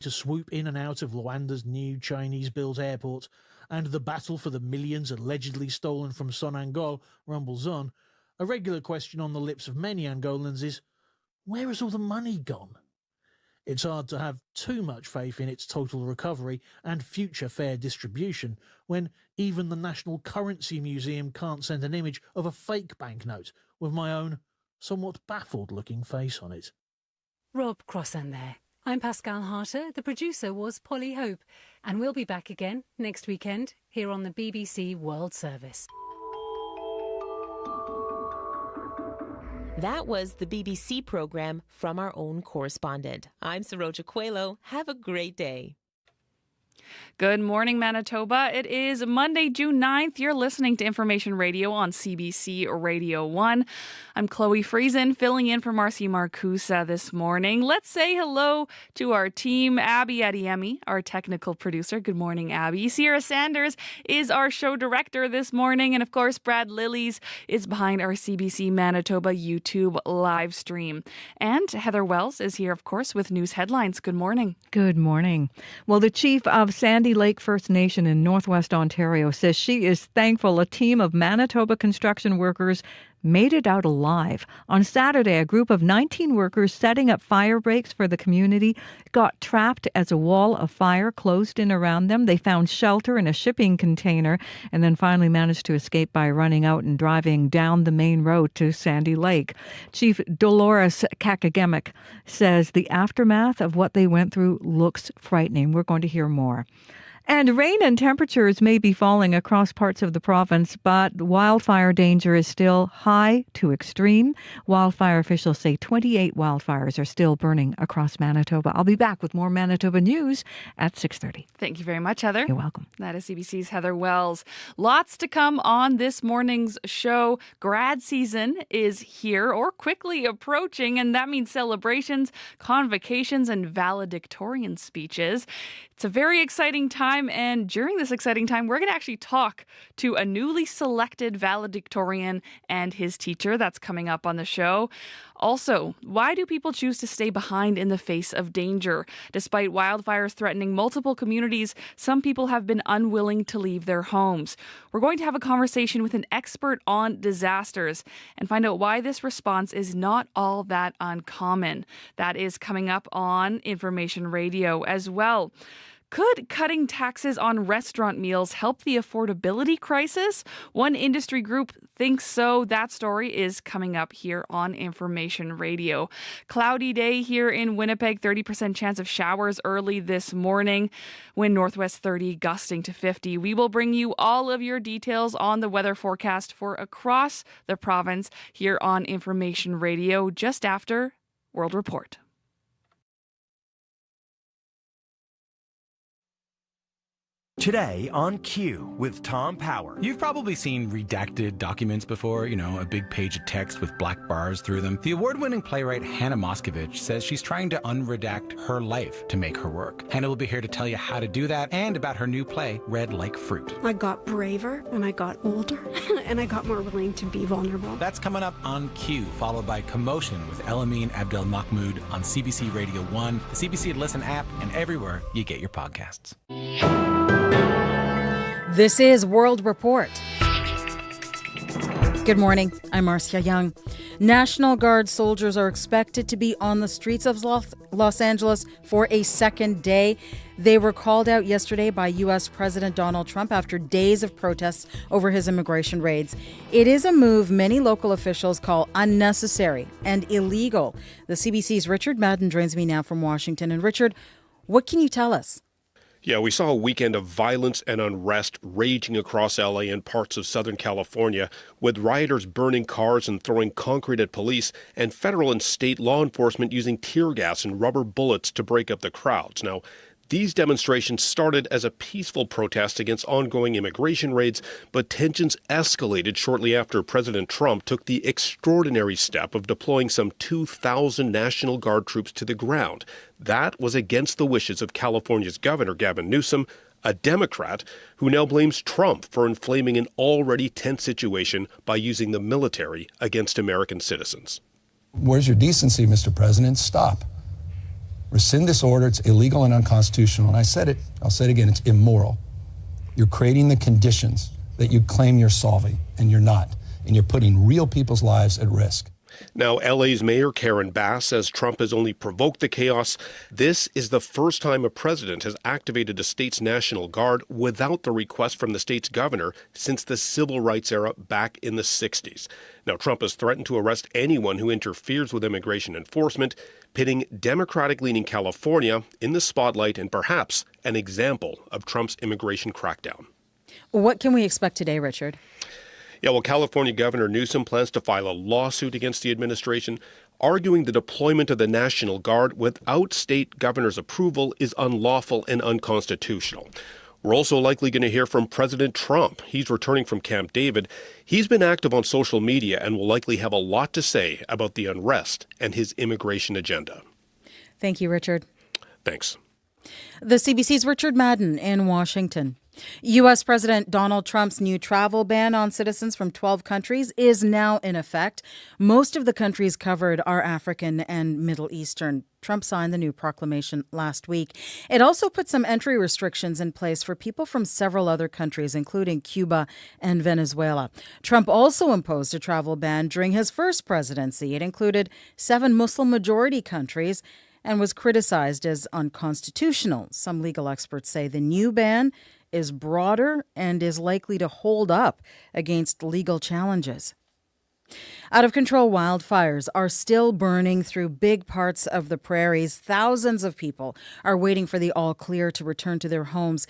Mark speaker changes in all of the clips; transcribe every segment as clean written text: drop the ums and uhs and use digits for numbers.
Speaker 1: to swoop in and out of Luanda's new Chinese-built airport, and the battle for the millions allegedly stolen from Sonangol rumbles on, a regular question on the lips of many Angolans is, where has all the money gone? It's hard to have too much faith in its total recovery and future fair distribution when even the National Currency Museum can't send an image of a fake banknote with my own somewhat baffled-looking face on it.
Speaker 2: Rob Crossan there. I'm Pascal Harter. The producer was Polly Hope. And we'll be back again next weekend here on the BBC World Service.
Speaker 3: That was the BBC programme from our own correspondent. I'm Saroja Coelho. Have a great day.
Speaker 4: Good morning, Manitoba. It is Monday, June 9th. You're listening to Information Radio on CBC Radio 1. I'm Chloe Friesen, filling in for Marcy Marcusa this morning. Let's say hello to our team, Abby Adiemi, our technical producer. Good morning, Abby. Sierra Sanders is our show director this morning. And of course, Brad Lillies is behind our CBC Manitoba YouTube live stream. And Heather Wells is here, of course, with news headlines. Good morning.
Speaker 5: Good morning. Well, the chief of Sandy Lake First Nation in Northwest Ontario says she is thankful a team of Manitoba construction workers made it out alive. On Saturday, a group of 19 workers setting up fire breaks for the community got trapped as a wall of fire closed in around them. They found shelter in a shipping container and then finally managed to escape by running out and driving down the main road to Sandy Lake. Chief Dolores Kakagemic says the aftermath of what they went through looks frightening. We're going to hear more. And rain and temperatures may be falling across parts of the province, but wildfire danger is still high to extreme. Wildfire officials say 28 wildfires are still burning across Manitoba. I'll be back with more Manitoba news at 6:30.
Speaker 4: Thank you very much, Heather.
Speaker 5: You're welcome.
Speaker 4: That is CBC's Heather Wells. Lots to come on this morning's show. Grad season is here or quickly approaching, and that means celebrations, convocations, and valedictorian speeches. It's a very exciting time, and during this exciting time, we're going to actually talk to a newly selected valedictorian and his teacher. That's coming up on the show. Also, why do people choose to stay behind in the face of danger? Despite wildfires threatening multiple communities, some people have been unwilling to leave their homes. We're going to have a conversation with an expert on disasters and find out why this response is not all that uncommon. That is coming up on Information Radio as well. Could cutting taxes on restaurant meals help the affordability crisis? One industry group thinks so. That story is coming up here on Information Radio. Cloudy day here in Winnipeg, 30% chance of showers early this morning. Wind northwest 30, gusting to 50. We will bring you all of your details on the weather forecast for across the province here on Information Radio just after World Report.
Speaker 6: Today on Q with Tom Power.
Speaker 7: You've probably seen redacted documents before, a big page of text with black bars through them. The award-winning playwright Hannah Moscovich says she's trying to unredact her life to make her work. Hannah will be here to tell you how to do that and about her new play, Red Like Fruit.
Speaker 8: I got braver and I got older and I got more willing to be vulnerable.
Speaker 7: That's coming up on Q, followed by Commotion with Elamine Abdel Mahmoud on CBC Radio 1, the CBC Listen app, and everywhere you get your podcasts.
Speaker 9: This is World Report. Good morning. I'm Marcia Young. National Guard soldiers are expected to be on the streets of Los Angeles for a second day. They were called out yesterday by U.S. President Donald Trump after days of protests over his immigration raids. It is a move many local officials call unnecessary and illegal. The CBC's Richard Madden joins me now from Washington. And Richard, what can you tell us?
Speaker 10: Yeah, we saw a weekend of violence and unrest raging across LA and parts of Southern California, with rioters burning cars and throwing concrete at police, and federal and state law enforcement using tear gas and rubber bullets to break up the crowds. Now, these demonstrations started as a peaceful protest against ongoing immigration raids, but tensions escalated shortly after President Trump took the extraordinary step of deploying some 2,000 National Guard troops to the ground. That was against the wishes of California's Governor Gavin Newsom, a Democrat who now blames Trump for inflaming an already tense situation by using the military against American citizens.
Speaker 11: Where's your decency, Mr. President? Stop. Rescind this order. It's illegal and unconstitutional. And I said it, I'll say it again, it's immoral. You're creating the conditions that you claim you're solving, and you're not. And you're putting real people's lives at risk.
Speaker 10: Now, LA's Mayor Karen Bass says Trump has only provoked the chaos. This is the first time a president has activated the state's National Guard without the request from the state's governor since the civil rights era back in the 60s. Now, Trump has threatened to arrest anyone who interferes with immigration enforcement, pitting Democratic-leaning California in the spotlight and perhaps an example of Trump's immigration crackdown.
Speaker 9: What can we expect today, Richard?
Speaker 10: Yeah, well, California Governor Newsom plans to file a lawsuit against the administration, arguing the deployment of the National Guard without state governor's approval is unlawful and unconstitutional. We're also likely going to hear from President Trump. He's returning from Camp David. He's been active on social media and will likely have a lot to say about the unrest and his immigration agenda.
Speaker 9: Thank you, Richard.
Speaker 10: Thanks.
Speaker 9: The CBC's Richard Madden in Washington. U.S. President Donald Trump's new travel ban on citizens from 12 countries is now in effect. Most of the countries covered are African and Middle Eastern. Trump signed the new proclamation last week. It also put some entry restrictions in place for people from several other countries, including Cuba and Venezuela. Trump also imposed a travel ban during his first presidency. It included 7 Muslim-majority countries and was criticized as unconstitutional. Some legal experts say the new ban is broader and is likely to hold up against legal challenges. Out-of-control wildfires are still burning through big parts of the prairies. Thousands of people are waiting for the all-clear to return to their homes.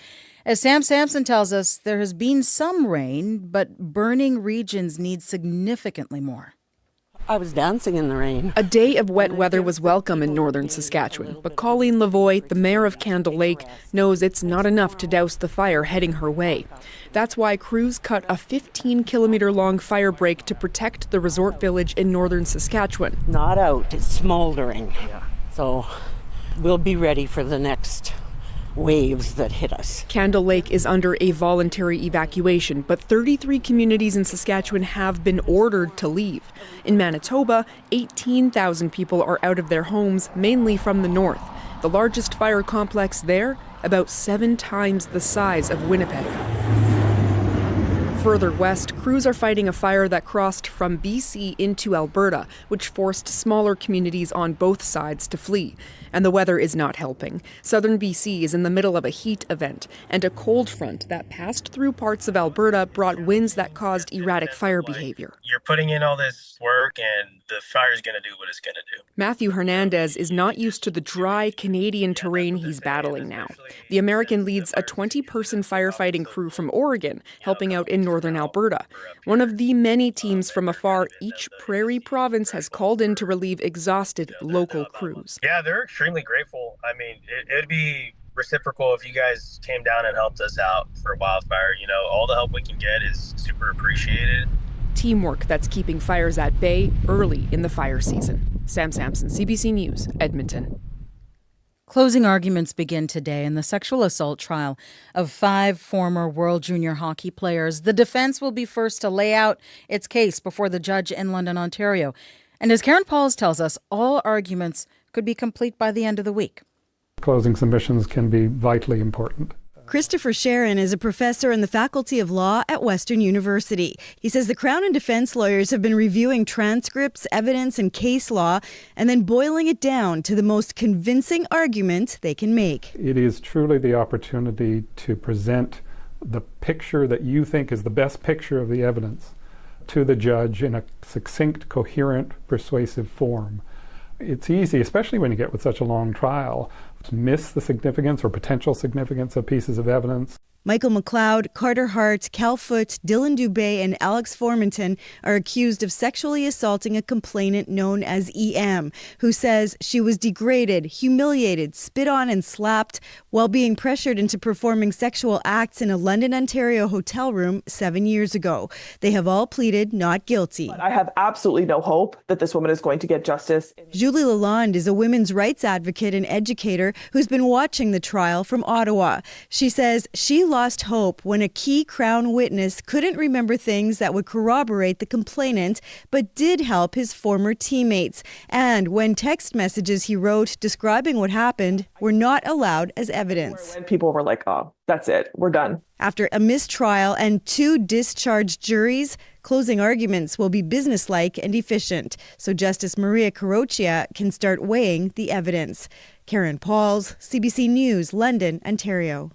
Speaker 9: As Sam Sampson tells us, there has been some rain, but burning regions need significantly more.
Speaker 12: I was dancing in the rain.
Speaker 13: A day of wet weather was welcome in northern Saskatchewan, but Colleen Lavoie, the mayor of Candle Lake, knows it's not enough to douse the fire heading her way. That's why crews cut a 15-kilometer-long fire break to protect the resort village in northern Saskatchewan.
Speaker 12: Not out, it's smoldering. So we'll be ready for the next waves that hit us.
Speaker 13: Candle Lake is under a voluntary evacuation, but 33 communities in Saskatchewan have been ordered to leave. In Manitoba, 18,000 people are out of their homes, mainly from the north. The largest fire complex there, about 7 times the size of Winnipeg. Further west, crews are fighting a fire that crossed from BC into Alberta, which forced smaller communities on both sides to flee. And the weather is not helping. Southern BC is in the middle of a heat event, and a cold front that passed through parts of Alberta brought winds that caused erratic fire behavior.
Speaker 14: You're putting in all this work, and the fire's going to do what it's going to do.
Speaker 13: Matthew Hernandez is not used to the dry Canadian terrain he's battling now. The American leads a 20-person firefighting crew from Oregon, helping out in northern Alberta. One of the many teams from afar each Prairie province has called in to relieve exhausted local crews.
Speaker 14: Yeah, they're extremely grateful. I mean, it'd be reciprocal if you guys came down and helped us out for Wildfire. You know, all the help we can get is super appreciated.
Speaker 13: Teamwork that's keeping fires at bay early in the fire season. Sam Sampson, CBC News, Edmonton.
Speaker 9: Closing arguments begin today in the sexual assault trial of 5 former World Junior Hockey players. The defense will be first to lay out its case before the judge in London, Ontario. And as Karen Pauls tells us, all arguments could be complete by the end of the week.
Speaker 15: Closing submissions can be vitally important.
Speaker 16: Christopher Sharon is a professor in the Faculty of Law at Western University. He says the Crown and defense lawyers have been reviewing transcripts, evidence, and case law, and then boiling it down to the most convincing argument they can make.
Speaker 15: It is truly the opportunity to present the picture that you think is the best picture of the evidence to the judge in a succinct, coherent, persuasive form. It's easy, especially when you get with such a long trial, to miss the significance or potential significance of pieces of evidence.
Speaker 16: Michael McLeod, Carter Hart, Cal Foote, Dylan Dubé, and Alex Formanton are accused of sexually assaulting a complainant known as EM, who says she was degraded, humiliated, spit on, and slapped while being pressured into performing sexual acts in a London, Ontario hotel room 7 years ago. They have all pleaded not guilty.
Speaker 17: I have absolutely no hope that this woman is going to get justice.
Speaker 16: Julie Lalonde is a women's rights advocate and educator who's been watching the trial from Ottawa. She says she lost hope when a key Crown witness couldn't remember things that would corroborate the complainant, but did help his former teammates. And when text messages he wrote describing what happened were not allowed as evidence.
Speaker 17: When people were like, oh, that's it, we're done.
Speaker 16: After a mistrial and 2 discharged juries, closing arguments will be businesslike and efficient, so Justice Maria Caroccia can start weighing the evidence. Karen Pauls, CBC News, London, Ontario.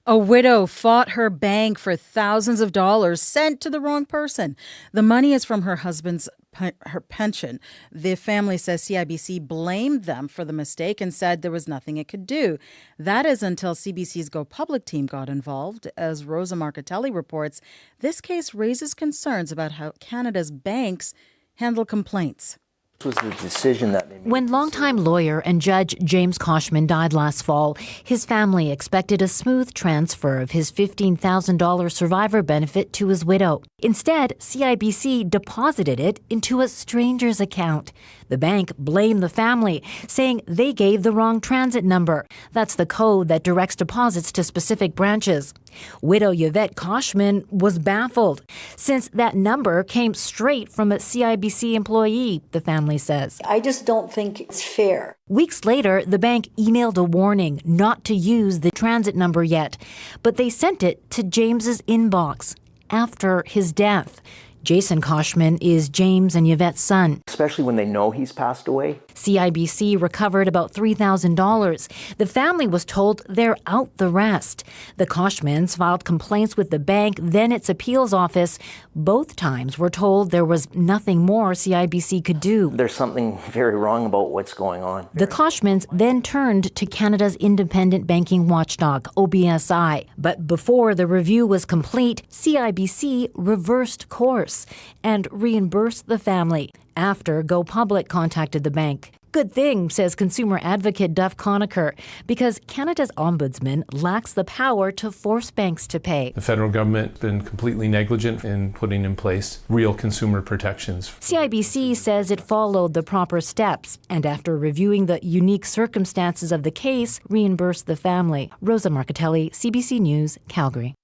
Speaker 9: A widow fought her bank for thousands of dollars sent to the wrong person. The money is from her husband's her pension. The family says CIBC blamed them for the mistake and said there was nothing it could do. That is until CBC's Go Public team got involved. As Rosa Marcatelli reports, this case raises concerns about how Canada's banks handle complaints.
Speaker 18: Was the decision that they made.
Speaker 19: When longtime lawyer and judge James Koshman died last fall, his family expected a smooth transfer of his $15,000 survivor benefit to his widow. Instead, CIBC deposited it into a stranger's account. The bank blamed the family, saying they gave the wrong transit number. That's the code that directs deposits to specific branches. Widow Yvette Koshman was baffled, since that number came straight from a CIBC employee, the family says.
Speaker 20: I just don't think it's fair.
Speaker 19: Weeks later, the bank emailed a warning not to use the transit number yet, but they sent it to James's inbox after his death. Jason Koshman is James and Yvette's son.
Speaker 18: Especially when they know he's passed away.
Speaker 19: CIBC recovered about $3,000. The family was told they're out the rest. The Koshmans filed complaints with the bank, then its appeals office. Both times were told there was nothing more CIBC could do.
Speaker 18: There's something very wrong about what's going on.
Speaker 19: The Koshmans then turned to Canada's independent banking watchdog, OBSI. But before the review was complete, CIBC reversed course and reimbursed the family after Go Public contacted the bank. Good thing, says consumer advocate Duff Conacher, because Canada's ombudsman lacks the power to force banks to pay.
Speaker 21: The federal government has been completely negligent in putting in place real consumer protections.
Speaker 19: CIBC says it followed the proper steps and after reviewing the unique circumstances of the case, reimbursed the family. Rosa Marcatelli, CBC News, Calgary.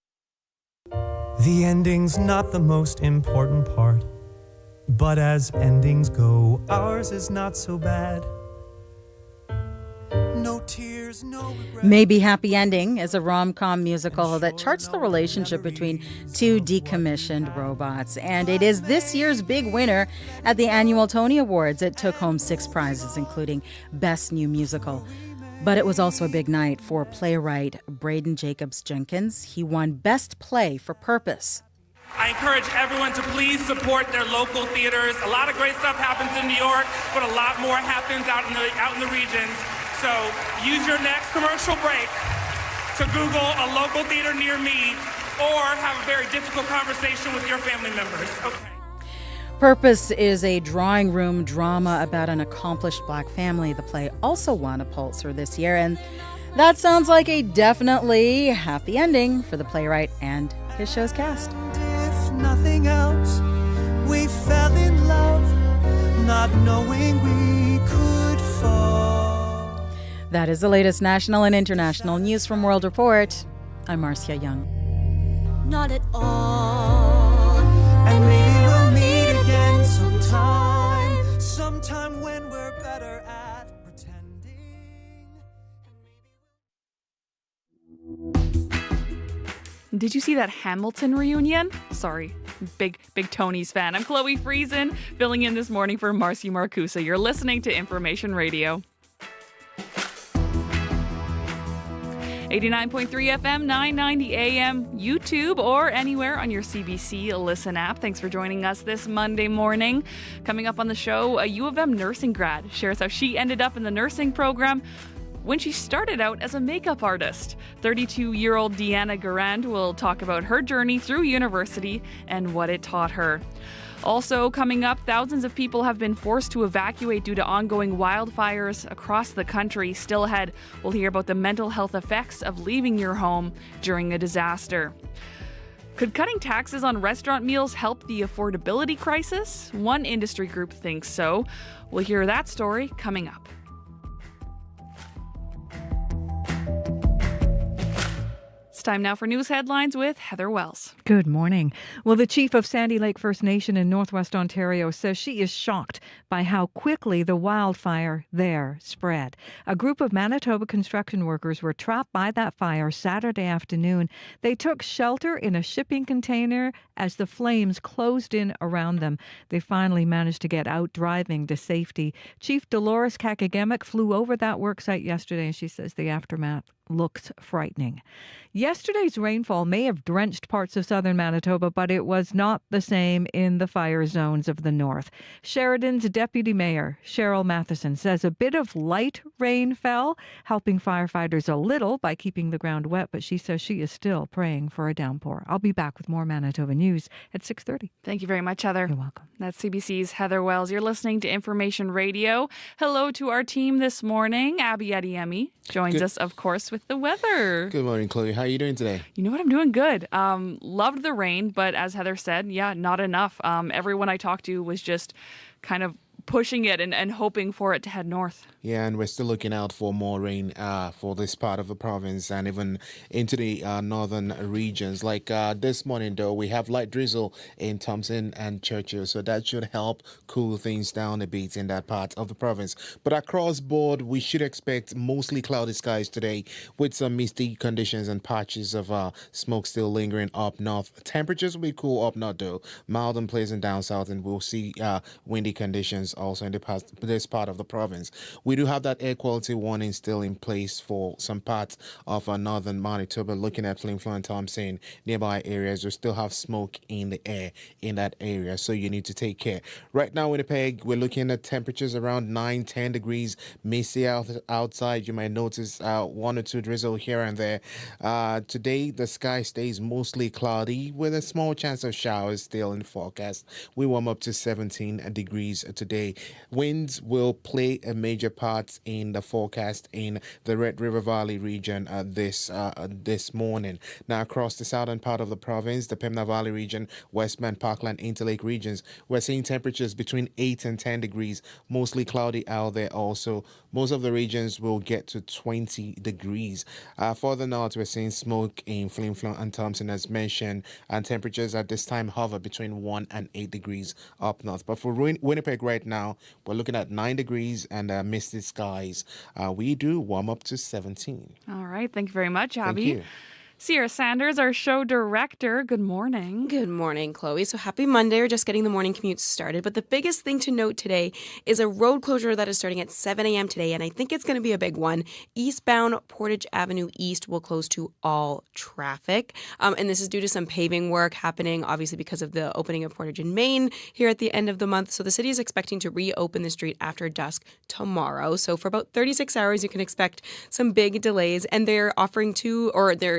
Speaker 6: The ending's not the most important part, but as endings go, ours is not so bad. No tears, no regret.
Speaker 9: Maybe Happy Ending is a rom-com musical that charts the relationship between 2 decommissioned robots. And it is this year's big winner at the annual Tony Awards. It took home 6 prizes, including Best New Musical. But it was also a big night for playwright Braden Jacobs Jenkins. He won Best Play for Purpose.
Speaker 22: I encourage everyone to please support their local theaters. A lot of great stuff happens in New York, but a lot more happens out in the regions. So use your next commercial break to Google a local theater near me or have a very difficult conversation with your family members. Okay.
Speaker 9: Purpose is a drawing room drama about an accomplished Black family. The play also won a Pulitzer this year, and that sounds like a definitely happy ending for the playwright and his show's cast.
Speaker 6: If nothing else, we fell in love, not knowing we could fall.
Speaker 9: That is the latest national and international news from World Report. I'm Marcia Young.
Speaker 6: Not at all. And maybe we'll meet again sometime when we're better at pretending.
Speaker 4: Did you see that Hamilton reunion? Sorry, big Tony's fan. I'm Chloe Friesen, filling in this morning for Marcy Marcusa. You're listening to Information Radio. 89.3 FM, 990 AM, YouTube, or anywhere on your CBC Listen app. Thanks for joining us this Monday morning. Coming up on the show, a U of M nursing grad shares how she ended up in the nursing program when she started out as a makeup artist. 32-year-old Deanna Garand will talk about her journey through university and what it taught her. Also coming up, thousands of people have been forced to evacuate due to ongoing wildfires across the country. Still ahead, we'll hear about the mental health effects of leaving your home during a disaster. Could cutting taxes on restaurant meals help the affordability crisis? One industry group thinks so. We'll hear that story coming up. It's time now for news headlines with Heather Wells.
Speaker 5: Good morning. Well, the chief of Sandy Lake First Nation in Northwest Ontario says she is shocked by how quickly the wildfire there spread. A group of Manitoba construction workers were trapped by that fire Saturday afternoon. They took shelter in a shipping container as the flames closed in around them. They finally managed to get out driving to safety. Chief Dolores Kakagemic flew over that worksite yesterday, and she says the aftermath looks frightening. Yesterday's rainfall may have drenched parts of southern Manitoba, but it was not the same in the fire zones of the north. Sheridan's Deputy Mayor, Cheryl Matheson, says a bit of light rain fell, helping firefighters a little by keeping the ground wet, but she says she is still praying for a downpour. I'll be back with more Manitoba news at 6:30.
Speaker 4: Thank you very much, Heather.
Speaker 5: You're welcome.
Speaker 4: That's CBC's Heather Wells. You're listening to Information Radio. Hello to our team this morning. Abby Adiemi joins us, of course, with the weather.
Speaker 1: Good morning, Chloe. How are you doing today?
Speaker 4: You know what? I'm doing good. Loved the rain, but as Heather said, not enough. Everyone I talked to was just kind of pushing it and hoping for it to head north.
Speaker 1: Yeah, and we're still looking out for more rain for this part of the province and even into the northern regions. Like this morning, though, we have light drizzle in Thompson and Churchill, so that should help cool things down a bit in that part of the province. But across board, we should expect mostly cloudy skies today with some misty conditions and patches of smoke still lingering up north. Temperatures will be cool up north, though, mild and pleasant down south, and we'll see windy conditions also in this part of the province. We do have that air quality warning still in place for some parts of northern Manitoba. Looking at Flin Flon and Thompson, nearby areas, we still have smoke in the air in that area, so you need to take care. Right now, Winnipeg, we're looking at temperatures around 9-10 degrees. Misty outside. You might notice one or two drizzle here and there. Today, the sky stays mostly cloudy with a small chance of showers still in the forecast. We warm up to 17 degrees today. Winds will play a major part in the forecast in the Red River Valley region this morning. Now, across the southern part of the province, the Pembina Valley region, Westman, Parkland, Interlake regions, we're seeing temperatures between 8 and 10 degrees, mostly cloudy out there also. Most of the regions will get to 20 degrees. Further north, we're seeing smoke in Flin Flon and Thompson, as mentioned, and temperatures at this time hover between 1 and 8 degrees up north. But for Winnipeg right now, we're looking at 9 degrees and misty skies. We do warm up to 17.
Speaker 4: All right. Thank you very much, Abby.
Speaker 1: Thank you.
Speaker 4: Sierra Sanders, our show director. Good morning.
Speaker 2: Good morning, Chloe. So happy Monday. We're just getting the morning commute started. But the biggest thing to note today is a road closure that is starting at 7 a.m. today, and I think it's going to be a big one. Eastbound Portage Avenue East will close to all traffic. And this is due to some paving work happening, obviously because of the opening of Portage in Maine here at the end of the month. So the city is expecting to reopen the street after dusk tomorrow. So for about 36 hours, you can expect some big delays. And they're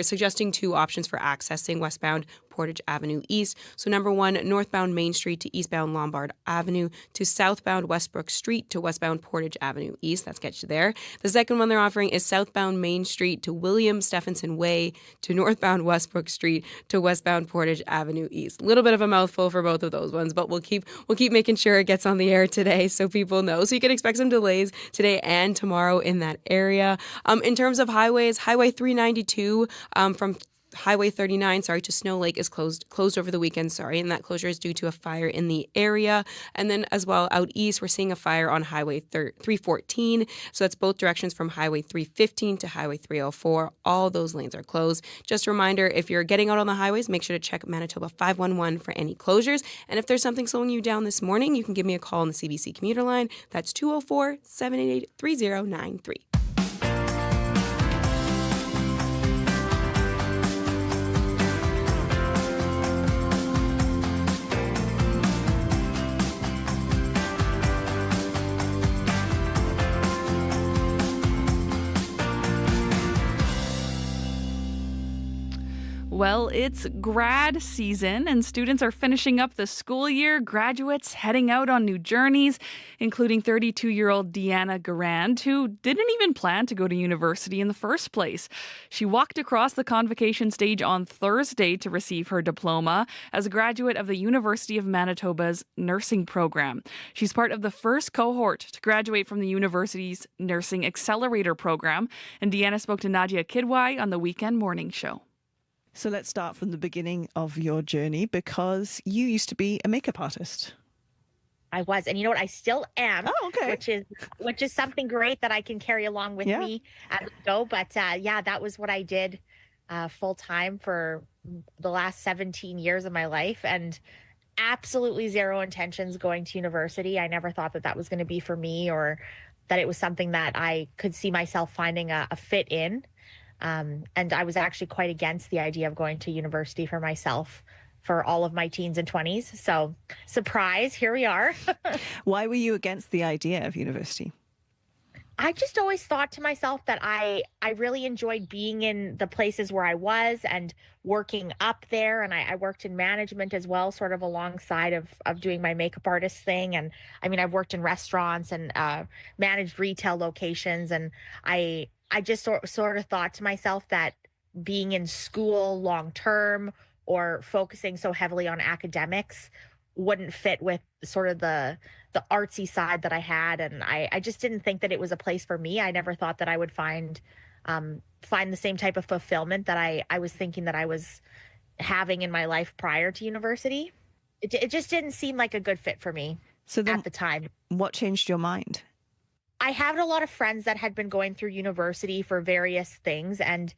Speaker 2: suggesting two options for accessing westbound Portage Avenue East. So number one, northbound Main Street to eastbound Lombard Avenue to southbound Westbrook Street to westbound Portage Avenue East. That's gets you there. The second one they're offering is southbound Main Street to William Stephenson Way to northbound Westbrook Street to westbound Portage Avenue East. A little bit of a mouthful for both of those ones, but we'll keep making sure it gets on the air today so people know. So you can expect some delays today and tomorrow in that area. In terms of highways, Highway 392 from Highway 39, to Snow Lake is closed over the weekend, and that closure is due to a fire in the area. And then as well out east, we're seeing a fire on Highway 314. So that's both directions from Highway 315 to Highway 304. All those lanes are closed. Just a reminder, if you're getting out on the highways, make sure to check Manitoba 511 for any closures. And if there's something slowing you down this morning, you can give me a call on the CBC commuter line. That's 204-788-3093.
Speaker 4: Well, it's grad season and students are finishing up the school year. Graduates heading out on new journeys, including 32-year-old Deanna Garand, who didn't even plan to go to university in the first place. She walked across the convocation stage on Thursday to receive her diploma as a graduate of the University of Manitoba's nursing program. She's part of the first cohort to graduate from the university's Nursing Accelerator program, and Deanna spoke to Nadia Kidwai on the Weekend Morning Show.
Speaker 3: So let's start from the beginning of your journey, because you used to be a makeup artist.
Speaker 8: I was, and you know what? I still am.
Speaker 3: Oh, okay.
Speaker 8: Which is something great that I can carry along with me as we go. But that was what I did full time for the last 17 years of my life, and absolutely zero intentions going to university. I never thought that was going to be for me, or that it was something that I could see myself finding a fit in. And I was actually quite against the idea of going to university for myself for all of my teens and 20s. So, surprise, here we are.
Speaker 3: Why were you against the idea of university?
Speaker 8: I just always thought to myself that I really enjoyed being in the places where I was and working up there. And I worked in management as well, sort of alongside of doing my makeup artist thing. And I mean, I've worked in restaurants and managed retail locations. And I just sort of thought to myself that being in school long term or focusing so heavily on academics wouldn't fit with sort of the artsy side that I had. And I just didn't think that it was a place for me. I never thought that I would find the same type of fulfillment that I was thinking that I was having in my life prior to university. It just didn't seem like a good fit for me at the time.
Speaker 3: What changed your mind?
Speaker 8: I had a lot of friends that had been going through university for various things, and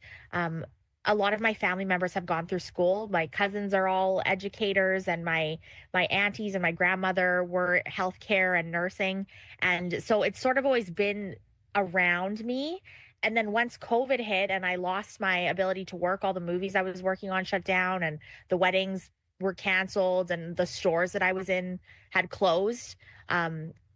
Speaker 8: a lot of my family members have gone through school. My cousins are all educators, and my aunties and my grandmother were healthcare and nursing. And so it's sort of always been around me. And then once COVID hit and I lost my ability to work, all the movies I was working on shut down, and the weddings were canceled, and the stores that I was in had closed.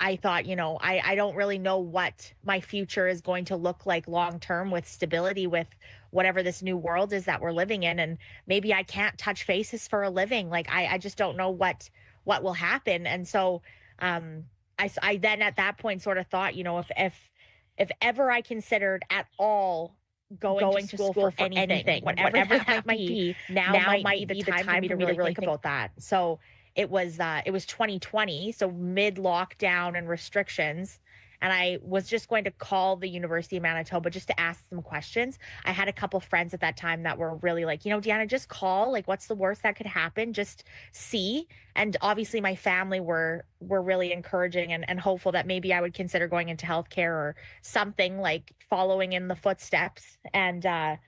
Speaker 8: I thought, I don't really know what my future is going to look like long term with stability, with whatever this new world is that we're living in. And maybe I can't touch faces for a living. Like, I just don't know what will happen. And so I then at that point sort of thought, if ever I considered at all going to school for anything, whatever that might be, now might be the time for me to really think about that. So it was 2020, so mid lockdown and restrictions. And I was just going to call the University of Manitoba just to ask some questions. I had a couple friends at that time that were really like, Deanna, just call. Like, what's the worst that could happen? Just see. And obviously my family were really encouraging and hopeful that maybe I would consider going into healthcare or something, like following in the footsteps. And I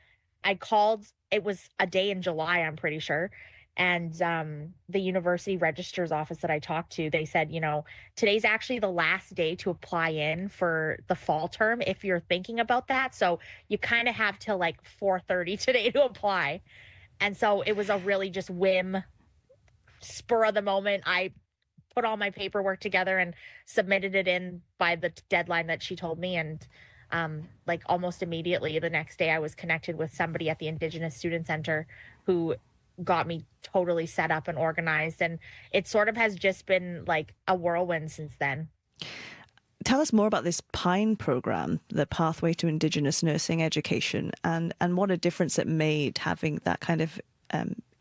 Speaker 8: called. It was a day in July, I'm pretty sure. And the university registrar's office that I talked to, they said, today's actually the last day to apply in for the fall term if you're thinking about that. So you kind of have till like 4:30 today to apply. And so it was a really just whim, spur of the moment. I put all my paperwork together and submitted it in by the deadline that she told me. And like almost immediately the next day, I was connected with somebody at the Indigenous Student Center who got me totally set up and organized. And it sort of has just been like a whirlwind since then.
Speaker 3: Tell us more about this PINE program, the Pathway to Indigenous Nursing Education, and what a difference it made having that kind of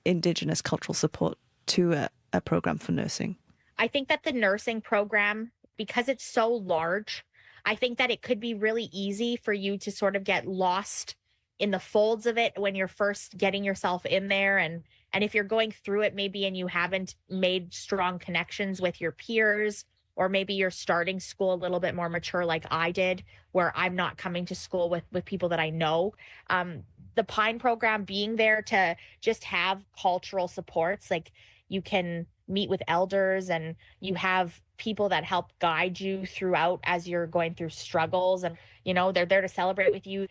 Speaker 3: Indigenous cultural support to a program for nursing.
Speaker 8: I think that the nursing program, because it's so large, I think that it could be really easy for you to sort of get lost in the folds of it when you're first getting yourself in there. And if you're going through it maybe and you haven't made strong connections with your peers, or maybe you're starting school a little bit more mature like I did, where I'm not coming to school with people that I know. The PINE program being there to just have cultural supports, like you can meet with elders and you have people that help guide you throughout as you're going through struggles, and they're there to celebrate with you.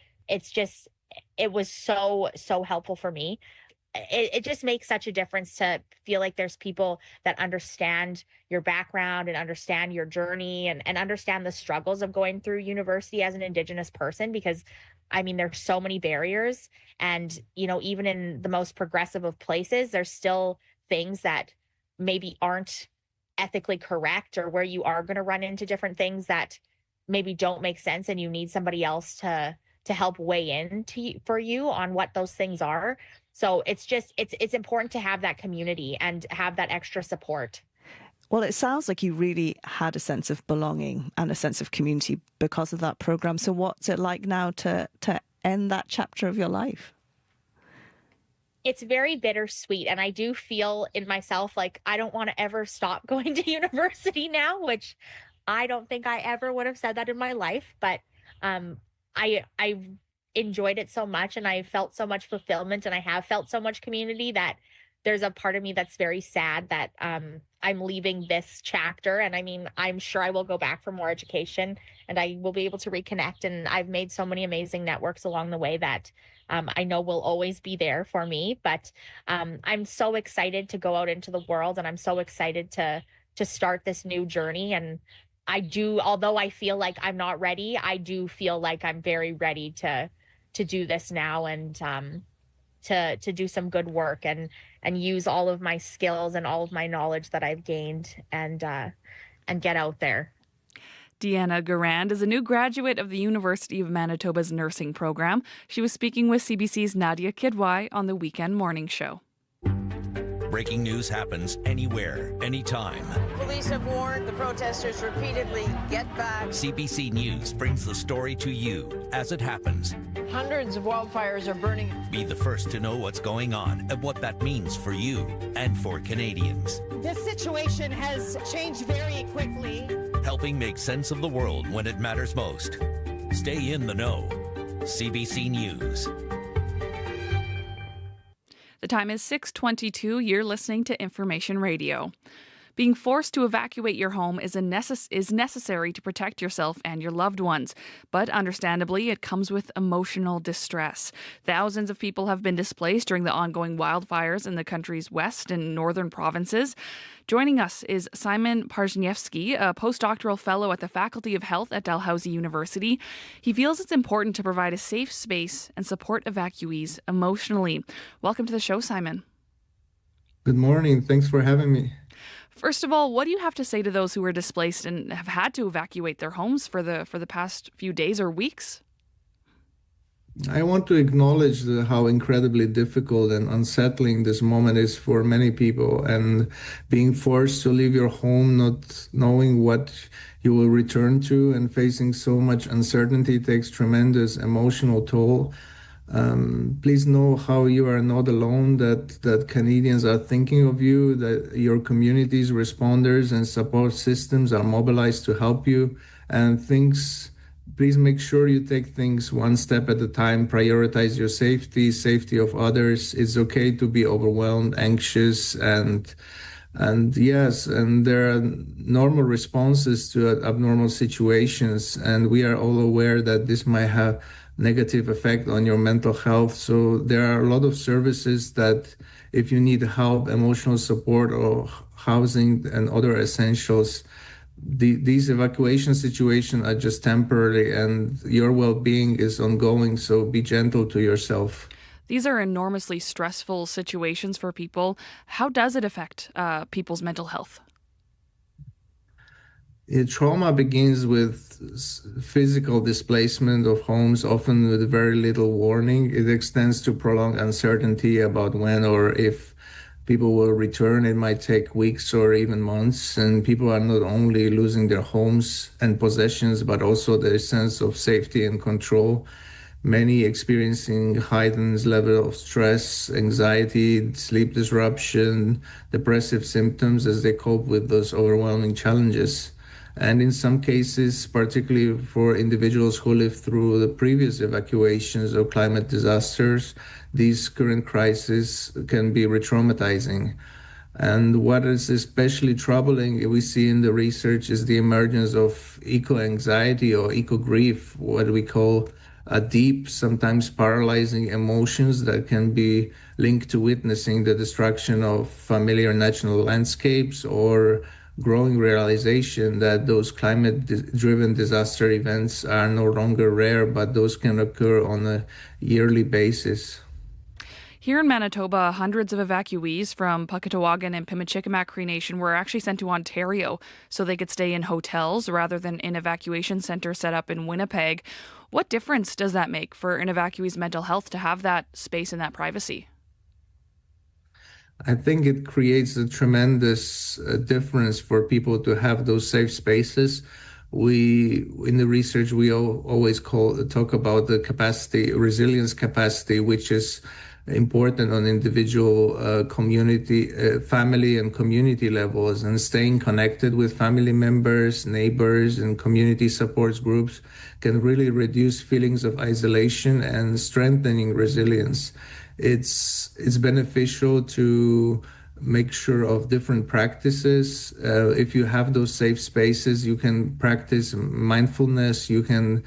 Speaker 8: It was so helpful for me. It just makes such a difference to feel like there's people that understand your background and understand your journey and understand the struggles of going through university as an Indigenous person, because I mean, there's so many barriers, and even in the most progressive of places, there's still things that maybe aren't ethically correct, or where you are going to run into different things that maybe don't make sense, and you need somebody else to help weigh in for you on what those things are. So it's important to have that community and have that extra support.
Speaker 3: Well, it sounds like you really had a sense of belonging and a sense of community because of that program. So what's it like now to end that chapter of your life?
Speaker 8: It's very bittersweet. And I do feel in myself like I don't want to ever stop going to university now, which I don't think I ever would have said that in my life. But um, I enjoyed it so much and I felt so much fulfillment and I have felt so much community that there's a part of me that's very sad that I'm leaving this chapter. And I mean, I'm sure I will go back for more education and I will be able to reconnect. And I've made so many amazing networks along the way that I know will always be there for me. But I'm so excited to go out into the world and I'm so excited to start this new journey. And I do, although I feel like I'm not ready, I do feel like I'm very ready to do this now and to do some good work and use all of my skills and all of my knowledge that I've gained and get out there.
Speaker 4: Deanna Garand is a new graduate of the University of Manitoba's nursing program. She was speaking with CBC's Nadia Kidwai on the Weekend Morning Show.
Speaker 7: Breaking news happens anywhere, anytime.
Speaker 11: Police have warned the protesters repeatedly, get back.
Speaker 7: CBC News brings the story to you as it happens.
Speaker 11: Hundreds of wildfires are burning.
Speaker 7: Be the first to know what's going on and what that means for you and for Canadians.
Speaker 23: This situation has changed very quickly.
Speaker 7: Helping make sense of the world when it matters most. Stay in the know. CBC News.
Speaker 4: The time is 6:22. You're listening to Information Radio. Being forced to evacuate your home is necessary to protect yourself and your loved ones. But understandably, it comes with emotional distress. Thousands of people have been displaced during the ongoing wildfires in the country's west and northern provinces. Joining us is Simon Parzniewski, a postdoctoral fellow at the Faculty of Health at Dalhousie University. He feels it's important to provide a safe space and support evacuees emotionally. Welcome to the show, Simon.
Speaker 24: Good morning. Thanks for having me.
Speaker 4: First of all, what do you have to say to those who are displaced and have had to evacuate their homes for the past few days or weeks?
Speaker 24: I want to acknowledge how incredibly difficult and unsettling this moment is for many people, and being forced to leave your home not knowing what you will return to and facing so much uncertainty takes tremendous emotional toll. Please know how you are not alone, that Canadians are thinking of you, that your communities, responders, and support systems are mobilized to help you. And please make sure you take things one step at a time, prioritize your safety of others. It's okay to be overwhelmed, anxious, and yes, and there are normal responses to abnormal situations. And we are all aware that this might have negative effect on your mental health. So there are a lot of services that if you need help, emotional support or housing and other essentials, these evacuation situations are just temporary and your well-being is ongoing. So be gentle to yourself.
Speaker 4: These are enormously stressful situations for people. How does it affect people's mental health?
Speaker 24: Trauma begins with physical displacement of homes, often with very little warning. It extends to prolonged uncertainty about when or if people will return. It might take weeks or even months. And people are not only losing their homes and possessions, but also their sense of safety and control. Many experiencing heightened level of stress, anxiety, sleep disruption, depressive symptoms as they cope with those overwhelming challenges. And in some cases, particularly for individuals who lived through the previous evacuations or climate disasters, these current crises can be re-traumatizing. And what is especially troubling, we see in the research, is the emergence of eco-anxiety or eco-grief, what we call a deep, sometimes paralyzing emotions that can be linked to witnessing the destruction of familiar natural landscapes or growing realization that those climate-driven disaster events are no longer rare, but those can occur on a yearly basis.
Speaker 4: Here in Manitoba, hundreds of evacuees from Puckatawagan and Pimicikamak Cree Nation were actually sent to Ontario so they could stay in hotels rather than in evacuation centers set up in Winnipeg. What difference does that make for an evacuee's mental health to have that space and that privacy?
Speaker 24: I think it creates a tremendous difference for people to have those safe spaces. In the research, we always talk about the capacity, resilience capacity, which is important on individual community, family and community levels, and staying connected with family members, neighbors, and community support groups can really reduce feelings of isolation and strengthening resilience. It's beneficial to make sure of different practices. If you have those safe spaces, you can practice mindfulness, you can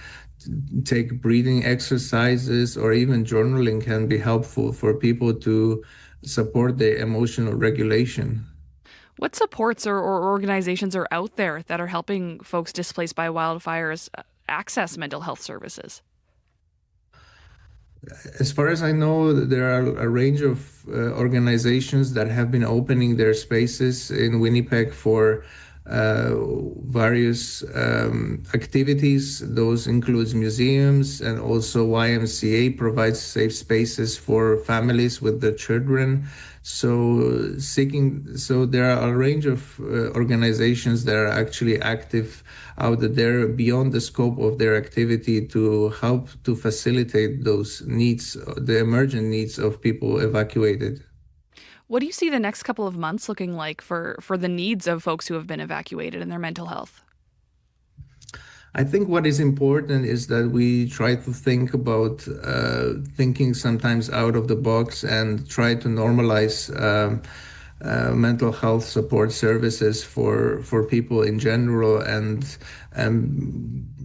Speaker 24: take breathing exercises, or even journaling can be helpful for people to support their emotional regulation.
Speaker 4: What supports or organizations are out there that are helping folks displaced by wildfires access mental health services?
Speaker 24: As far as I know, there are a range of organizations that have been opening their spaces in Winnipeg for various activities. Those includes museums, and also YMCA provides safe spaces for families with their children. So there are a range of organizations that are actually active out there beyond the scope of their activity to help to facilitate those needs, the emergent needs of people evacuated.
Speaker 4: What do you see the next couple of months looking like for the needs of folks who have been evacuated and their mental health?
Speaker 24: I think what is important is that we try to think about thinking sometimes out of the box and try to normalize mental health support services for people in general, and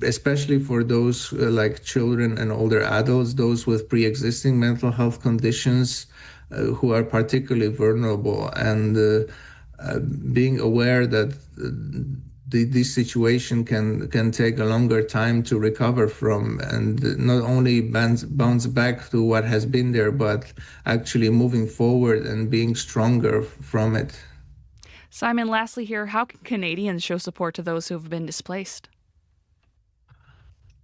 Speaker 24: especially for those like children and older adults, those with pre-existing mental health conditions who are particularly vulnerable, and being aware that this situation can take a longer time to recover from, and not only bounce back to what has been there, but actually moving forward and being stronger from it.
Speaker 4: Simon, lastly here, how can Canadians show support to those who have been displaced?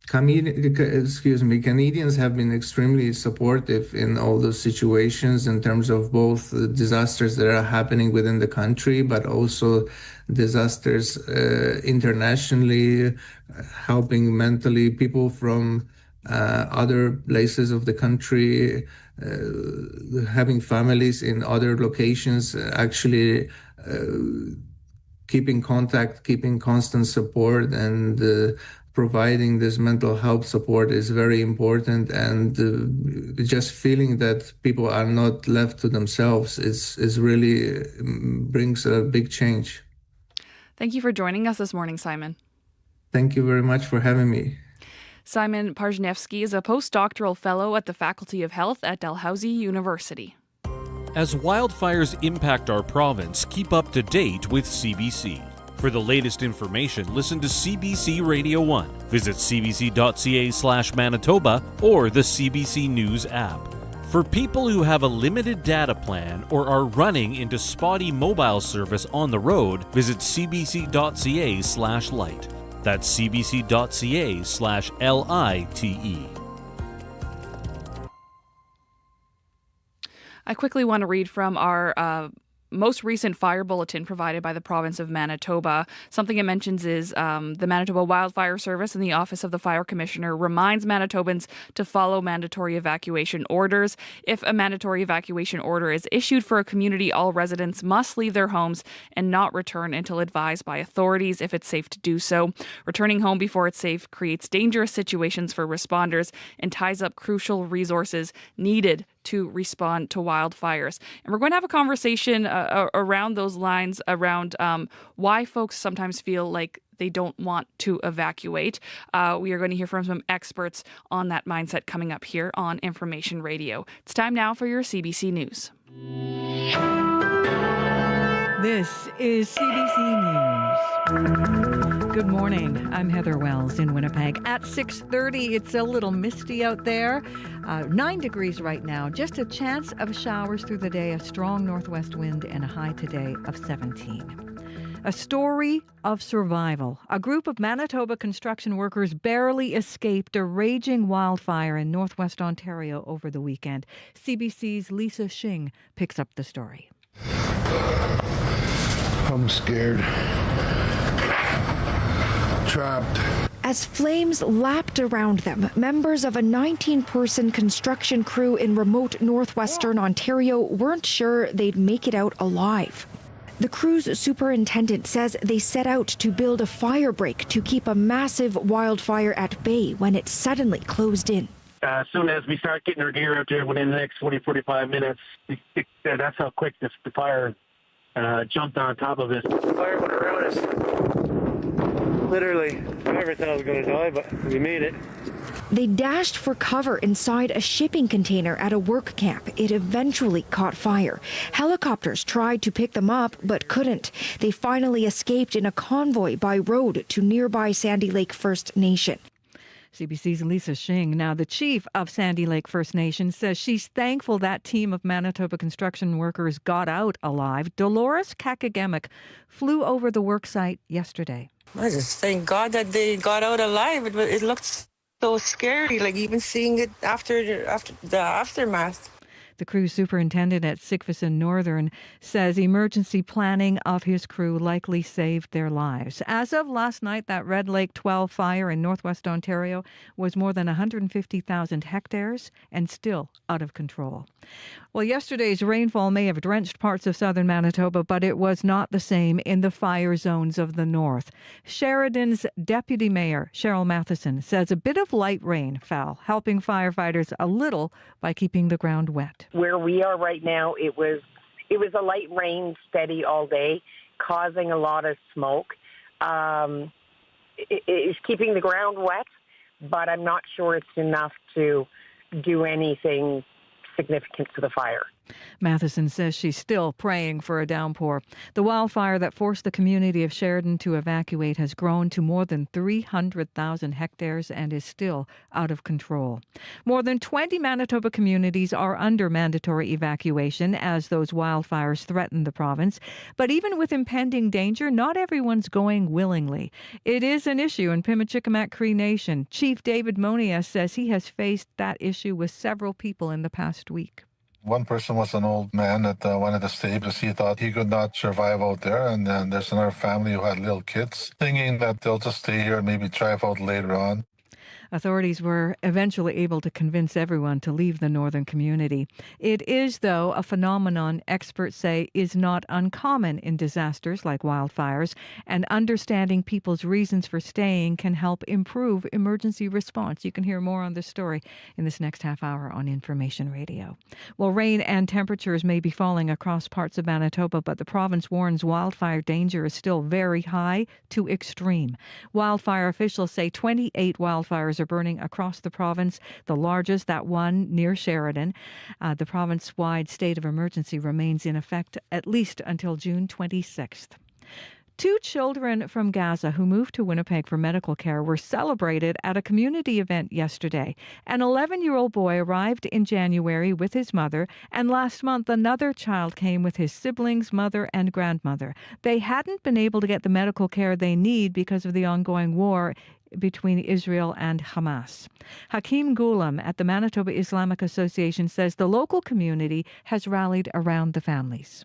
Speaker 24: Canadians have been extremely supportive in all those situations in terms of both the disasters that are happening within the country, but also disasters internationally, helping mentally people from other places of the country, having families in other locations, actually keeping contact, keeping constant support, and providing this mental health support is very important, and just feeling that people are not left to themselves is really brings a big change.
Speaker 4: Thank you for joining us this morning, Simon.
Speaker 24: Thank you very much for having me.
Speaker 4: Simon Parzhnevsky is a postdoctoral fellow at the Faculty of Health at Dalhousie University.
Speaker 10: As wildfires impact our province, keep up to date with CBC. For the latest information, listen to CBC Radio 1. Visit cbc.ca/Manitoba or the CBC News app. For people who have a limited data plan or are running into spotty mobile service on the road, visit cbc.ca/lite. That's cbc.ca/LITE.
Speaker 4: I quickly want to read from our most recent fire bulletin provided by the province of Manitoba. Something it mentions is the Manitoba Wildfire Service and the Office of the Fire Commissioner reminds Manitobans to follow mandatory evacuation orders. If a mandatory evacuation order is issued for a community, all residents must leave their homes and not return until advised by authorities if it's safe to do so. Returning home before it's safe creates dangerous situations for responders and ties up crucial resources needed to respond to wildfires. And we're going to have a conversation around those lines, around why folks sometimes feel like they don't want to evacuate. We are going to hear from some experts on that mindset coming up here on Information Radio. It's time now for your CBC News.
Speaker 5: This is CBC News. Good morning. I'm Heather Wells in Winnipeg. At 6:30, it's a little misty out there. 9 degrees right now. Just a chance of showers through the day, a strong northwest wind, and a high today of 17. A story of survival. A group of Manitoba construction workers barely escaped a raging wildfire in northwest Ontario over the weekend. CBC's Lisa Shing picks up the story.
Speaker 12: I'm scared. Trapped. As flames lapped around them, members of a 19-person construction crew in remote northwestern Ontario weren't sure they'd make it out alive. The crew's superintendent says they set out to build a fire break to keep a massive wildfire at bay when it suddenly closed in.
Speaker 13: As soon as we start getting our gear out there within the next 45 minutes, that's how quick the fire jumped on top of us. The fire went around us. Literally, I never thought I was going to die, but we made it.
Speaker 12: They dashed for cover inside a shipping container at a work camp. It eventually caught fire. Helicopters tried to pick them up, but couldn't. They finally escaped in a convoy by road to nearby Sandy Lake First Nation.
Speaker 5: CBC's Lisa Shing. Now, the chief of Sandy Lake First Nation says she's thankful that team of Manitoba construction workers got out alive. Dolores Kakagemic flew over the worksite yesterday.
Speaker 14: I just thank God that they got out alive. It looked so scary, like even seeing it after the aftermath.
Speaker 5: The crew superintendent at Sikvison Northern says emergency planning of his crew likely saved their lives. As of last night, that Red Lake 12 fire in northwest Ontario was more than 150,000 hectares and still out of control. Well, yesterday's rainfall may have drenched parts of southern Manitoba, but it was not the same in the fire zones of the north. Sheridan's Deputy Mayor, Cheryl Matheson, says a bit of light rain fell, helping firefighters a little by keeping the ground wet.
Speaker 15: Where we are right now, it was a light rain, steady all day, causing a lot of smoke. It's keeping the ground wet, but I'm not sure it's enough to do anything significant to the fire.
Speaker 5: Matheson says she's still praying for a downpour. The wildfire that forced the community of Sheridan to evacuate has grown to more than 300,000 hectares and is still out of control. More than 20 Manitoba communities are under mandatory evacuation as those wildfires threaten the province. But even with impending danger, not everyone's going willingly. It is an issue in Pimachikamak Cree Nation. Chief David Monia says he has faced that issue with several people in the past week.
Speaker 25: One person was an old man that wanted to stay because he thought he could not survive out there. And then there's another family who had little kids, thinking that they'll just stay here and maybe drive out later on.
Speaker 5: Authorities were eventually able to convince everyone to leave the northern community. It is, though, a phenomenon experts say is not uncommon in disasters like wildfires, and understanding people's reasons for staying can help improve emergency response. You can hear more on this story in this next half hour on Information Radio. Well, rain and temperatures may be falling across parts of Manitoba, but the province warns wildfire danger is still very high to extreme. Wildfire officials say 28 wildfires are burning across the province, the largest, that one near Sheridan. The province-wide state of emergency remains in effect at least until June 26th. 2 children from Gaza who moved to Winnipeg for medical care were celebrated at a community event yesterday. An 11-year-old boy arrived in January with his mother, and last month another child came with his siblings, mother, and grandmother. They hadn't been able to get the medical care they need because of the ongoing war between Israel and Hamas. Hakeem Ghulam at the Manitoba Islamic Association says the local community has rallied around the families.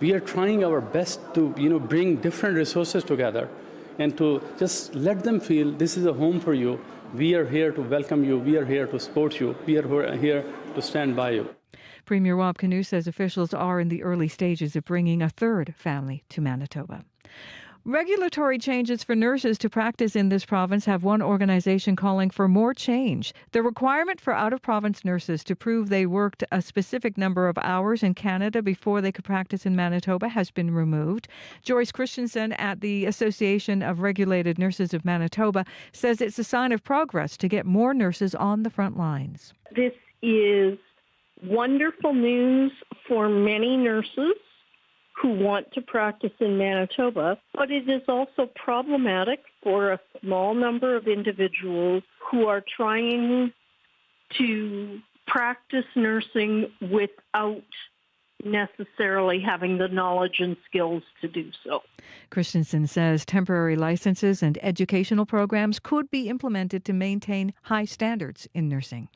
Speaker 26: We are trying our best to, bring different resources together and to just let them feel this is a home for you. We are here to welcome you. We are here to support you. We are here to stand by you.
Speaker 5: Premier Rob Canoe says officials are in the early stages of bringing a third family to Manitoba. Regulatory changes for nurses to practice in this province have one organization calling for more change. The requirement for out-of-province nurses to prove they worked a specific number of hours in Canada before they could practice in Manitoba has been removed. Joyce Christensen at the Association of Regulated Nurses of Manitoba says it's a sign of progress to get more nurses on the front lines.
Speaker 27: This is wonderful news for many nurses who want to practice in Manitoba, but it is also problematic for a small number of individuals who are trying to practice nursing without necessarily having the knowledge and skills to do so.
Speaker 5: Christensen says temporary licenses and educational programs could be implemented to maintain high standards in nursing.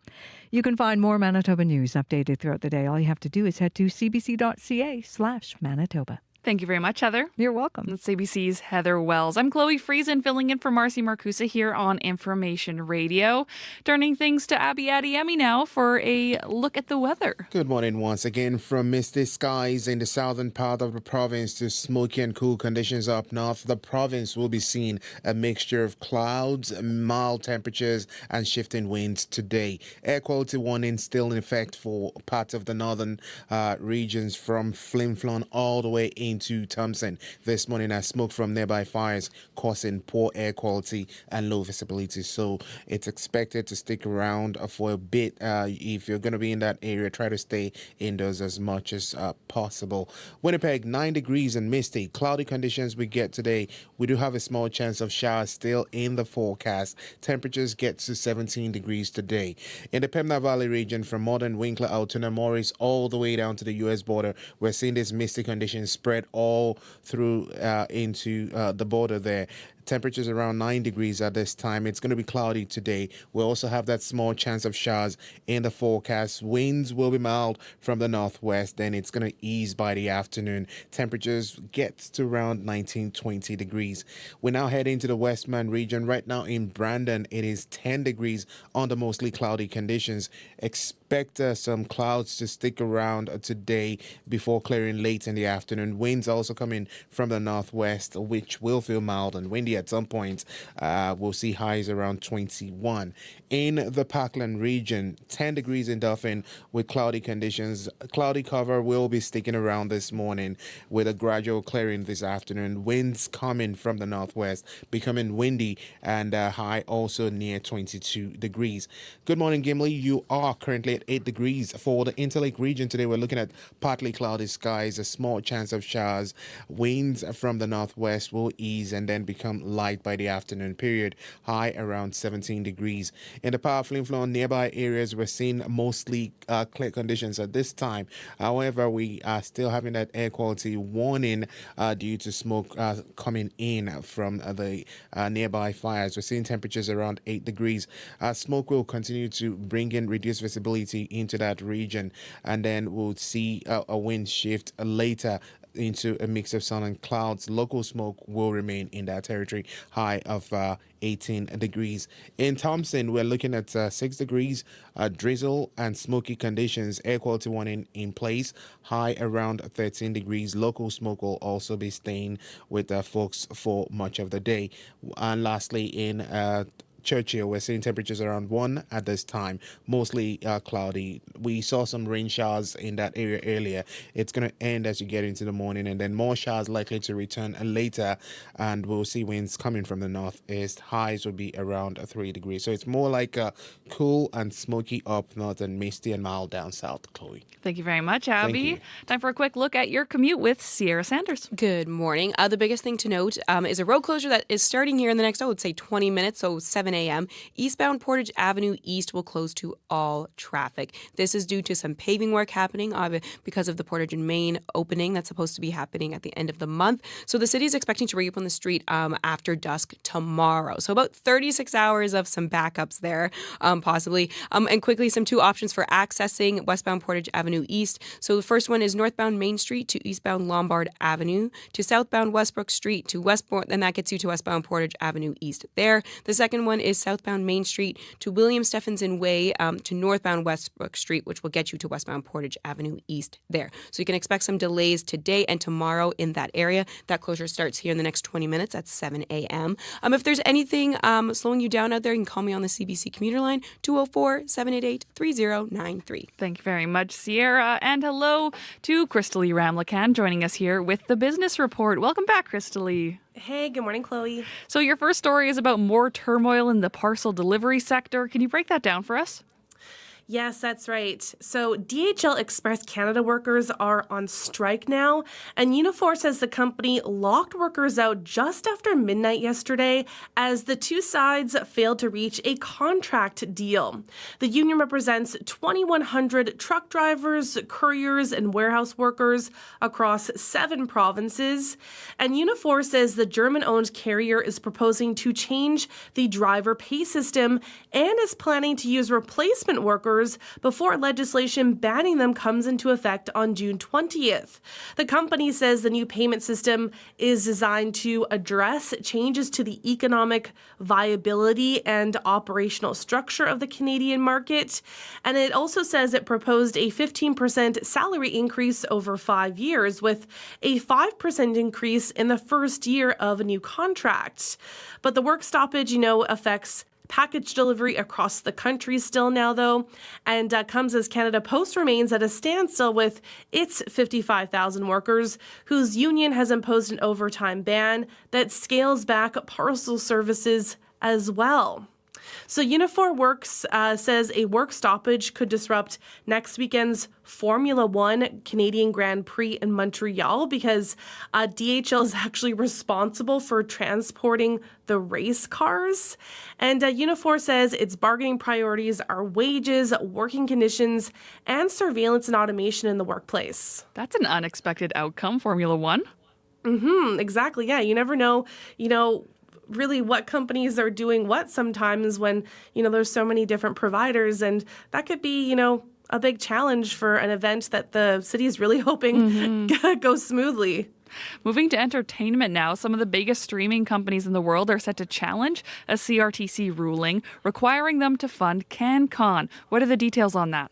Speaker 5: You can find more Manitoba news updated throughout the day. All you have to do is head to cbc.ca/Manitoba.
Speaker 4: Thank you very much, Heather.
Speaker 5: You're welcome.
Speaker 4: That's CBC's Heather Wells. I'm Chloe Friesen, filling in for Marcy Marcusa here on Information Radio. Turning things to Abby Adiemi now for a look at the weather.
Speaker 1: Good morning once again. From misty skies in the southern part of the province to smoky and cool conditions up north, the province will be seeing a mixture of clouds, mild temperatures, and shifting winds today. Air quality warning still in effect for parts of the northern regions from Flin Flon all the way into Thompson this morning, as smoke from nearby fires causing poor air quality and low visibility. So it's expected to stick around for a bit. If you're going to be in that area, try to stay indoors as much as possible. Winnipeg, 9 degrees and misty. Cloudy conditions we get today. We do have a small chance of showers still in the forecast. Temperatures get to 17 degrees today. In the Pembina Valley region, from Modern, Winkler, Altoona, Morris, all the way down to the U.S. border, we're seeing these misty conditions spread all through into the border there. Temperatures around 9 degrees at this time. It's going to be cloudy today. We'll also have that small chance of showers in the forecast. Winds will be mild from the northwest, then it's going to ease by the afternoon. Temperatures get to around 19-20 degrees. We now head into the Westman region. Right now in Brandon, it is 10 degrees under mostly cloudy conditions. Expect some clouds to stick around today before clearing late in the afternoon. Winds also coming from the northwest, which will feel mild and windy at some point. We'll see highs around 21. In the Parkland region, 10 degrees in Dauphin with cloudy conditions. Cloudy cover will be sticking around this morning with a gradual clearing this afternoon. Winds coming from the northwest, becoming windy, and high also near 22 degrees. Good morning, Gimli. You are currently at 8 degrees. For the Interlake region today, we're looking at partly cloudy skies, a small chance of showers. Winds from the northwest will ease and then become light by the afternoon period. High around 17 degrees. In the Power Flin Flon nearby areas, we're seeing mostly clear conditions at this time. However, we are still having that air quality warning due to smoke coming in from the nearby fires. We're seeing temperatures around 8 degrees. Smoke will continue to bring in reduced visibility into that region, and then we'll see a wind shift later into a mix of sun and clouds. Local smoke will remain in that territory, high of 18 degrees. In Thompson, we're looking at 6 degrees, drizzle and smoky conditions. Air quality warning in place, high around 13 degrees. Local smoke will also be staying with folks for much of the day. And lastly, in Churchill, we're seeing temperatures around 1 at this time, mostly cloudy. We saw some rain showers in that area earlier. It's going to end as you get into the morning, and then more showers likely to return later, and we'll see winds coming from the northeast. Highs will be around 3 degrees. So it's more like cool and smoky up north and misty and mild down south, Chloe.
Speaker 4: Thank you very much, Abby. Time for a quick look at your commute with Sierra Sanders.
Speaker 2: Good morning. The biggest thing to note is a road closure that is starting here in the next, I would say, 20 minutes, so 7 a.m. Eastbound Portage Avenue East will close to all traffic. This is due to some paving work happening because of the Portage and Main opening that's supposed to be happening at the end of the month. So the city is expecting to reopen the street after dusk tomorrow. So about 36 hours of some backups there, possibly. And quickly, some 2 options for accessing westbound Portage Avenue East. So the first one is northbound Main Street to eastbound Lombard Avenue to southbound Westbrook Street to Westbourne, and that gets you to westbound Portage Avenue East there. The second one is southbound Main Street to William Stephenson Way to northbound Westbrook Street, which will get you to westbound Portage Avenue East there. So you can expect some delays today and tomorrow in that area. That closure starts here in the next 20 minutes at 7 a.m. If there's anything slowing you down out there, you can call me on the CBC commuter line, 204-788-3093.
Speaker 4: Thank you very much, Sierra. And hello to Crystalie Ramlakan joining us here with the Business Report. Welcome back, Crystalie.
Speaker 16: Hey, good morning, Chloe.
Speaker 4: So your first story is about more turmoil in the parcel delivery sector. Can you break that down for us?
Speaker 16: Yes, that's right. So DHL Express Canada workers are on strike now, and Unifor says the company locked workers out just after midnight yesterday as the two sides failed to reach a contract deal. The union represents 2,100 truck drivers, couriers, and warehouse workers across 7 provinces, and Unifor says the German-owned carrier is proposing to change the driver pay system and is planning to use replacement workers workers before legislation banning them comes into effect on June 20th. The company says the new payment system is designed to address changes to the economic viability and operational structure of the Canadian market. And it also says it proposed a 15% salary increase over 5 years, with a 5% increase in the first year of a new contract. But the work stoppage, affects package delivery across the country still now, though, and comes as Canada Post remains at a standstill with its 55,000 workers, whose union has imposed an overtime ban that scales back parcel services as well. So Unifor Works says a work stoppage could disrupt next weekend's Formula One Canadian Grand Prix in Montreal because DHL is actually responsible for transporting the race cars. And Unifor says its bargaining priorities are wages, working conditions, and surveillance and automation in the workplace.
Speaker 4: That's an unexpected outcome, Formula One.
Speaker 16: Exactly. Yeah, you never know, really what companies are doing what sometimes when, there's so many different providers, and that could be, a big challenge for an event that the city is really hoping goes smoothly.
Speaker 4: Moving to entertainment now, some of the biggest streaming companies in the world are set to challenge a CRTC ruling requiring them to fund CanCon. What are the details on that?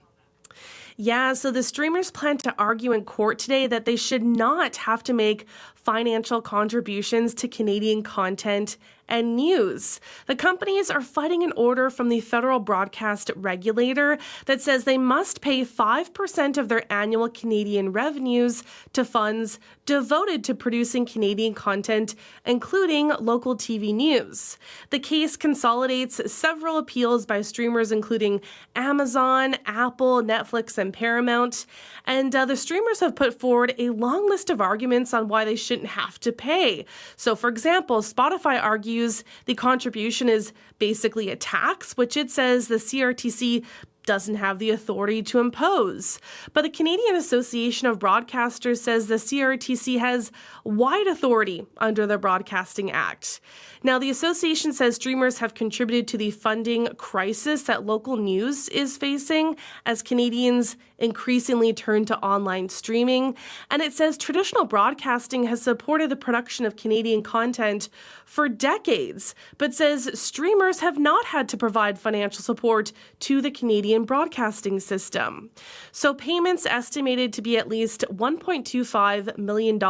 Speaker 16: Yeah, so the streamers plan to argue in court today that they should not have to make financial contributions to Canadian content and news. The companies are fighting an order from the federal broadcast regulator that says they must pay 5% of their annual Canadian revenues to funds devoted to producing Canadian content, including local TV news. The case consolidates several appeals by streamers including Amazon, Apple, Netflix, and Paramount. And the streamers have put forward a long list of arguments on why they shouldn't have to pay. So, for example, Spotify argues the contribution is basically a tax, which it says the CRTC doesn't have the authority to impose. But the Canadian Association of Broadcasters says the CRTC has wide authority under the Broadcasting Act. Now, the association says streamers have contributed to the funding crisis that local news is facing as Canadians increasingly turn to online streaming. And it says traditional broadcasting has supported the production of Canadian content for decades, but says streamers have not had to provide financial support to the Canadian broadcasting system. So payments estimated to be at least $1.25 million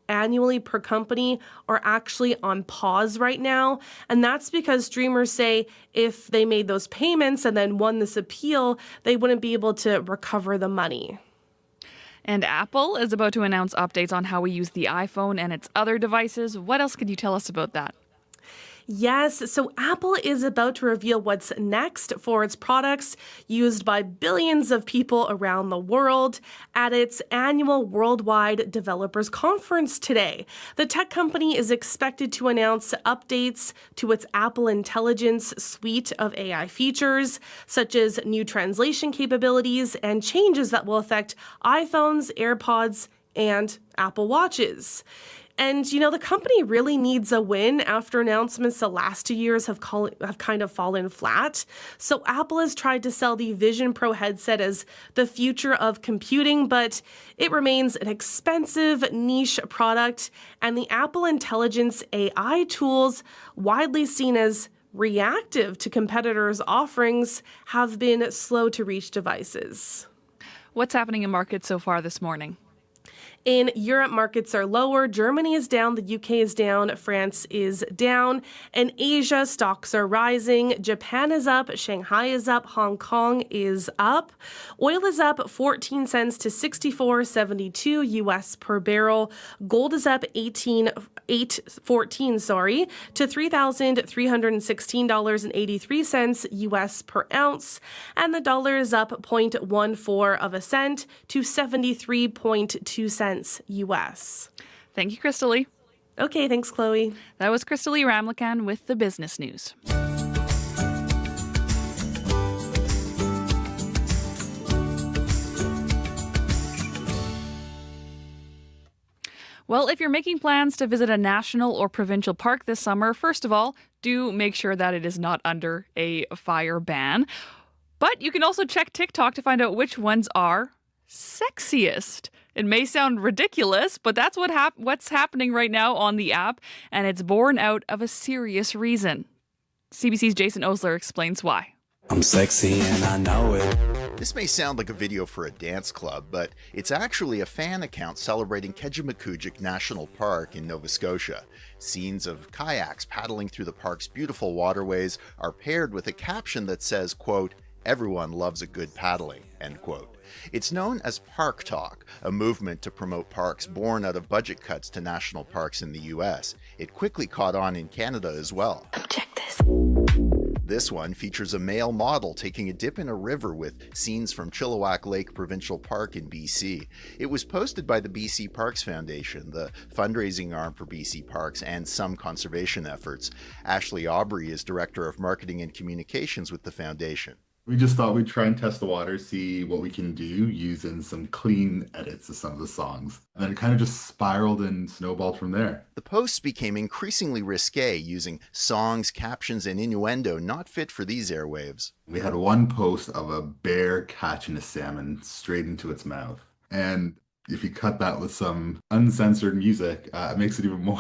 Speaker 16: annually per company are actually on pause right now. And that's because streamers say if they made those payments and then won this appeal, they wouldn't be able to recover the money.
Speaker 4: And Apple is about to announce updates on how we use the iPhone and its other devices. What else could you tell us about that?
Speaker 16: Yes, so Apple is about to reveal what's next for its products used by billions of people around the world at its annual Worldwide Developers Conference today. The tech company is expected to announce updates to its Apple Intelligence suite of AI features, such as new translation capabilities and changes that will affect iPhones, AirPods, and Apple Watches. And, the company really needs a win after announcements the last 2 years have kind of fallen flat. So Apple has tried to sell the Vision Pro headset as the future of computing, but it remains an expensive niche product. And the Apple Intelligence AI tools, widely seen as reactive to competitors' offerings, have been slow to reach devices.
Speaker 4: What's happening in markets so far this morning?
Speaker 16: In Europe, markets are lower. Germany is down. The UK is down. France is down. In Asia, stocks are rising. Japan is up. Shanghai is up. Hong Kong is up. Oil is up 14 cents to 64.72 US per barrel. Gold is up 814 to $3,316.83 US per ounce. And the dollar is up 0.14 of a cent to 73.2 cents US.
Speaker 4: Thank you, Crystalie.
Speaker 16: Okay, thanks, Chloe.
Speaker 4: That was Crystalie Ramlakan with the business news. Well, if you're making plans to visit a national or provincial park this summer, first of all, do make sure that it is not under a fire ban. But you can also check TikTok to find out which ones are sexiest. It may sound ridiculous, but that's what's happening right now on the app, and it's born out of a serious reason. CBC's Jason Osler explains why.
Speaker 9: I'm sexy and I know it. This may sound like a video for a dance club, but it's actually a fan account celebrating Kejimkujik National Park in Nova Scotia. Scenes of kayaks paddling through the park's beautiful waterways are paired with a caption that says, quote, "Everyone loves a good paddling," end quote. It's known as Park Talk, a movement to promote parks born out of budget cuts to national parks in the US. It quickly caught on in Canada as well. Check this. This one features a male model taking a dip in a river with scenes from Chilliwack Lake Provincial Park in BC. It was posted by the BC Parks Foundation, the fundraising arm for BC Parks and some conservation efforts. Ashley Aubry is Director of Marketing and Communications with the foundation.
Speaker 17: We just thought we'd try and test the water, see what we can do using some clean edits of some of the songs. And then it kind of just spiraled and snowballed from there.
Speaker 9: The posts became increasingly risque, using songs, captions, and innuendo not fit for these airwaves.
Speaker 17: We had one post of a bear catching a salmon straight into its mouth. And if you cut that with some uncensored music, it makes it even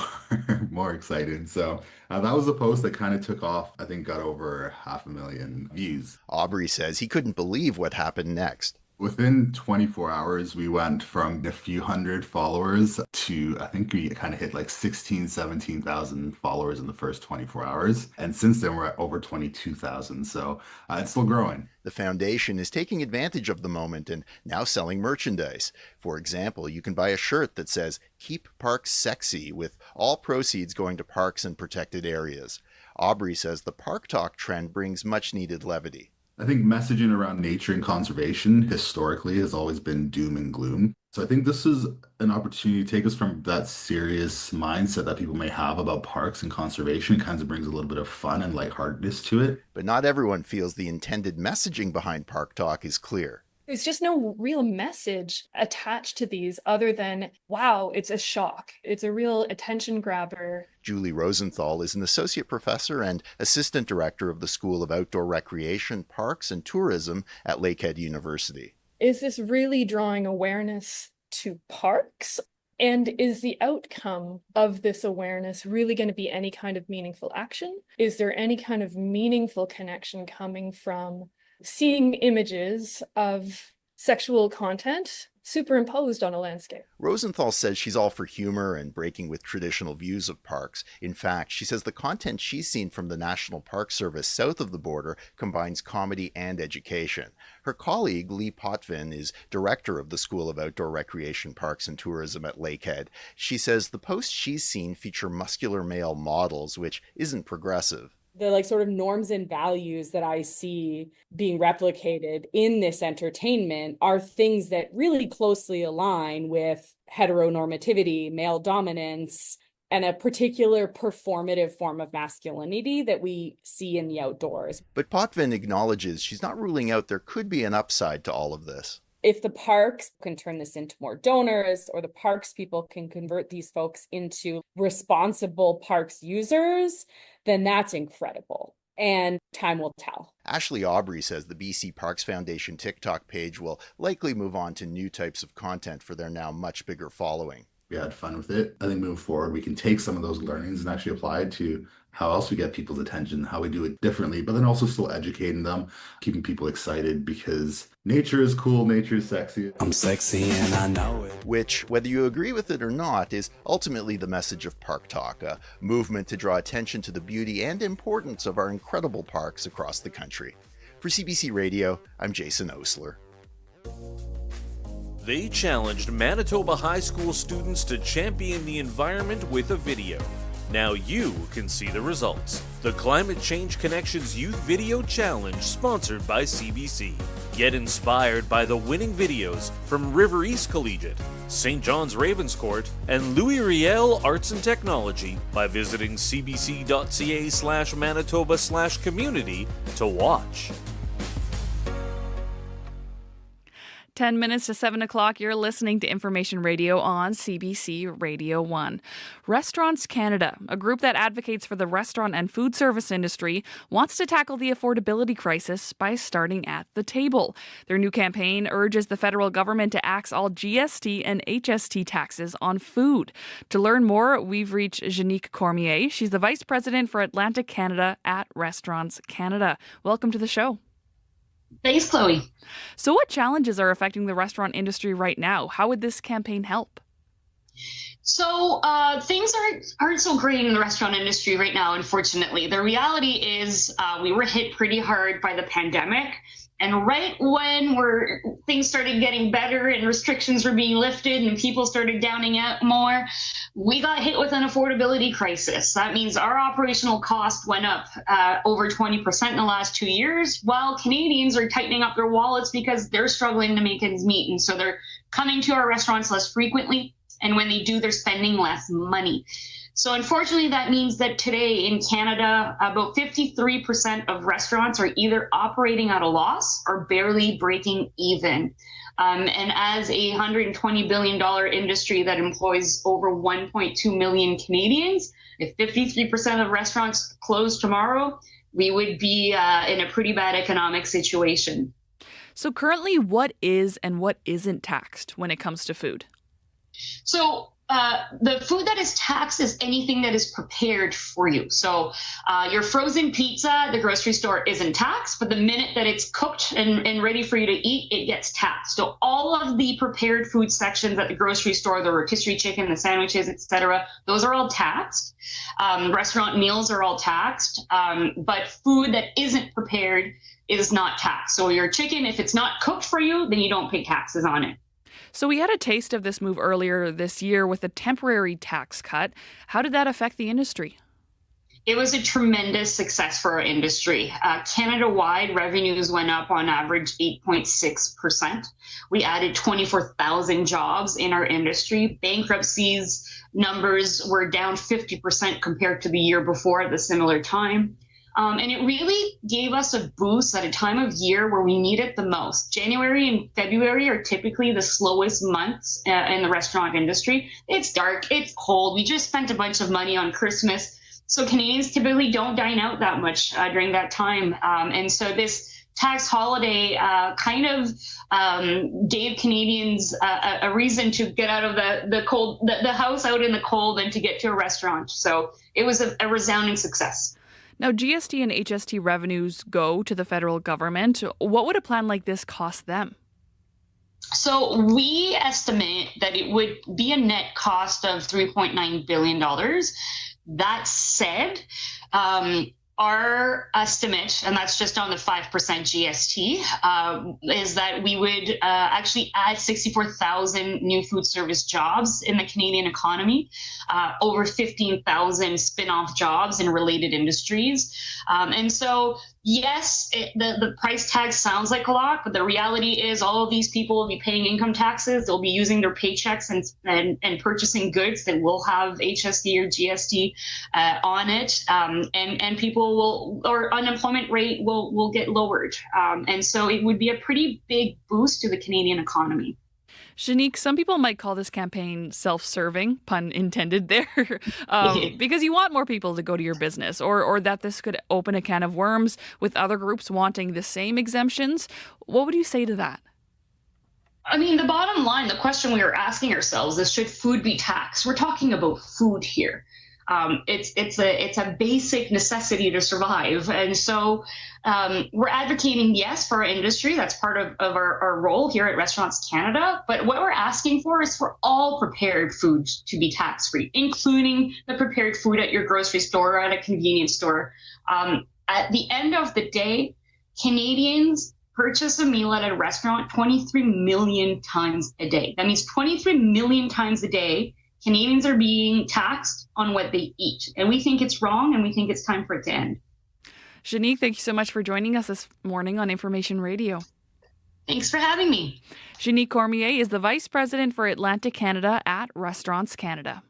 Speaker 17: more exciting. So that was a post that kind of took off. I think got over 500,000 views.
Speaker 9: Aubrey says he couldn't believe what happened next.
Speaker 17: Within 24 hours, we went from a few hundred followers to, I think we kind of hit like 17,000 followers in the first 24 hours. And since then, we're at over 22,000. So it's still growing.
Speaker 9: The foundation is taking advantage of the moment and now selling merchandise. For example, you can buy a shirt that says, "Keep Parks Sexy," with all proceeds going to parks and protected areas. Aubrey says the Park Talk trend brings much needed levity.
Speaker 17: I think messaging around nature and conservation historically has always been doom and gloom. So I think this is an opportunity to take us from that serious mindset that people may have about parks and conservation. It kind of brings a little bit of fun and lightheartedness to it.
Speaker 9: But not everyone feels the intended messaging behind Park Talk is clear.
Speaker 18: There's just no real message attached to these other than, wow, it's a shock. It's a real attention grabber.
Speaker 9: Julie Rosenthal is an associate professor and assistant director of the School of Outdoor Recreation, Parks and Tourism at Lakehead University.
Speaker 18: Is this really drawing awareness to parks? And is the outcome of this awareness really going to be any kind of meaningful action? Is there any kind of meaningful connection coming from seeing images of sexual content superimposed on a landscape?
Speaker 9: Rosenthal says she's all for humor and breaking with traditional views of parks. In fact, she says the content she's seen from the National Park Service south of the border combines comedy and education. Her colleague, Lee Potvin, is director of the School of Outdoor Recreation, Parks and Tourism at Lakehead. She says the posts she's seen feature muscular male models, which isn't progressive.
Speaker 19: The sort of norms and values that I see being replicated in this entertainment are things that really closely align with heteronormativity, male dominance, and a particular performative form of masculinity that we see in the outdoors.
Speaker 9: But Potvin acknowledges she's not ruling out there could be an upside to all of this.
Speaker 19: If the parks can turn this into more donors, or the parks people can convert these folks into responsible parks users, then that's incredible. And time will tell.
Speaker 9: Ashley Aubry says the BC Parks Foundation TikTok page will likely move on to new types of content for their now much bigger following.
Speaker 17: We had fun with it. I think moving forward, we can take some of those learnings and actually apply it to how else we get people's attention, how we do it differently, but then also still educating them, keeping people excited, because nature is cool, nature is sexy.
Speaker 9: I'm sexy and I know it. Which, whether you agree with it or not, is ultimately the message of Park Talk, a movement to draw attention to the beauty and importance of our incredible parks across the country. For CBC Radio, I'm Jason Osler.
Speaker 10: They challenged Manitoba high school students to champion the environment with a video. Now you can see the results. The Climate Change Connections Youth Video Challenge, sponsored by CBC. Get inspired by the winning videos from River East Collegiate, St. John's Ravenscourt, and Louis Riel Arts and Technology by visiting cbc.ca/Manitoba/community to watch.
Speaker 4: 10 minutes to 7 o'clock. You're listening to Information Radio on CBC Radio 1. Restaurants Canada, a group that advocates for the restaurant and food service industry, wants to tackle the affordability crisis by starting at the table. Their new campaign urges the federal government to axe all GST and HST taxes on food. To learn more, we've reached Jeannique Cormier. She's the Vice President for Atlantic Canada at Restaurants Canada. Welcome to the show.
Speaker 3: Thanks, Chloe.
Speaker 4: So what challenges are affecting the restaurant industry right now? How would this campaign help?
Speaker 3: So things aren't so great in the restaurant industry right now, unfortunately. The reality is we were hit pretty hard by the pandemic. And right when things started getting better and restrictions were being lifted and people started downing out more, we got hit with an affordability crisis. That means our operational cost went up over 20% in the last 2 years, while Canadians are tightening up their wallets because they're struggling to make ends meet. And so they're coming to our restaurants less frequently. And when they do, they're spending less money. So unfortunately, that means that today in Canada, about 53% of restaurants are either operating at a loss or barely breaking even. And as a $120 billion industry that employs over 1.2 million Canadians, if 53% of restaurants close tomorrow, we would be in a pretty bad economic situation.
Speaker 4: So currently, what is and what isn't taxed when it comes to food?
Speaker 3: So the food that is taxed is anything that is prepared for you. So your frozen pizza at the grocery store isn't taxed, but the minute that it's cooked and ready for you to eat, it gets taxed. So all of the prepared food sections at the grocery store, the rotisserie chicken, the sandwiches, etc., those are all taxed. Restaurant meals are all taxed, but food that isn't prepared is not taxed. So your chicken, if it's not cooked for you, then you don't pay taxes on it.
Speaker 4: So we had a taste of this move earlier this year with a temporary tax cut. How did that affect the industry?
Speaker 3: It was a tremendous success for our industry. Canada-wide revenues went up on average 8.6%. We added 24,000 jobs in our industry. Bankruptcies numbers were down 50% compared to the year before at the similar time. And it really gave us a boost at a time of year where we need it the most. January and February are typically the slowest months in the restaurant industry. It's dark, it's cold. We just spent a bunch of money on Christmas. So Canadians typically don't dine out that much during that time. And so this tax holiday kind of gave Canadians a reason to get out of the cold, the house out in the cold and to get to a restaurant. So it was a resounding success.
Speaker 4: Now, GST and HST revenues go to the federal government. What would a plan like this cost them?
Speaker 3: So we estimate that it would be a net cost of $3.9 billion. That said, our estimate, and that's just on the 5% GST, is that we would actually add 64,000 new food service jobs in the Canadian economy, over 15,000 spin-off jobs in related industries. And so, yes, the price tag sounds like a lot, but the reality is all of these people will be paying income taxes. They'll be using their paychecks and purchasing goods that will have HST or GST on it, and people or unemployment rate will get lowered. And so it would be a pretty big boost to the Canadian economy.
Speaker 4: Jeannique, some people might call this campaign self-serving, pun intended there, because you want more people to go to your business, or that this could open a can of worms with other groups wanting the same exemptions. What would you say to that?
Speaker 3: I mean, the bottom line, the question we are asking ourselves is, should food be taxed? We're talking about food here. It's a basic necessity to survive. And so we're advocating, yes, for our industry. That's part of our role here at Restaurants Canada. But what we're asking for is for all prepared foods to be tax-free, including the prepared food at your grocery store or at a convenience store. At the end of the day, Canadians purchase a meal at a restaurant 23 million times a day. That means 23 million times a day Canadians are being taxed on what they eat. And we think it's wrong, and we think it's time for it to end.
Speaker 4: Jeannique, thank you so much for joining us this morning on Information Radio.
Speaker 3: Thanks for having me.
Speaker 4: Jeannique Cormier is the Vice President for Atlantic Canada at Restaurants Canada.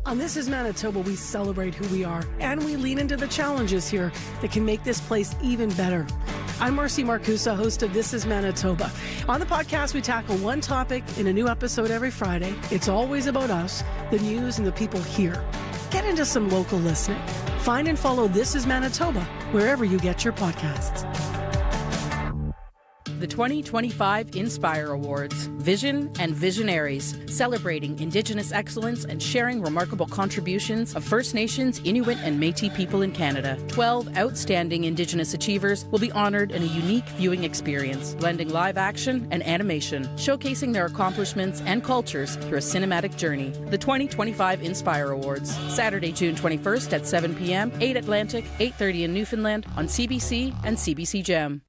Speaker 6: On This is Manitoba, we celebrate who we are, and we lean into the challenges here that can make this place even better. I'm Marcy Marcusa, host of This is Manitoba. On the podcast, we tackle one topic in a new episode every Friday. It's always about us, the news, and the people here. Get into some local listening. Find and follow This is Manitoba wherever you get your podcasts.
Speaker 8: The 2025 Inspire Awards, Vision and Visionaries, celebrating Indigenous excellence and sharing remarkable contributions of First Nations, Inuit, and Métis people in Canada. 12 outstanding Indigenous achievers will be honored in a unique viewing experience, blending live action and animation, showcasing their accomplishments and cultures through a cinematic journey. The 2025 Inspire Awards, Saturday, June 21st at 7 p.m., 8 Atlantic, 8:30 in Newfoundland on CBC and CBC Gem.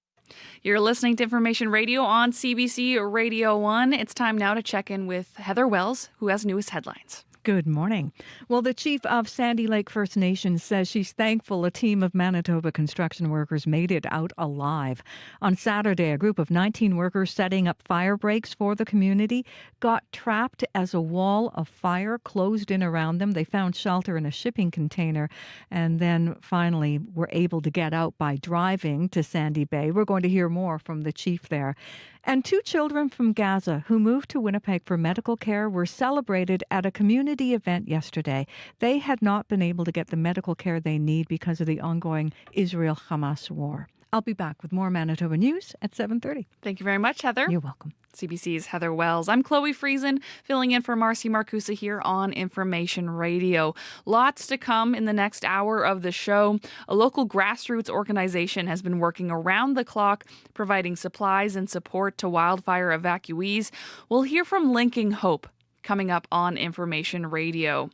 Speaker 4: You're listening to Information Radio on CBC Radio 1. It's time now to check in with Heather Wells, who has newest headlines.
Speaker 5: Good morning. Well, the chief of Sandy Lake First Nation says she's thankful a team of Manitoba construction workers made it out alive. On Saturday, a group of 19 workers setting up fire breaks for the community got trapped as a wall of fire closed in around them. They found shelter in a shipping container and then finally were able to get out by driving to Sandy Bay. We're going to hear more from the chief there. And 2 children from Gaza who moved to Winnipeg for medical care were celebrated at a community event yesterday. They had not been able to get the medical care they need because of the ongoing Israel-Hamas war. I'll be back with more Manitoba news at 7:30.
Speaker 4: Thank you very much, Heather.
Speaker 5: You're welcome.
Speaker 4: CBC's Heather Wells. I'm Chloe Friesen, filling in for Marcy Marcusa here on Information Radio. Lots to come in the next hour of the show. A local grassroots organization has been working around the clock, providing supplies and support to wildfire evacuees. We'll hear from Linking Hope coming up on Information Radio.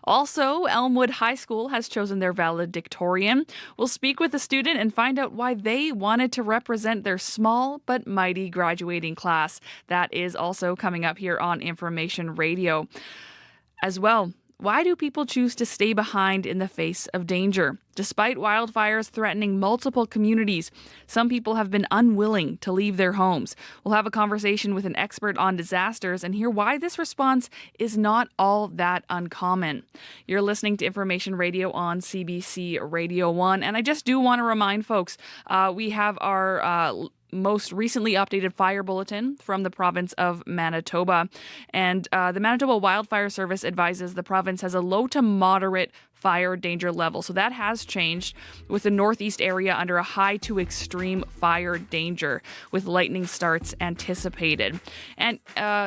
Speaker 4: Also, Elmwood High School has chosen their valedictorian. We'll speak with a student and find out why they wanted to represent their small but mighty graduating class. That is also coming up here on Information Radio. As well, why do people choose to stay behind in the face of danger? Despite wildfires threatening multiple communities, some people have been unwilling to leave their homes. We'll have a conversation with an expert on disasters and hear why this response is not all that uncommon. You're listening to Information Radio on CBC Radio 1, and I just do want to remind folks, we have our most recently updated fire bulletin from the province of Manitoba. And the Manitoba Wildfire Service advises the province has a low to moderate fire danger level. So that has changed, with the northeast area under a high to extreme fire danger, with lightning starts anticipated. And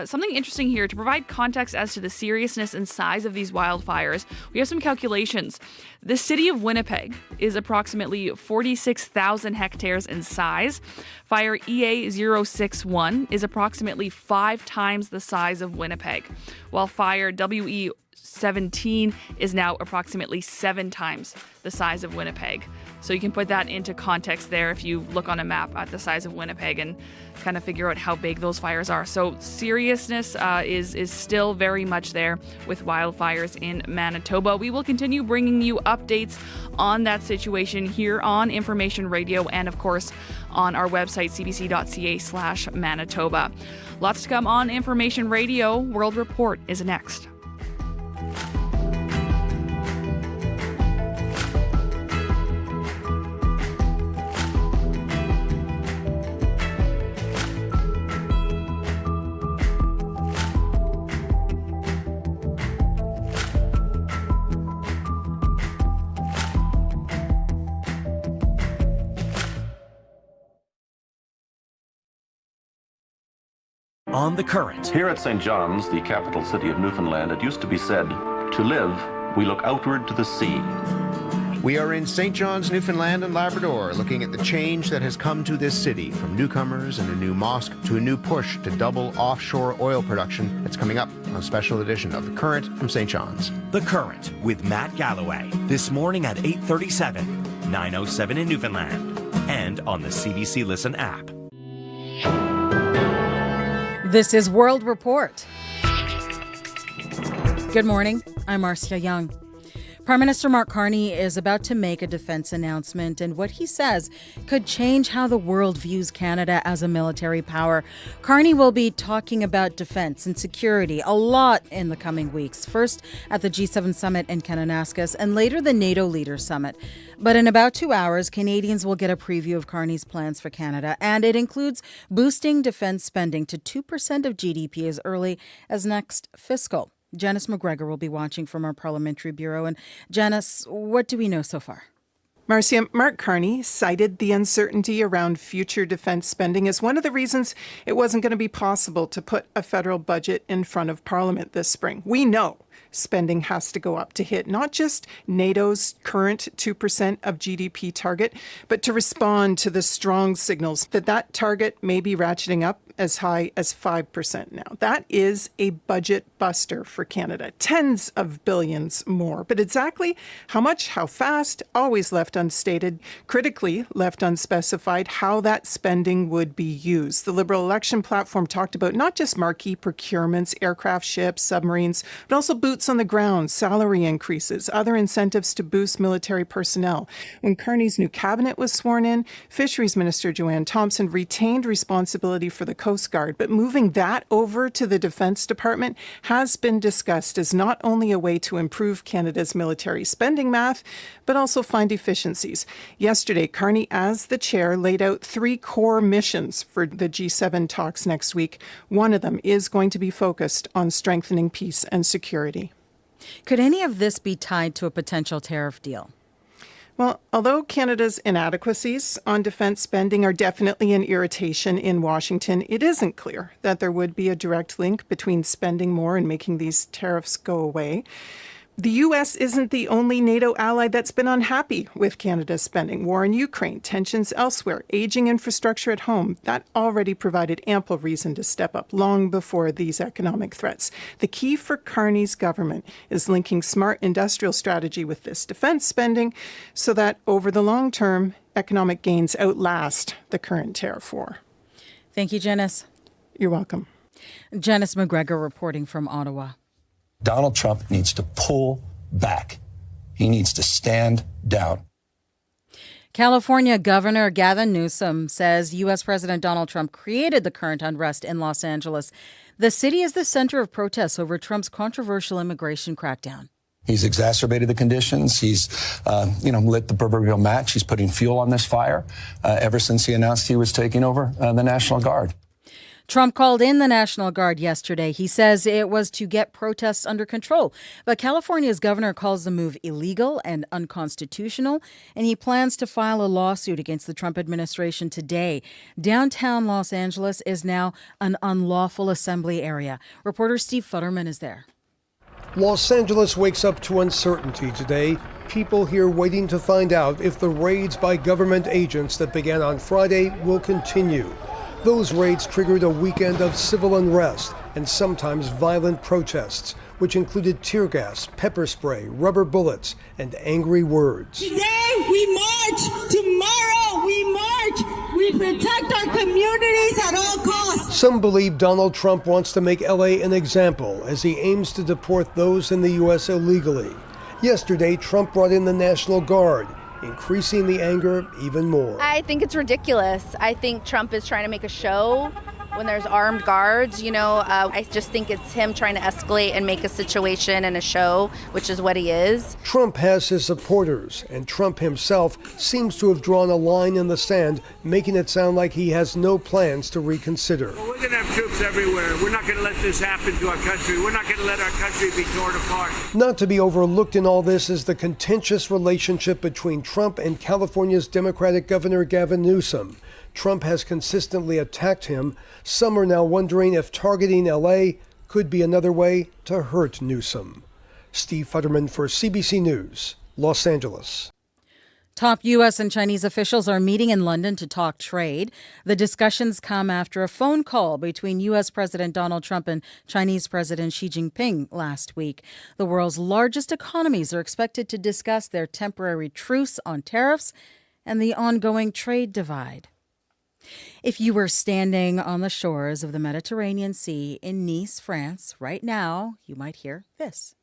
Speaker 4: something interesting here, to provide context as to the seriousness and size of these wildfires, we have some calculations. The city of Winnipeg is approximately 46,000 hectares in size. Fire EA 061 is approximately 5 times the size of Winnipeg, while fire WE 17 is now approximately 7 times the size of Winnipeg. So you can put that into context there if you look on a map at the size of Winnipeg and kind of figure out how big those fires are. So seriousness is still very much there with wildfires in Manitoba. We will continue bringing you updates on that situation here on Information Radio and, of course, on our website, cbc.ca/Manitoba. Lots to come on Information Radio. World Report is next.
Speaker 7: On the Current.
Speaker 11: Here at St. John's, the capital city of Newfoundland, it used to be said, to live, we look outward to the sea.
Speaker 20: We are in St. John's, Newfoundland and Labrador, looking at the change that has come to this city, from newcomers and a new mosque to a new push to double offshore oil production. That's coming up on a special edition of The Current from St. John's.
Speaker 7: The Current with Matt Galloway. This morning at 8:37, 9:07 in Newfoundland, and on the CBC Listen app.
Speaker 21: This is World Report. Good morning. I'm Marcia Young.
Speaker 8: Prime Minister Mark Carney is about to make a defense announcement, and what he says could change how the world views Canada as a military power. Carney will be talking about defense and security a lot in the coming weeks, first at the G7 summit in Kananaskis and later the NATO Leaders Summit. But in about 2 hours, Canadians will get a preview of Carney's plans for Canada, and it includes boosting defense spending to 2% of GDP as early as next fiscal. Janice McGregor will be watching from our Parliamentary Bureau. And Janice, what do we know so far?
Speaker 12: Marcia, Mark Carney cited the uncertainty around future defense spending as one of the reasons it wasn't going to be possible to put a federal budget in front of Parliament this spring. We know spending has to go up to hit not just NATO's current 2% of GDP target, but to respond to the strong signals that that target may be ratcheting up as high as 5% now. That is a budget buster for Canada. Tens of billions more. But exactly how much, how fast, always left unstated, critically left unspecified how that spending would be used. The Liberal election platform talked about not just marquee procurements, aircraft, ships, submarines, but also boots on the ground, salary increases, other incentives to boost military personnel. When Carney's new cabinet was sworn in, Fisheries Minister Joanne Thompson retained responsibility for the Coast Guard, but moving that over to the Defence Department has been discussed as not only a way to improve Canada's military spending math, but also find efficiencies. Yesterday, Carney, as the chair, laid out 3 core missions for the G7 talks next week. One of them is going to be focused on strengthening peace and security.
Speaker 8: Could any of this be tied to a potential tariff deal?
Speaker 12: Well, although Canada's inadequacies on defence spending are definitely an irritation in Washington, it isn't clear that there would be a direct link between spending more and making these tariffs go away. The U.S. isn't the only NATO ally that's been unhappy with Canada's spending. War in Ukraine, tensions elsewhere, aging infrastructure at home, that already provided ample reason to step up long before these economic threats. The key for Carney's government is linking smart industrial strategy with this defense spending so that over the long term, economic gains outlast the current tariff war.
Speaker 8: Thank you, Janice.
Speaker 12: You're welcome.
Speaker 8: Janice McGregor reporting from Ottawa.
Speaker 13: Donald Trump needs to pull back. He needs to stand down.
Speaker 8: California Governor Gavin Newsom says U.S. President Donald Trump created the current unrest in Los Angeles. The city is the center of protests over Trump's controversial immigration crackdown.
Speaker 13: He's exacerbated the conditions. He's, lit the proverbial match. He's putting fuel on this fire ever since he announced he was taking over the National Guard.
Speaker 8: Trump called in the National Guard yesterday. He says it was to get protests under control. But California's governor calls the move illegal and unconstitutional, and he plans to file a lawsuit against the Trump administration today. Downtown Los Angeles is now an unlawful assembly area. Reporter Steve Futterman is there.
Speaker 14: Los Angeles wakes up to uncertainty today. People here waiting to find out if the raids by government agents that began on Friday will continue. Those raids triggered a weekend of civil unrest and sometimes violent protests, which included tear gas, pepper spray, rubber bullets, and angry words.
Speaker 15: Today we march, tomorrow we march, we protect our communities at all costs.
Speaker 14: Some believe Donald Trump wants to make LA an example as he aims to deport those in the U.S. illegally. Yesterday, Trump brought in the National Guard, increasing the anger even more.
Speaker 22: I think it's ridiculous. I think Trump is trying to make a show when there's armed guards. I just think it's him trying to escalate and make a situation and a show, which is what he is.
Speaker 14: Trump has his supporters, and Trump himself seems to have drawn a line in the sand, making it sound like he has no plans to reconsider.
Speaker 23: Well, we're going to have troops everywhere. We're not going to let this happen to our country. We're not going to let our country be torn apart.
Speaker 14: Not to be overlooked in all this is the contentious relationship between Trump and California's Democratic Governor Gavin Newsom. Trump has consistently attacked him. Some are now wondering if targeting LA could be another way to hurt Newsom. Steve Futterman for CBC News, Los Angeles.
Speaker 8: Top U.S. and Chinese officials are meeting in London to talk trade. The discussions come after a phone call between U.S. President Donald Trump and Chinese President Xi Jinping last week. The world's largest economies are expected to discuss their temporary truce on tariffs and the ongoing trade divide. If you were standing on the shores of the Mediterranean Sea in Nice, France, right now, you might hear this.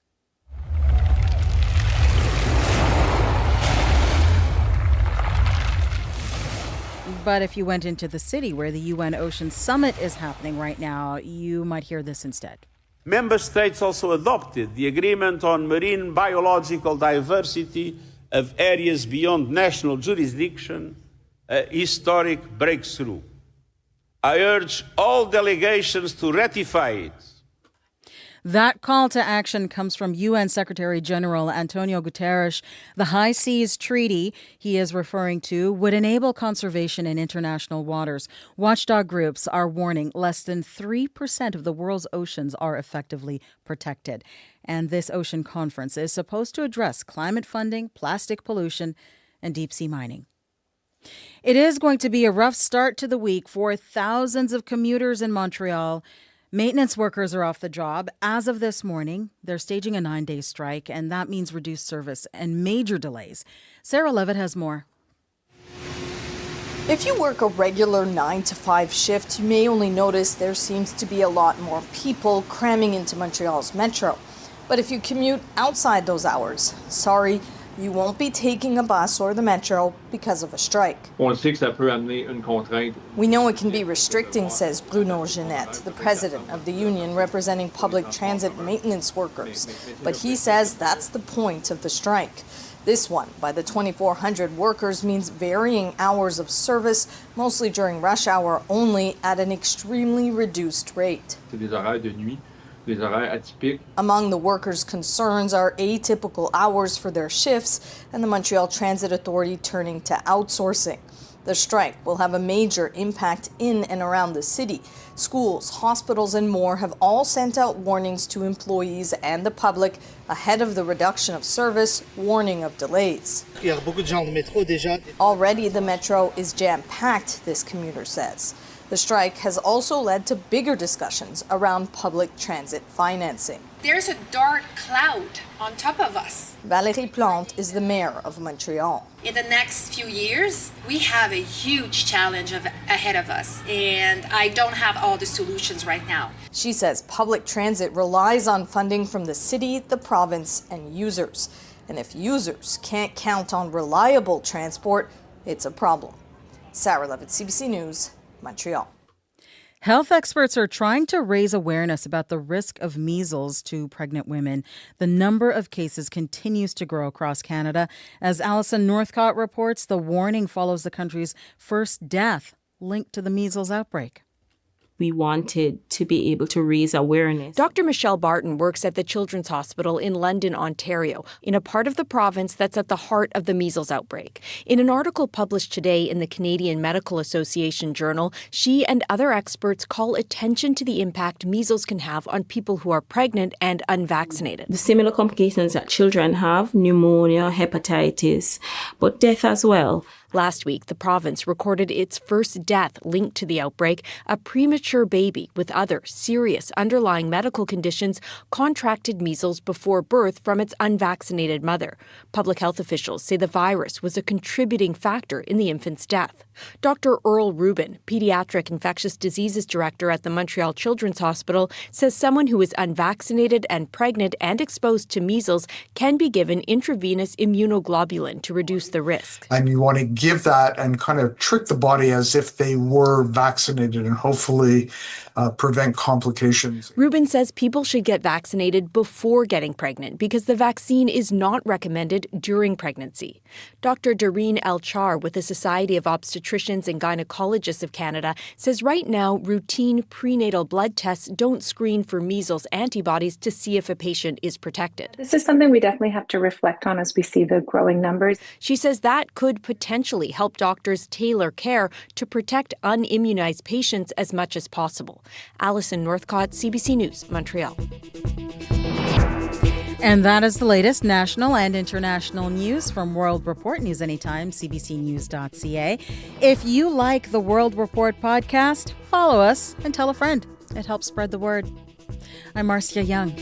Speaker 8: But if you went into the city where the UN Ocean Summit is happening right now, you might hear this instead.
Speaker 1: Member states also adopted the Agreement on Marine Biological Diversity of Areas Beyond National Jurisdiction, a historic breakthrough. I urge all delegations to ratify it.
Speaker 8: That call to action comes from UN Secretary General Antonio Guterres. The High Seas Treaty he is referring to would enable conservation in international waters. Watchdog groups are warning less than 3% of the world's oceans are effectively protected. And this ocean conference is supposed to address climate funding, plastic pollution, and deep-sea mining. It is going to be a rough start to the week for thousands of commuters in Montreal. Maintenance workers are off the job. As of this morning, they're staging a 9-day strike, and that means reduced service and major delays. Sarah Levitt has more.
Speaker 2: If you work a regular 9-to-5 shift, you may only notice there seems to be a lot more people cramming into Montreal's metro. But if you commute outside those hours, sorry, you won't be taking a bus or the metro because of a strike. We know it can be restricting, says Bruno Jeanette, the president of the union representing public transit maintenance workers. But he says that's the point of the strike. This one, by the 2,400 workers, means varying hours of service, mostly during rush hour only, at an extremely reduced rate. Among the workers' concerns are atypical hours for their shifts and the Montreal Transit Authority turning to outsourcing. The strike will have a major impact in and around the city. Schools, hospitals, and more have all sent out warnings to employees and the public ahead of the reduction of service, warning of delays. Already the metro is jam-packed, this commuter says. The strike has also led to bigger discussions around public transit financing.
Speaker 16: There's a dark cloud on top of us.
Speaker 2: Valérie Plante is the mayor of Montreal.
Speaker 16: In the next few years, we have a huge challenge ahead of us, and I don't have all the solutions right now.
Speaker 2: She says public transit relies on funding from the city, the province, and users. And if users can't count on reliable transport, it's a problem. Sarah Levitt, CBC News, Montreal.
Speaker 8: Health experts are trying to raise awareness about the risk of measles to pregnant women. The number of cases continues to grow across Canada. As Alison Northcott reports, the warning follows the country's first death linked to the measles outbreak.
Speaker 24: We wanted to be able to raise awareness.
Speaker 25: Dr. Michelle Barton works at the Children's Hospital in London, Ontario, in a part of the province that's at the heart of the measles outbreak. In an article published today in the Canadian Medical Association Journal, she and other experts call attention to the impact measles can have on people who are pregnant and unvaccinated.
Speaker 24: The similar complications that children have, pneumonia, hepatitis, but death as well.
Speaker 25: Last week, the province recorded its first death linked to the outbreak. A premature baby with other serious underlying medical conditions contracted measles before birth from its unvaccinated mother. Public health officials say the virus was a contributing factor in the infant's death. Dr. Earl Rubin, pediatric infectious diseases director at the Montreal Children's Hospital, says someone who is unvaccinated and pregnant and exposed to measles can be given intravenous immunoglobulin to reduce the risk.
Speaker 26: And you want to give that and kind of trick the body as if they were vaccinated and hopefully prevent complications.
Speaker 25: Rubin says people should get vaccinated before getting pregnant because the vaccine is not recommended during pregnancy. Dr. Doreen Elchar with the Society of Obstetricians and Gynecologists of Canada says right now routine prenatal blood tests don't screen for measles antibodies to see if a patient is protected.
Speaker 27: This is something we definitely have to reflect on as we see the growing numbers.
Speaker 25: She says that could potentially help doctors tailor care to protect unimmunized patients as much as possible. Alison Northcott, CBC News, Montreal.
Speaker 8: And that is the latest national and international news from World Report. News anytime, cbcnews.ca. If you like the World Report podcast, follow us and tell a friend. It helps spread the word. I'm Marcia Young.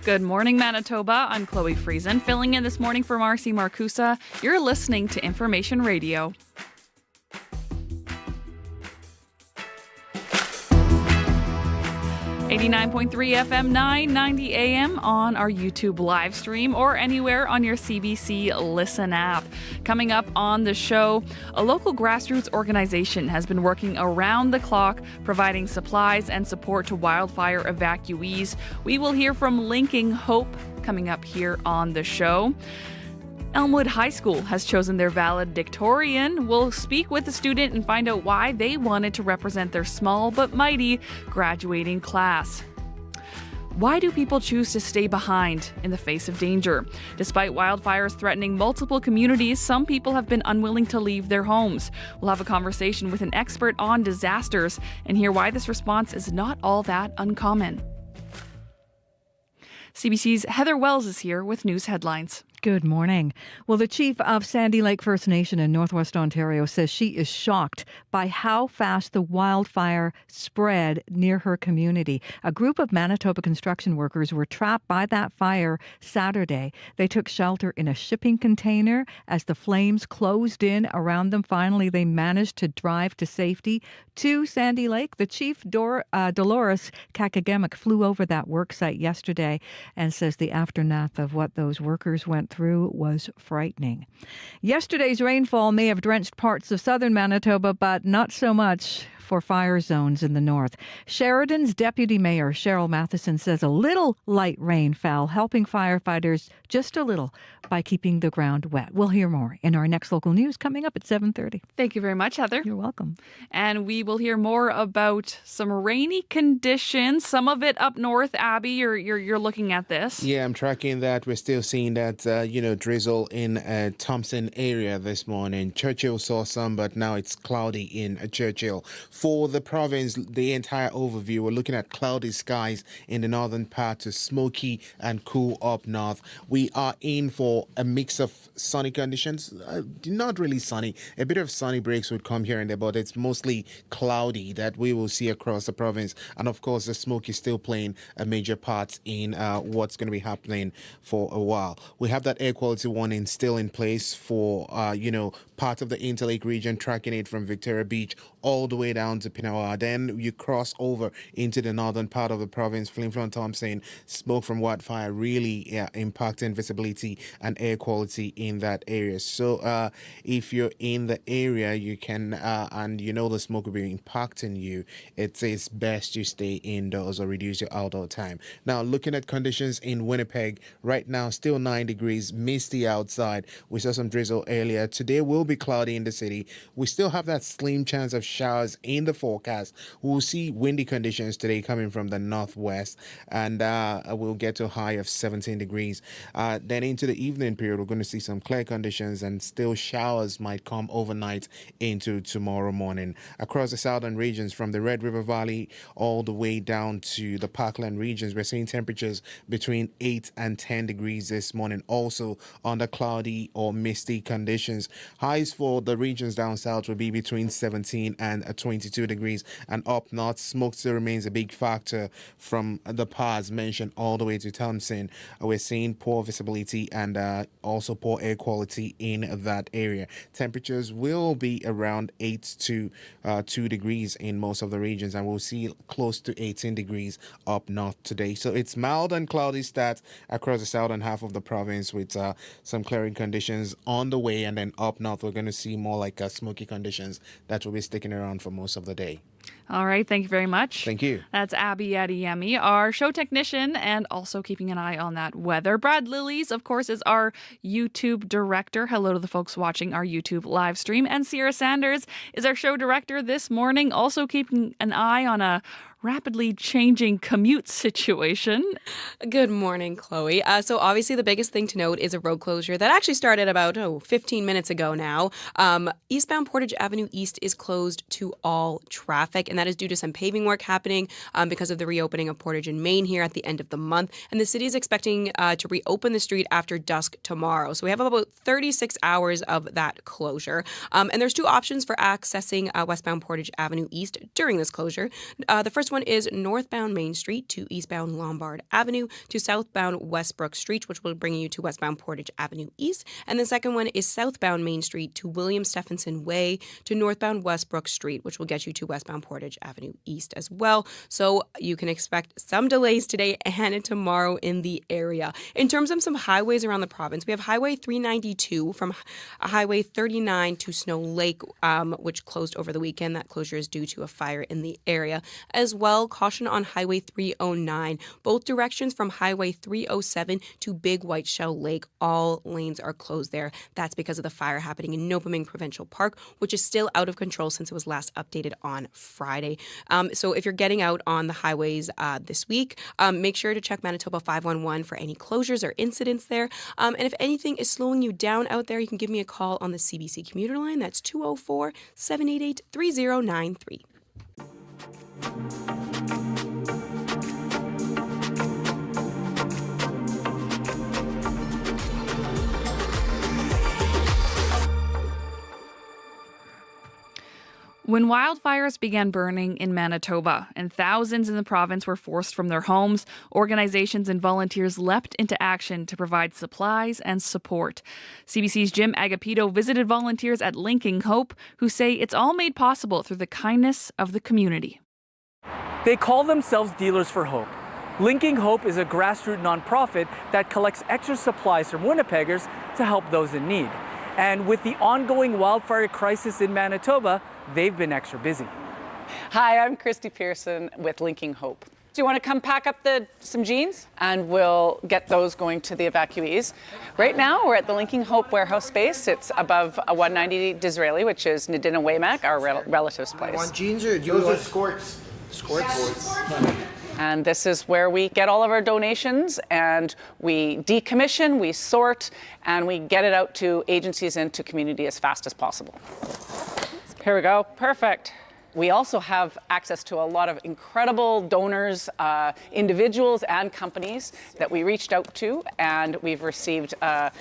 Speaker 4: Good morning, Manitoba. I'm Chloe Friesen, filling in this morning for Marcy Marcusa. You're listening to Information Radio. 89.3 FM, 990 AM on our YouTube live stream or anywhere on your CBC Listen app. Coming up on the show, a local grassroots organization has been working around the clock providing supplies and support to wildfire evacuees. We will hear from Linking Hope coming up here on the show. Elmwood High School has chosen their valedictorian. We'll speak with the student and find out why they wanted to represent their small but mighty graduating class. Why do people choose to stay behind in the face of danger? Despite wildfires threatening multiple communities, some people have been unwilling to leave their homes. We'll have a conversation with an expert on disasters and hear why this response is not all that uncommon. CBC's Heather Wells is here with news headlines.
Speaker 5: Good morning. Well, the chief of Sandy Lake First Nation in Northwest Ontario says she is shocked by how fast the wildfire spread near her community. A group of Manitoba construction workers were trapped by that fire Saturday. They took shelter in a shipping container as the flames closed in around them. Finally, they managed to drive to safety to Sandy Lake. The chief, Dolores Kakagemic, flew over that work site yesterday and says the aftermath of what those workers went through was frightening. Yesterday's rainfall may have drenched parts of southern Manitoba, but not so much for fire zones in the north. Sheridan's Deputy Mayor Cheryl Matheson says a little light rain fell, helping firefighters just a little by keeping the ground wet. We'll hear more in our next local news coming up at 7:30.
Speaker 4: Thank you very much, Heather.
Speaker 5: You're welcome.
Speaker 4: And we will hear more about some rainy conditions, some of it up north. Abby, you're looking at this.
Speaker 3: Yeah, I'm tracking that. We're still seeing that, drizzle in Thompson area this morning. Churchill saw some, but now it's cloudy in Churchill. For the province, the entire overview, we're looking at cloudy skies in the northern part to smoky and cool up north. We are in for a mix of sunny conditions. Not really sunny. A bit of sunny breaks would come here and there, but it's mostly cloudy that we will see across the province. And of course, the smoke is still playing a major part in what's going to be happening for a while. We have that air quality warning still in place for, part of the Interlake region, tracking it from Victoria Beach all the way down to Pinawa. Then you cross over into the northern part of the province, Flin Flon Thompson. Smoke from wildfire really impacting visibility and air quality in that area. So if you're in the area, you can, and you know the smoke will be impacting you, it is best you stay indoors or reduce your outdoor time. Now, looking at conditions in Winnipeg, right now, still 9 degrees, misty outside. We saw some drizzle earlier. Today will be cloudy in the city. We still have that slim chance of showers in the forecast. We'll see windy conditions today coming from the northwest, and we'll get to a high of 17 degrees. Then into the evening period, we're going to see some clear conditions, and still showers might come overnight into tomorrow morning. Across the southern regions, from the Red River Valley all the way down to the Parkland regions, we're seeing temperatures between 8 and 10 degrees this morning, also under cloudy or misty conditions. Highs for the regions down south will be between 17 and 22 degrees, and up north, smoke still remains a big factor from the paths mentioned all the way to Thompson. We're seeing poor visibility and also poor air quality in that area. Temperatures will be around 8 to 2 degrees in most of the regions, and we'll see close to 18 degrees up north today. So it's mild and cloudy stats across the southern half of the province, with some clearing conditions on the way, and then up north we're going to see more like smoky conditions that will be sticking around for most of the day.
Speaker 4: All right. Thank you very much.
Speaker 3: Thank you.
Speaker 4: That's Abby Adeyemi, our show technician, and also keeping an eye on that weather. Brad Lillies, of course, is our YouTube director. Hello to the folks watching our YouTube live stream. And Sierra Sanders is our show director this morning, also keeping an eye on a rapidly changing commute situation.
Speaker 6: Good morning, Chloe. So obviously the biggest thing to note is a road closure that actually started about 15 minutes ago now. Eastbound Portage Avenue East is closed to all traffic, and that is due to some paving work happening because of the reopening of Portage and Main here at the end of the month. And the city is expecting to reopen the street after dusk tomorrow. So we have about 36 hours of that closure. And there's two options for accessing westbound Portage Avenue East during this closure. The first one is northbound Main Street to eastbound Lombard Avenue to southbound Westbrook Street, which will bring you to westbound Portage Avenue East. And the second one is southbound Main Street to William Stephenson Way to northbound Westbrook Street, which will get you to westbound eastbound Portage Avenue East as well. So you can expect some delays today and tomorrow in the area. In terms of some highways around the province, we have Highway 392 from Highway 39 to Snow Lake, which closed over the weekend. That closure is due to a fire in the area. As well, caution on Highway 309. Both directions from Highway 307 to Big White Shell Lake, all lanes are closed there. That's because of the fire happening in Nopaming Provincial Park, which is still out of control since it was last updated on Friday. So if you're getting out on the highways this week, make sure to check Manitoba 511 for any closures or incidents there. And if anything is slowing you down out there, you can give me a call on the CBC commuter line. That's 204-788-3093.
Speaker 4: When wildfires began burning in Manitoba and thousands in the province were forced from their homes, organizations and volunteers leapt into action to provide supplies and support. CBC's Jim Agapito visited volunteers at Linking Hope, who say it's all made possible through the kindness of the community.
Speaker 9: They call themselves Dealers for Hope. Linking Hope is a grassroots nonprofit that collects extra supplies from Winnipeggers to help those in need. And with the ongoing wildfire crisis in Manitoba, they've been extra busy.
Speaker 10: Hi, I'm Christy Pearson with Linking Hope. Do you want to come pack up some jeans? And we'll get those going to the evacuees. Right now, we're at the Linking Hope warehouse space. It's above 190 Disraeli, which is Nadina Waymak, our relative's place.
Speaker 11: Want jeans or do you want skirts? Skirts.
Speaker 10: And this is where we get all of our donations, and we decommission, we sort, and we get it out to agencies and to community as fast as possible. Here we go. Perfect. We also have access to a lot of incredible donors, individuals and companies that we reached out to, and we've received a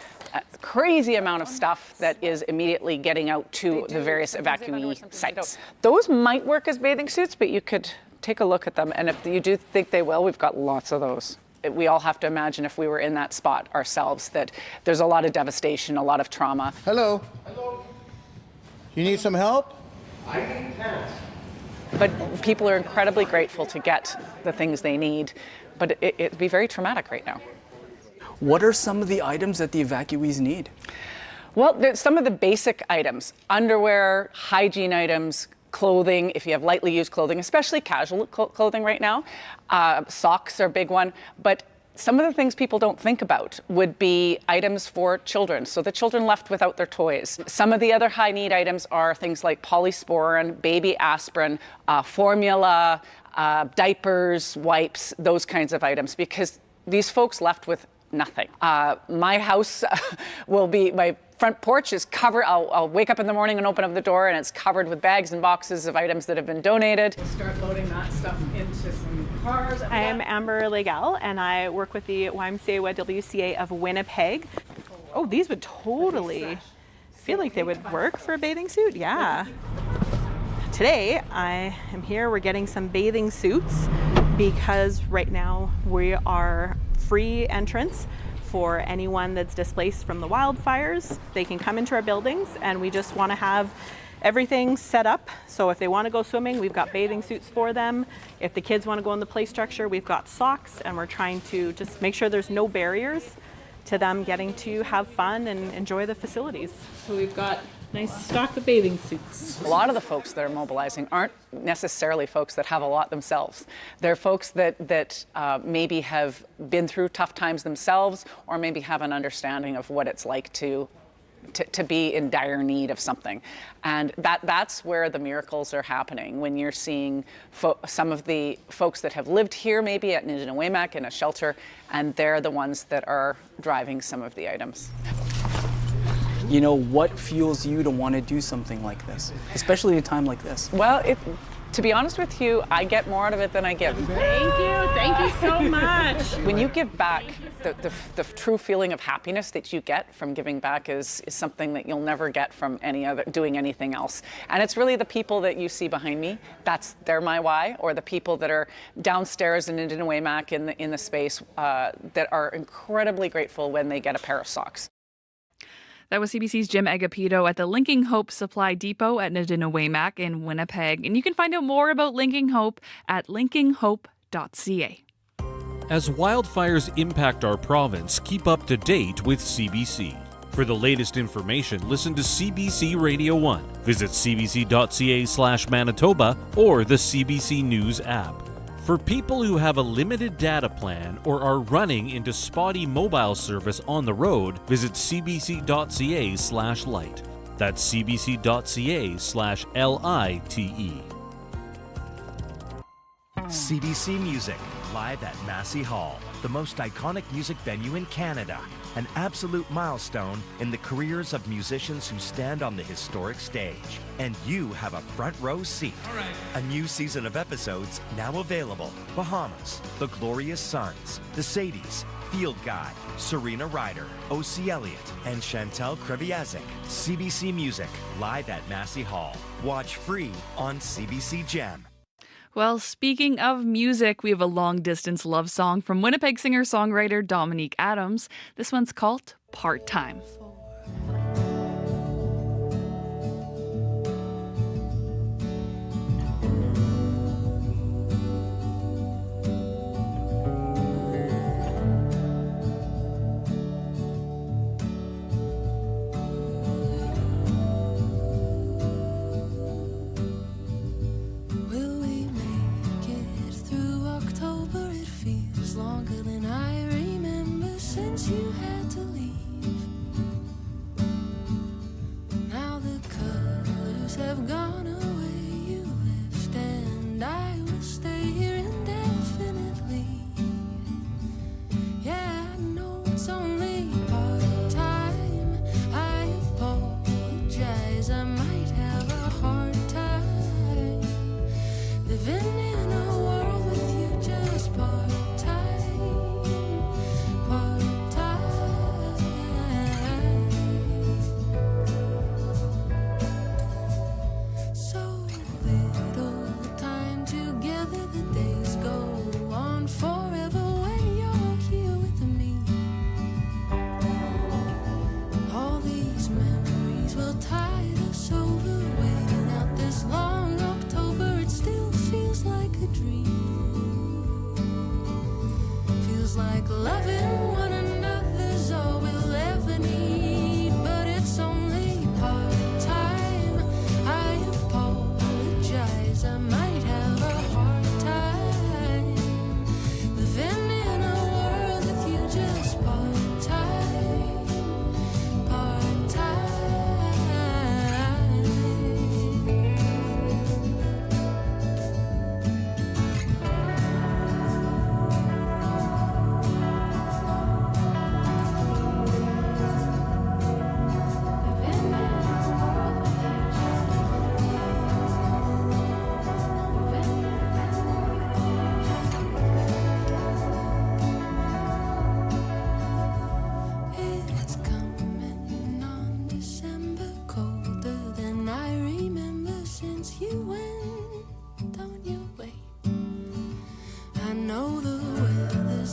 Speaker 10: crazy amount of stuff that is immediately getting out to the various evacuee sites. Those might work as bathing suits, but you could take a look at them, and if you do think they will, we've got lots of those. We all have to imagine if we were in that spot ourselves that there's a lot of devastation, a lot of trauma.
Speaker 11: Hello. Hello. You need some help?
Speaker 10: I need pants. But people are incredibly grateful to get the things they need, but it'd be very traumatic right now.
Speaker 9: What are some of the items that the evacuees need?
Speaker 10: Well, there's some of the basic items: underwear, hygiene items, clothing, if you have lightly used clothing, especially casual clothing right now. Socks are a big one. But some of the things people don't think about would be items for children, so the children left without their toys. Some of the other high need items are things like polysporin, baby aspirin, formula, diapers, wipes, those kinds of items, because these folks left with nothing. My house my front porch is covered. I'll wake up in the morning and open up the door, and it's covered with bags and boxes of items that have been donated. We'll start loading that stuff into some cars.
Speaker 17: I am Amber Legal, and I work with the YMCA of Winnipeg. Oh, these would totally feel like they would work for a bathing suit. Yeah. Today, I am here. We're getting some bathing suits because right now we are free entrance for anyone that's displaced from the wildfires. They can come into our buildings, and we just want to have everything set up. So if they want to go swimming, we've got bathing suits for them. If the kids want to go in the play structure, we've got socks, and we're trying to just make sure there's no barriers to them getting to have fun and enjoy the facilities. So we've got nice stock of bathing suits.
Speaker 10: A lot of the folks that are mobilizing aren't necessarily folks that have a lot themselves. They're folks that maybe have been through tough times themselves, or maybe have an understanding of what it's like to be in dire need of something. And that's where the miracles are happening, when you're seeing some of the folks that have lived here maybe at Nadina Waymak in a shelter, and they're the ones that are driving some of the items.
Speaker 9: You know, what fuels you to want to do something like this, especially at a time like this?
Speaker 10: Well, to be honest with you, I get more out of it than I give.
Speaker 17: Thank you so much.
Speaker 10: When you give back, the true feeling of happiness that you get from giving back is something that you'll never get from doing anything else. And it's really the people that you see behind me, they're my why, or the people that are downstairs in Nadina Waymak in the space that are incredibly grateful when they get a pair of socks.
Speaker 4: That was CBC's Jim Agapito at the Linking Hope Supply Depot at Nadinawaymak in Winnipeg. And you can find out more about Linking Hope at linkinghope.ca.
Speaker 7: As wildfires impact our province, keep up to date with CBC. For the latest information, listen to CBC Radio 1. Visit cbc.ca/Manitoba or the CBC News app. For people who have a limited data plan or are running into spotty mobile service on the road, visit cbc.ca/lite. That's cbc.ca/LITE.
Speaker 12: CBC Music, live at Massey Hall, the most iconic music venue in Canada. An absolute milestone in the careers of musicians who stand on the historic stage. And you have a front row seat. A new season of episodes now available. Bahamas, The Glorious Sons, The Sadies, Field Guide, Serena Ryder, O.C. Elliott, and Chantal Kreviazek. CBC Music, live at Massey Hall. Watch free on CBC Gem.
Speaker 4: Well, speaking of music, we have a long-distance love song from Winnipeg singer-songwriter Dominique Adams. This one's called Part-Time.
Speaker 13: Longer than I remember since you had to leave. Now the colors have gone away. You left and I will stay here indefinitely. Yeah, I know it's only part-time. I apologize, I might have a hard time living in a world with you just part-time. Like loving one another's all we'll ever need, but it's only part-time. I apologize, I might have a hard time living in a world with you just part-time, part-time.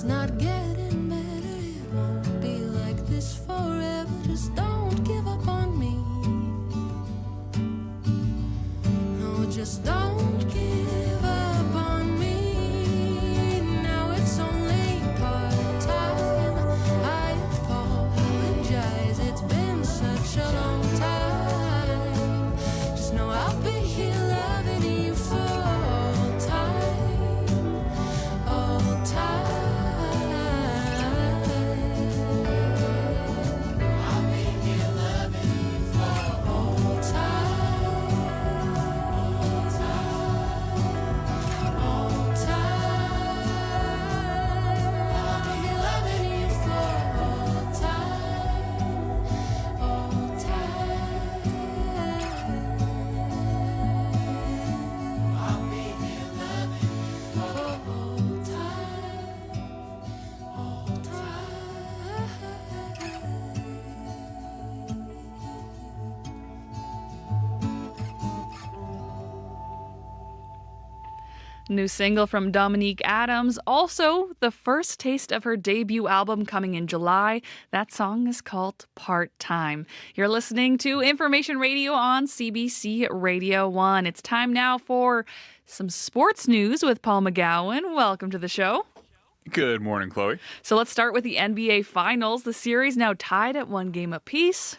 Speaker 13: Not getting better, it won't be like this forever. Just don't give up on me. No, just don't give up on me. Now it's only part-time. I apologize, it's been such a long time. Just know I'll be here loving you for all time, all time.
Speaker 4: New single from Dominique Adams. Also, the first taste of her debut album coming in July. That song is called Part-Time. You're listening to Information Radio on CBC Radio 1. It's time now for some sports news with Paul McGowan. Welcome to the show.
Speaker 15: Good morning, Chloe.
Speaker 4: So let's start with the NBA Finals. The series now tied at 1 game apiece.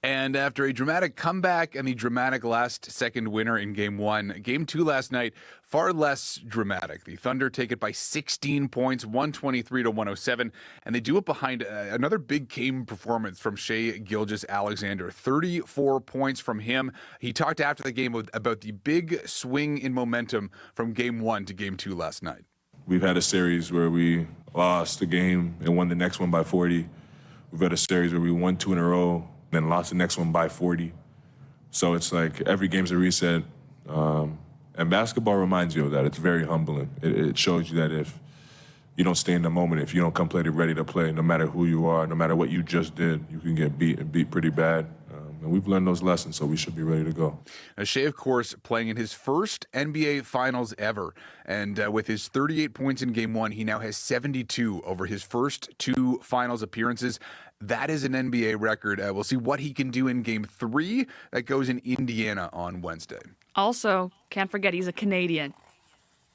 Speaker 15: And after a dramatic comeback and the dramatic last-second winner in Game 1, Game 2 last night, far less dramatic. The Thunder take it by 16 points, 123-107, and they do it behind another big game performance from Shai Gilgeous-Alexander. 34 points from him. He talked after the game about the big swing in momentum from Game 1 to Game 2 last night.
Speaker 18: We've had a series where we lost a game and won the next one by 40. We've had a series where we won 2 in a row, then lost the next one by 40. So it's like every game's a reset. And basketball reminds you of that. It's very humbling. It shows you that if you don't stay in the moment, if you don't come ready to play, no matter who you are, no matter what you just did, you can get beat and beat pretty bad. And we've learned those lessons, so we should be ready to go.
Speaker 15: Shai, of course, playing in his first NBA Finals ever. And with his 38 points in Game 1, he now has 72 over his first 2 Finals appearances. That is an NBA record. We'll see what he can do in Game 3 that goes in Indiana on Wednesday.
Speaker 4: Also, can't forget he's a Canadian.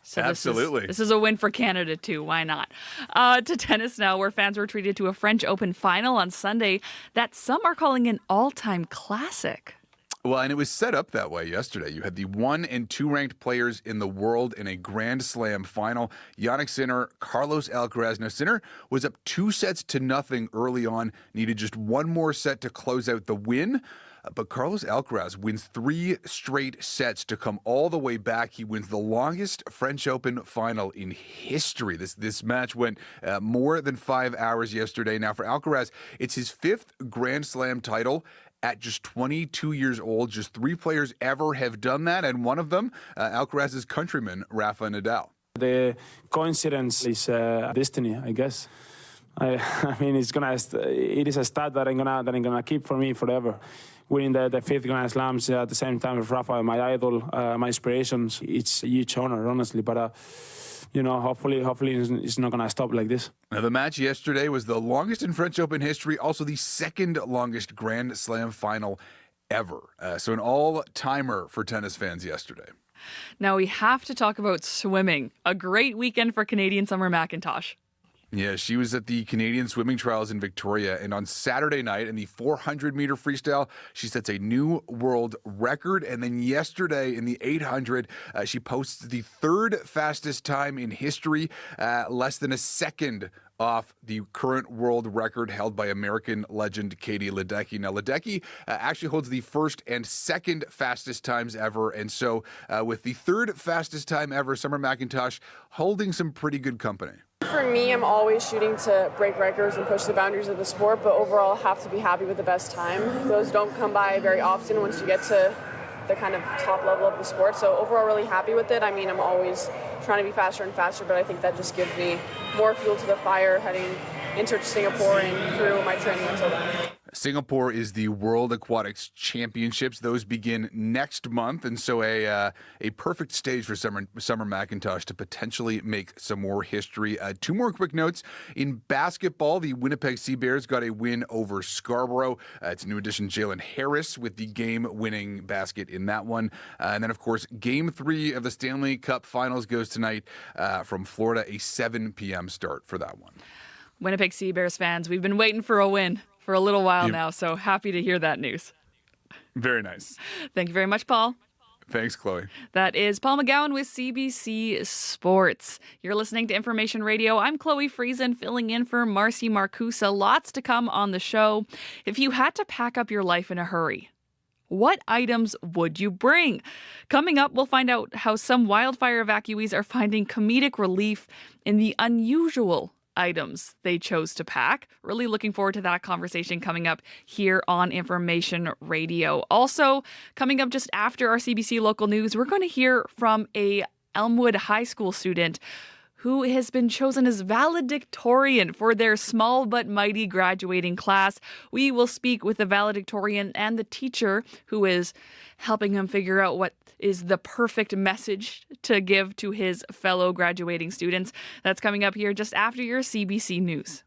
Speaker 4: So
Speaker 15: Absolutely.
Speaker 4: This is a win for Canada, too. Why not? To tennis now, where fans were treated to a French Open final on Sunday that some are calling an all-time classic.
Speaker 15: Well, and it was set up that way yesterday. You had the 1 and 2 ranked players in the world in a Grand Slam final. Jannik Sinner, Carlos Alcaraz. Now, Sinner was up 2-0 early on, needed just 1 more set to close out the win. But Carlos Alcaraz wins 3 straight sets to come all the way back. He wins the longest French Open final in history. This match went more than 5 hours yesterday. Now, for Alcaraz, it's his 5th Grand Slam title. At just 22 years old, just 3 players ever have done that, and one of them, Alcaraz's countryman, Rafa Nadal.
Speaker 19: The coincidence is destiny, I guess. I mean, it is a stat that I'm gonna keep for me forever. Winning the 5th Grand Slams at the same time with Rafa, my idol, my inspirations. It's a huge honor, honestly, but. Hopefully it's not going to stop like this.
Speaker 15: Now, the match yesterday was the longest in French Open history, also the 2nd longest Grand Slam final ever. So an all-timer for tennis fans yesterday.
Speaker 4: Now we have to talk about swimming. A great weekend for Canadian Summer McIntosh.
Speaker 15: Yeah, she was at the Canadian Swimming Trials in Victoria, and on Saturday night in the 400-meter freestyle, she sets a new world record. And then yesterday in the 800, she posts the 3rd fastest time in history, less than a second off the current world record held by American legend Katie Ledecky. Now, Ledecky actually holds the 1st and 2nd fastest times ever, and so with the 3rd fastest time ever, Summer McIntosh holding some pretty good company.
Speaker 20: For me, I'm always shooting to break records and push the boundaries of the sport, but overall have to be happy with the best time. Those don't come by very often once you get to the kind of top level of the sport, so overall really happy with it. I mean, I'm always trying to be faster and faster, but I think that just gives me more fuel to the fire heading into Singapore and through my training until then.
Speaker 15: Singapore is the World Aquatics Championships. Those begin next month, and so a perfect stage for Summer McIntosh to potentially make some more history. 2 more quick notes. In basketball, the Winnipeg Sea Bears got a win over Scarborough. It's new addition Jalen Harris with the game-winning basket in that one. And then, of course, Game 3 of the Stanley Cup Finals goes tonight from Florida, a 7 p.m. start for that one.
Speaker 4: Winnipeg Sea Bears fans, we've been waiting for a win for a little while now, so happy to hear that news.
Speaker 15: Very nice.
Speaker 4: Thank you very much, Paul.
Speaker 15: Thanks, Chloe.
Speaker 4: That is Paul McGowan with CBC Sports. You're listening to Information Radio. I'm Chloe Friesen, filling in for Marcy Marcusa. Lots to come on the show. If you had to pack up your life in a hurry, what items would you bring? Coming up, we'll find out how some wildfire evacuees are finding comedic relief in the unusual items they chose to pack. Really looking forward to that conversation coming up here on Information Radio. Also, coming up just after our CBC local news, we're going to hear from a Elmwood High School student who has been chosen as valedictorian for their small but mighty graduating class. We will speak with the valedictorian and the teacher who is helping him figure out what is the perfect message to give to his fellow graduating students. That's coming up here just after your CBC News.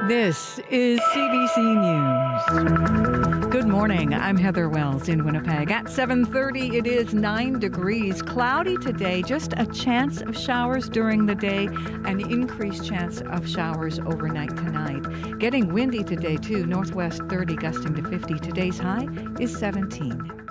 Speaker 5: This is CBC News. Good morning. I'm Heather Wells in Winnipeg. At 7:30, it is 9 degrees. Cloudy today, just a chance of showers during the day, an increased chance of showers overnight tonight. Getting windy today, too. Northwest 30, gusting to 50. Today's high is 17.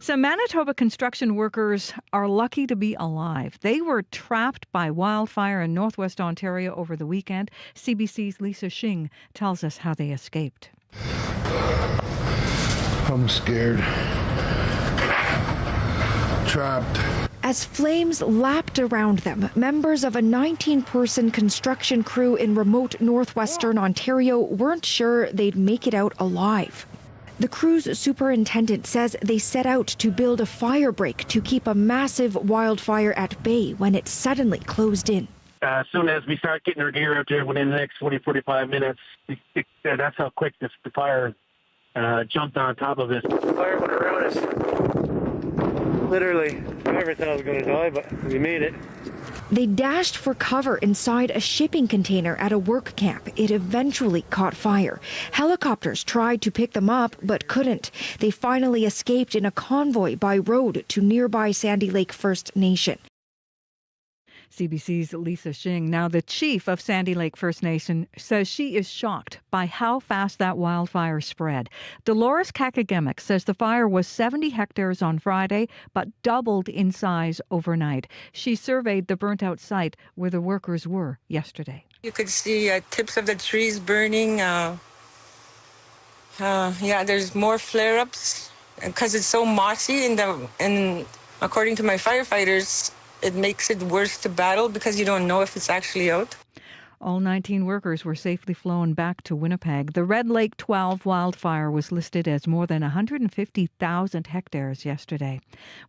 Speaker 5: Some Manitoba construction workers are lucky to be alive. They were trapped by wildfire in northwest Ontario over the weekend. CBC's Lisa Shing tells us how they escaped.
Speaker 1: I'm scared. Trapped.
Speaker 2: As flames lapped around them, members of a 19-person construction crew in remote northwestern Ontario weren't sure they'd make it out alive. The crew's superintendent says they set out to build a fire break to keep a massive wildfire at bay when it suddenly closed in.
Speaker 14: As soon as we start getting our gear out there within the next 45 minutes, that's how quick the fire jumped on top of us. The fire went around us. Literally, I never thought I was going to die, but we made it.
Speaker 2: They dashed for cover inside a shipping container at a work camp. It eventually caught fire. Helicopters tried to pick them up, but couldn't. They finally escaped in a convoy by road to nearby Sandy Lake First Nation.
Speaker 5: CBC's Lisa Shing. Now, the chief of Sandy Lake First Nation says she is shocked by how fast that wildfire spread. Dolores Kakagemic says the fire was 70 hectares on Friday, but doubled in size overnight. She surveyed the burnt-out site where the workers were yesterday.
Speaker 16: You could see tips of the trees burning. There's more flare-ups because it's so mossy, and according to my firefighters, it makes it worse to battle because you don't know if it's actually out.
Speaker 5: All 19 workers were safely flown back to Winnipeg. The Red Lake 12 wildfire was listed as more than 150,000 hectares yesterday.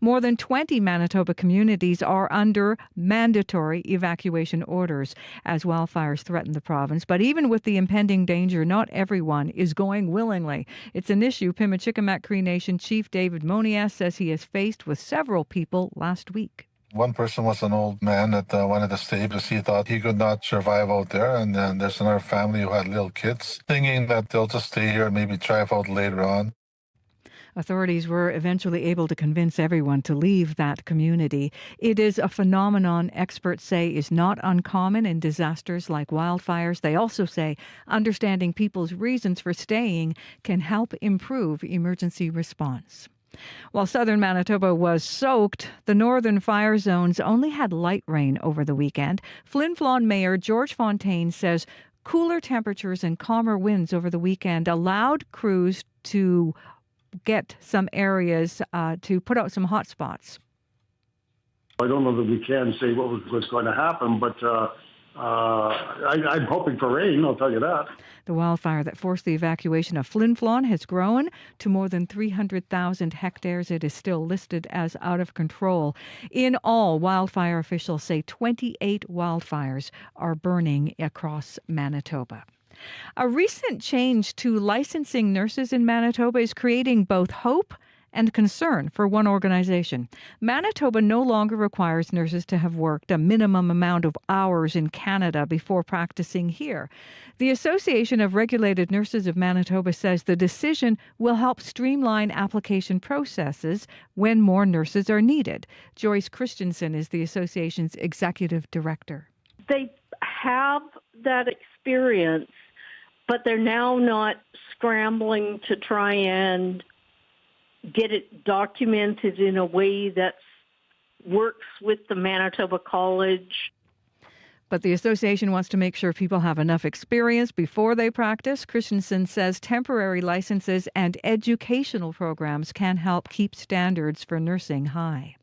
Speaker 5: More than 20 Manitoba communities are under mandatory evacuation orders as wildfires threaten the province. But even with the impending danger, not everyone is going willingly. It's an issue Pimicikamak Cree Nation Chief David Monias says he has faced with several people last week.
Speaker 21: One person was an old man that wanted to stay because he thought he could not survive out there. And then there's another family who had little kids, thinking that they'll just stay here and maybe drive out later on.
Speaker 5: Authorities were eventually able to convince everyone to leave that community. It is a phenomenon experts say is not uncommon in disasters like wildfires. They also say understanding people's reasons for staying can help improve emergency response. While southern Manitoba was soaked, the northern fire zones only had light rain over the weekend. Flin Flon Mayor George Fontaine says cooler temperatures and calmer winds over the weekend allowed crews to get some areas to put out some hot spots.
Speaker 14: I don't know that we can say what was going to happen, but I'm hoping for rain, I'll tell you that.
Speaker 5: The wildfire that forced the evacuation of Flin Flon has grown to more than 300,000 hectares. It is still listed as out of control. In all, wildfire officials say 28 wildfires are burning across Manitoba. A recent change to licensing nurses in Manitoba is creating both hope and concern for one organization. Manitoba no longer requires nurses to have worked a minimum amount of hours in Canada before practicing here. The Association of Regulated Nurses of Manitoba says the decision will help streamline application processes when more nurses are needed. Joyce Christensen is the association's executive director.
Speaker 22: They have that experience, but they're now not scrambling to try and get it documented in a way that works with the Manitoba College.
Speaker 5: But the association wants to make sure people have enough experience before they practice. Christensen says temporary licenses and educational programs can help keep standards for nursing high.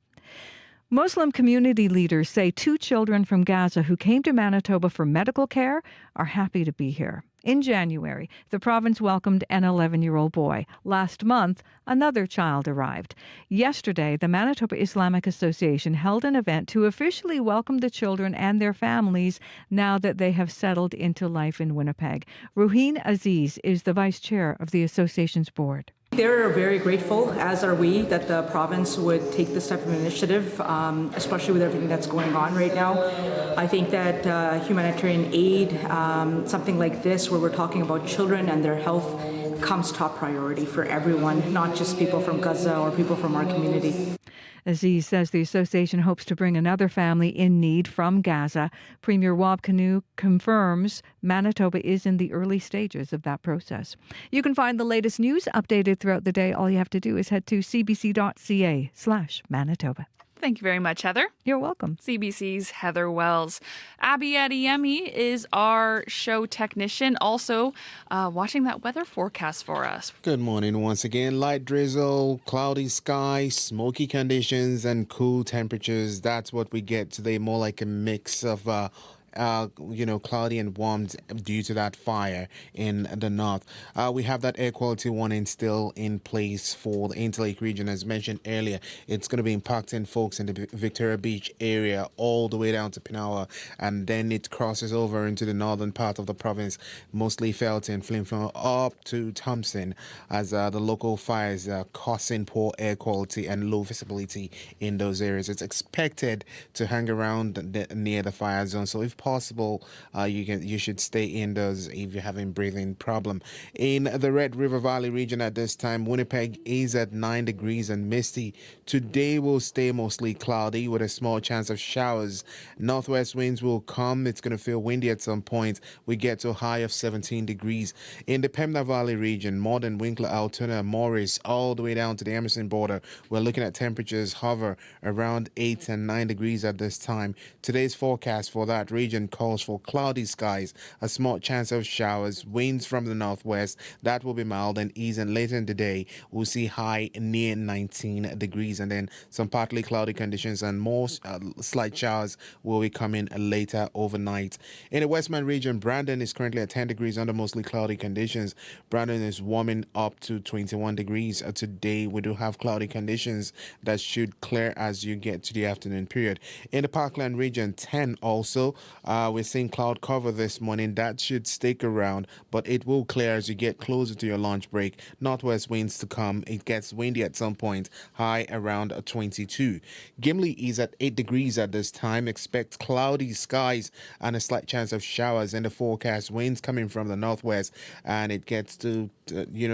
Speaker 5: Muslim community leaders say 2 children from Gaza who came to Manitoba for medical care are happy to be here. In January, the province welcomed an 11-year-old boy. Last month, another child arrived. Yesterday, the Manitoba Islamic Association held an event to officially welcome the children and their families now that they have settled into life in Winnipeg. Ruheen Aziz is the vice chair of the association's board.
Speaker 3: They're very grateful, as are we, that the province would take this type of initiative, especially with everything that's going on right now. I think that humanitarian aid, something like this, where we're talking about children and their health, comes top priority for everyone, not just people from Gaza or people from our community.
Speaker 5: Aziz says the association hopes to bring another family in need from Gaza. Premier Wab Kinew confirms Manitoba is in the early stages of that process. You can find the latest news updated throughout the day. All you have to do is head to cbc.ca/Manitoba.
Speaker 4: Thank you very much, Heather.
Speaker 5: You're welcome.
Speaker 4: CBC's Heather Wells. Abby Adeyemi is our show technician, also watching that weather forecast for us.
Speaker 8: Good morning once again. Light drizzle, cloudy sky, smoky conditions, and cool temperatures. That's what we get today, more like a mix of cloudy and warm due to that fire in the north. We have that air quality warning still in place for the Interlake region. As mentioned earlier, it's going to be impacting folks in the Victoria Beach area all the way down to Pinawa, and then it crosses over into the northern part of the province, mostly felt in Flin Flon up to Thompson, as the local fires are causing poor air quality and low visibility in those areas. It's expected to hang around near the fire zone, so if possible, you should stay indoors if you're having breathing problem. In the Red River Valley region at this time, Winnipeg is at 9 degrees and misty. Today will stay mostly cloudy with a small chance of showers. Northwest winds will come. It's going to feel windy at some point. We get to a high of 17 degrees. In the Pembina Valley region, Morden, Winkler, Altoona, Morris, all the way down to the Emerson border, we're looking at temperatures hover around 8 and 9 degrees at this time. Today's forecast for that region calls for cloudy skies, a small chance of showers, winds from the northwest. That will be mild and easing later in the day. We'll see high near 19 degrees, and then some partly cloudy conditions and more slight showers will be coming later overnight. In the Westman region, Brandon is currently at 10 degrees under mostly cloudy conditions. Brandon is warming up to 21 degrees. Today, we do have cloudy conditions that should clear as you get to the afternoon period. In the Parkland region, 10 also. We're seeing cloud cover this morning. That should stick around, but it will clear as you get closer to your lunch break. Northwest winds to come. It gets windy at some point, high around 22. Gimli is at 8 degrees at this time. Expect cloudy skies and a slight chance of showers in the forecast. Winds coming from the northwest, and it gets to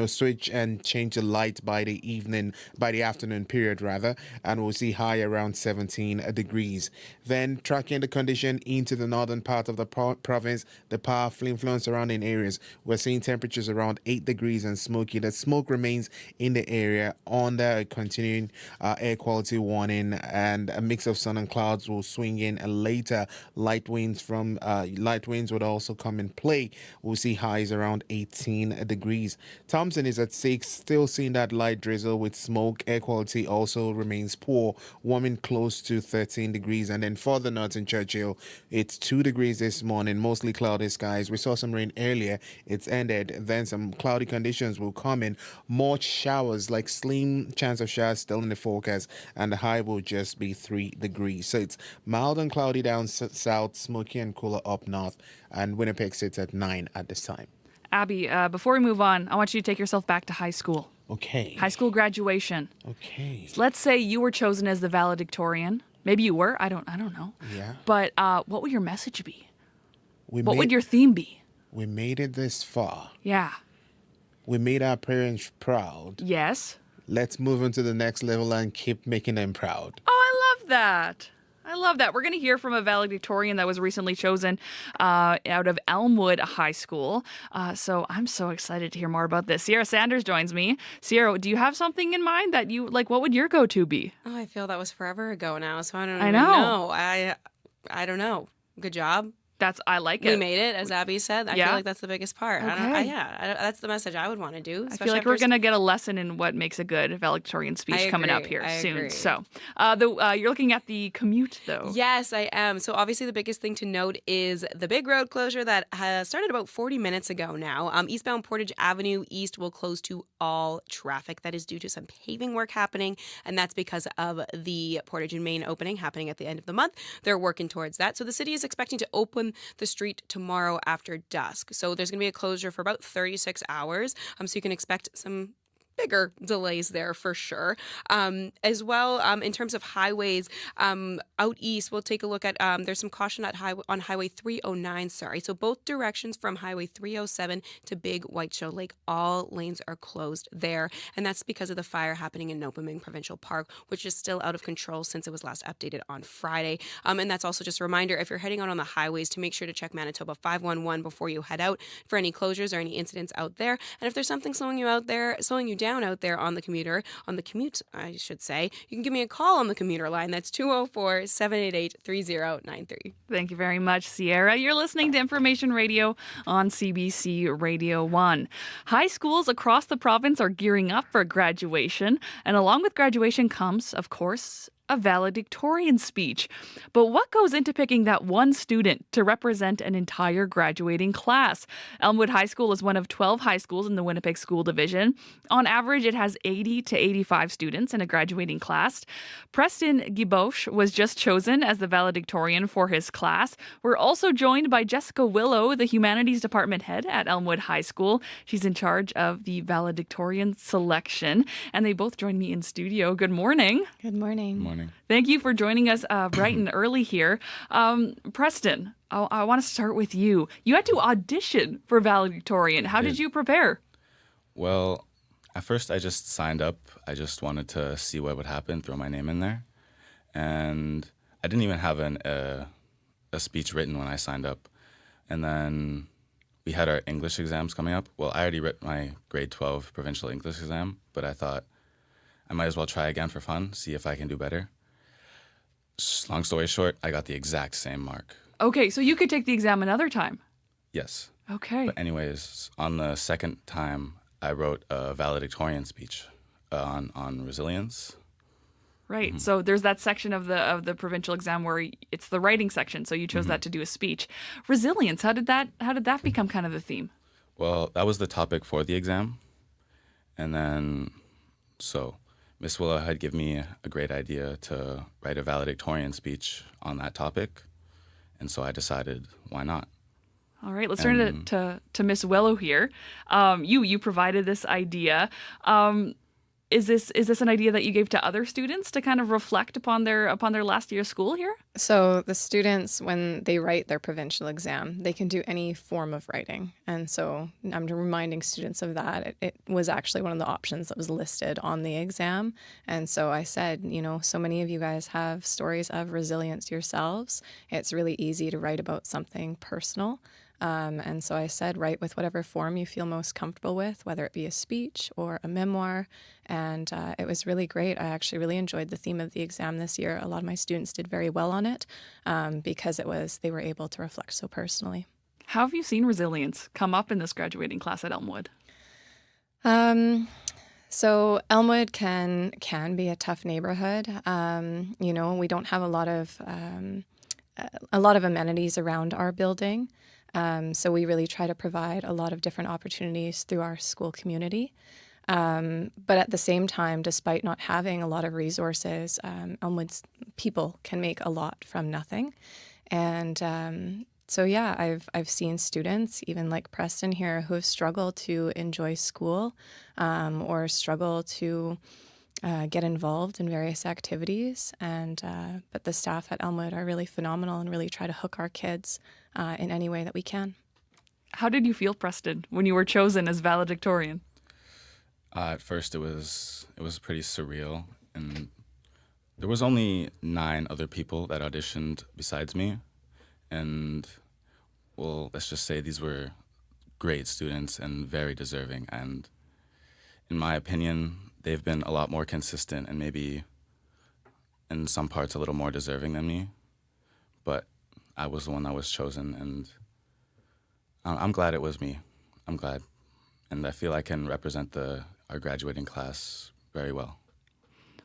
Speaker 8: switch and change the light by the afternoon period rather, and we'll see high around 17 degrees. Then tracking the condition into the northern part of the province, the Par, Flin Flon surrounding areas, we're seeing temperatures around 8 degrees and smoky. The smoke remains in the area under a continuing air quality warning, and a mix of sun and clouds will swing in later. Light winds would also come in play. We'll see highs around 18 degrees. Thompson is at 6, still seeing that light drizzle with smoke. Air quality also remains poor, warming close to 13 degrees. And then further north in Churchill, it's 2 degrees this morning, mostly cloudy skies. We saw some rain earlier. It's ended. Then some cloudy conditions will come in. More showers, like slim chance of showers still in the forecast, and the high will just be 3 degrees. So it's mild and cloudy down south, smoky and cooler up north, and Winnipeg sits at 9 at this time.
Speaker 4: Abby, before we move on, I want you to take yourself back to high school.
Speaker 8: Okay.
Speaker 4: High school graduation.
Speaker 8: Okay.
Speaker 4: Let's say you were chosen as the valedictorian. Maybe you were. I don't know.
Speaker 8: Yeah.
Speaker 4: But what would your message be? What would your theme be?
Speaker 8: We made it this far.
Speaker 4: Yeah.
Speaker 8: We made our parents proud.
Speaker 4: Yes.
Speaker 8: Let's move on to the next level and keep making them proud.
Speaker 4: Oh, I love that. We're going to hear from a valedictorian that was recently chosen out of Elmwood High School. So I'm so excited to hear more about this. Sierra Sanders joins me. Sierra, do you have something in mind that you like? What would your go-to be?
Speaker 6: Oh, I feel that was forever ago now, so I don't
Speaker 4: I
Speaker 6: even
Speaker 4: know.
Speaker 6: know. I don't know. Good job.
Speaker 4: I like it.
Speaker 6: We made it, as Abby said. I
Speaker 4: Yeah.
Speaker 6: feel like that's the biggest part.
Speaker 4: Okay.
Speaker 6: That's the message I would want to do.
Speaker 4: I feel like we're going to get a lesson in what makes a good valedictorian speech coming up here soon.
Speaker 6: agree.
Speaker 4: So you're looking at the commute, though.
Speaker 6: Yes, I am. So obviously the biggest thing to note is the big road closure that has started about 40 minutes ago now. Eastbound Portage Avenue East will close to all traffic. That is due to some paving work happening, and that's because of the Portage and Main opening happening at the end of the month. They're working towards that. So the city is expecting to open the street tomorrow after dusk. So there's going to be a closure for about 36 hours. So you can expect some bigger delays there for sure. As well, in terms of highways, out east, we'll take a look at, there's some caution on Highway 309, So both directions from Highway 307 to Big White Show Lake, all lanes are closed there. And that's because of the fire happening in Nopaming Provincial Park, which is still out of control since it was last updated on Friday. And that's also just a reminder, if you're heading out on the highways, to make sure to check Manitoba 511 before you head out for any closures or any incidents out there. And if there's something slowing you down out there on the commute, I should say, you can give me a call on the commuter line. That's 204-788-3093.
Speaker 4: Thank you very much, Sierra. You're listening to Information Radio on CBC Radio 1. High schools across the province are gearing up for graduation, and along with graduation comes, of course, a valedictorian speech. But what goes into picking that one student to represent an entire graduating class? Elmwood High School is one of 12 high schools in the Winnipeg School Division. On average, it has 80 to 85 students in a graduating class. Preston Giboche was just chosen as the valedictorian for his class. We're also joined by Jessica Willow, the Humanities Department head at Elmwood High School. She's in charge of the valedictorian selection, and they both join me in studio. Good morning.
Speaker 9: Good morning.
Speaker 4: Thank you for joining us bright and early here. Preston, I want to start with you. You had to audition for valedictorian. How did you prepare?
Speaker 11: Well, at first I just signed up. I just wanted to see what would happen, throw my name in there. And I didn't even have a speech written when I signed up. And then we had our English exams coming up. Well, I already wrote my grade 12 provincial English exam, but I thought I might as well try again for fun, see if I can do better. Long story short, I got the exact same mark.
Speaker 4: Okay, so you could take the exam another time.
Speaker 11: Yes.
Speaker 4: Okay.
Speaker 11: But anyways, on the second time, I wrote a valedictorian speech on resilience.
Speaker 4: Right.
Speaker 11: Mm-hmm.
Speaker 4: So there's that section of the provincial exam where it's the writing section. So you chose that to do a speech. Resilience. How did that become kind of the theme?
Speaker 11: Well, that was the topic for the exam, and then Miss Willow had given me a great idea to write a valedictorian speech on that topic, and so I decided, why not?
Speaker 4: All right, let's turn it to Miss Willow here. You provided this idea. Is this an idea that you gave to other students to kind of reflect upon their last year of school here?
Speaker 9: So the students, when they write their provincial exam, they can do any form of writing. And so I'm reminding students of that. It was actually one of the options that was listed on the exam. And so I said, so many of you guys have stories of resilience yourselves. It's really easy to write about something personal. And so I said, write with whatever form you feel most comfortable with, whether it be a speech or a memoir. And it was really great. I actually really enjoyed the theme of the exam this year. A lot of my students did very well on it because they were able to reflect so personally.
Speaker 4: How have you seen resilience come up in this graduating class at Elmwood?
Speaker 9: So Elmwood can be a tough neighborhood. We don't have a lot of amenities around our building. So we really try to provide a lot of different opportunities through our school community. But at the same time, despite not having a lot of resources, Elmwood's people can make a lot from nothing. And I've seen students, even like Preston here, who have struggled to enjoy school or struggle to get involved in various activities. But the staff at Elmwood are really phenomenal and really try to hook our kids in any way that we can.
Speaker 4: How did you feel, Preston, when you were chosen as valedictorian?
Speaker 11: At first, it was pretty surreal, and there was only 9 other people that auditioned besides me, and well, let's just say these were great students and very deserving. And in my opinion, they've been a lot more consistent and maybe in some parts a little more deserving than me. But I was the one that was chosen, and I'm glad it was me. I'm glad, and I feel I can represent our graduating class very well.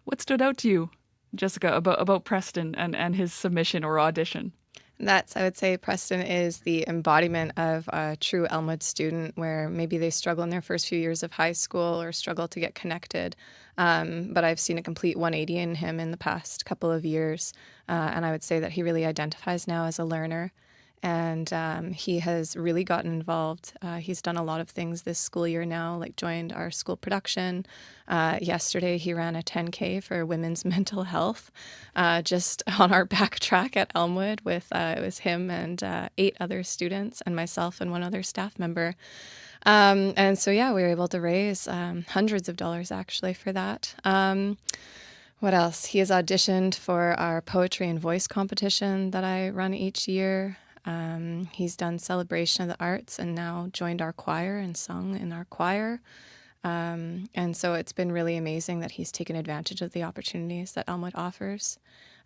Speaker 4: What stood out to you, Jessica, about Preston and his submission or audition?
Speaker 9: I would say Preston is the embodiment of a true Elmwood student where maybe they struggle in their first few years of high school or struggle to get connected. But I've seen a complete 180 in him in the past couple of years. And I would say that he really identifies now as a learner. And he has really gotten involved. He's done a lot of things this school year now, like joined our school production. Yesterday, he ran a 10K for women's mental health just on our back track at Elmwood with it was him and 8 other students and myself and one other staff member. And so, yeah, we were able to raise hundreds of dollars actually for that. What else? He has auditioned for our poetry and voice competition that I run each year. He's done Celebration of the Arts and now joined our choir and sung in our choir. And so it's been really amazing that he's taken advantage of the opportunities that Elmwood offers.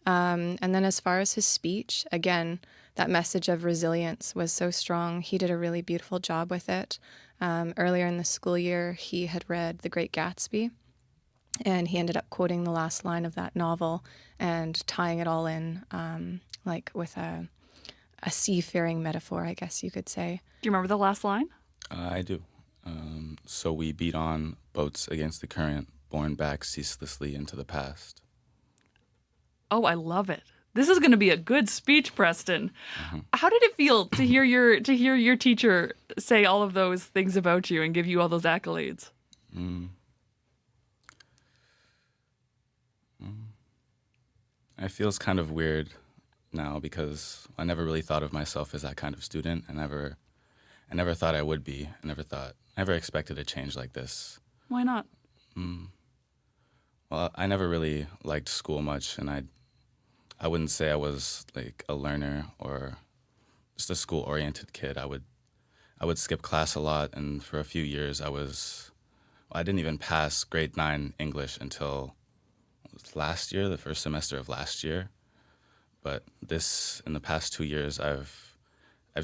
Speaker 9: And then as far as his speech, again, that message of resilience was so strong. He did a really beautiful job with it. Earlier in the school year, he had read The Great Gatsby, and he ended up quoting the last line of that novel and tying it all in like with a seafaring metaphor, I guess you could say.
Speaker 4: Do you remember the last line?
Speaker 11: I do. So we beat on boats against the current, borne back ceaselessly into the past.
Speaker 4: Oh, I love it. This is going to be a good speech, Preston. How did it feel to hear your teacher say all of those things about you and give you all those accolades?
Speaker 11: It feels kind of weird now because I never really thought of myself as that kind of student. I never thought I would be. I never expected a change like this.
Speaker 4: Why not?
Speaker 11: Well, I never really liked school much, and I wouldn't say I was like a learner or just a school-oriented kid. I would skip class a lot, and for a few years I didn't even pass grade 9 English until last year, the first semester of last year. But in the past 2 years, I've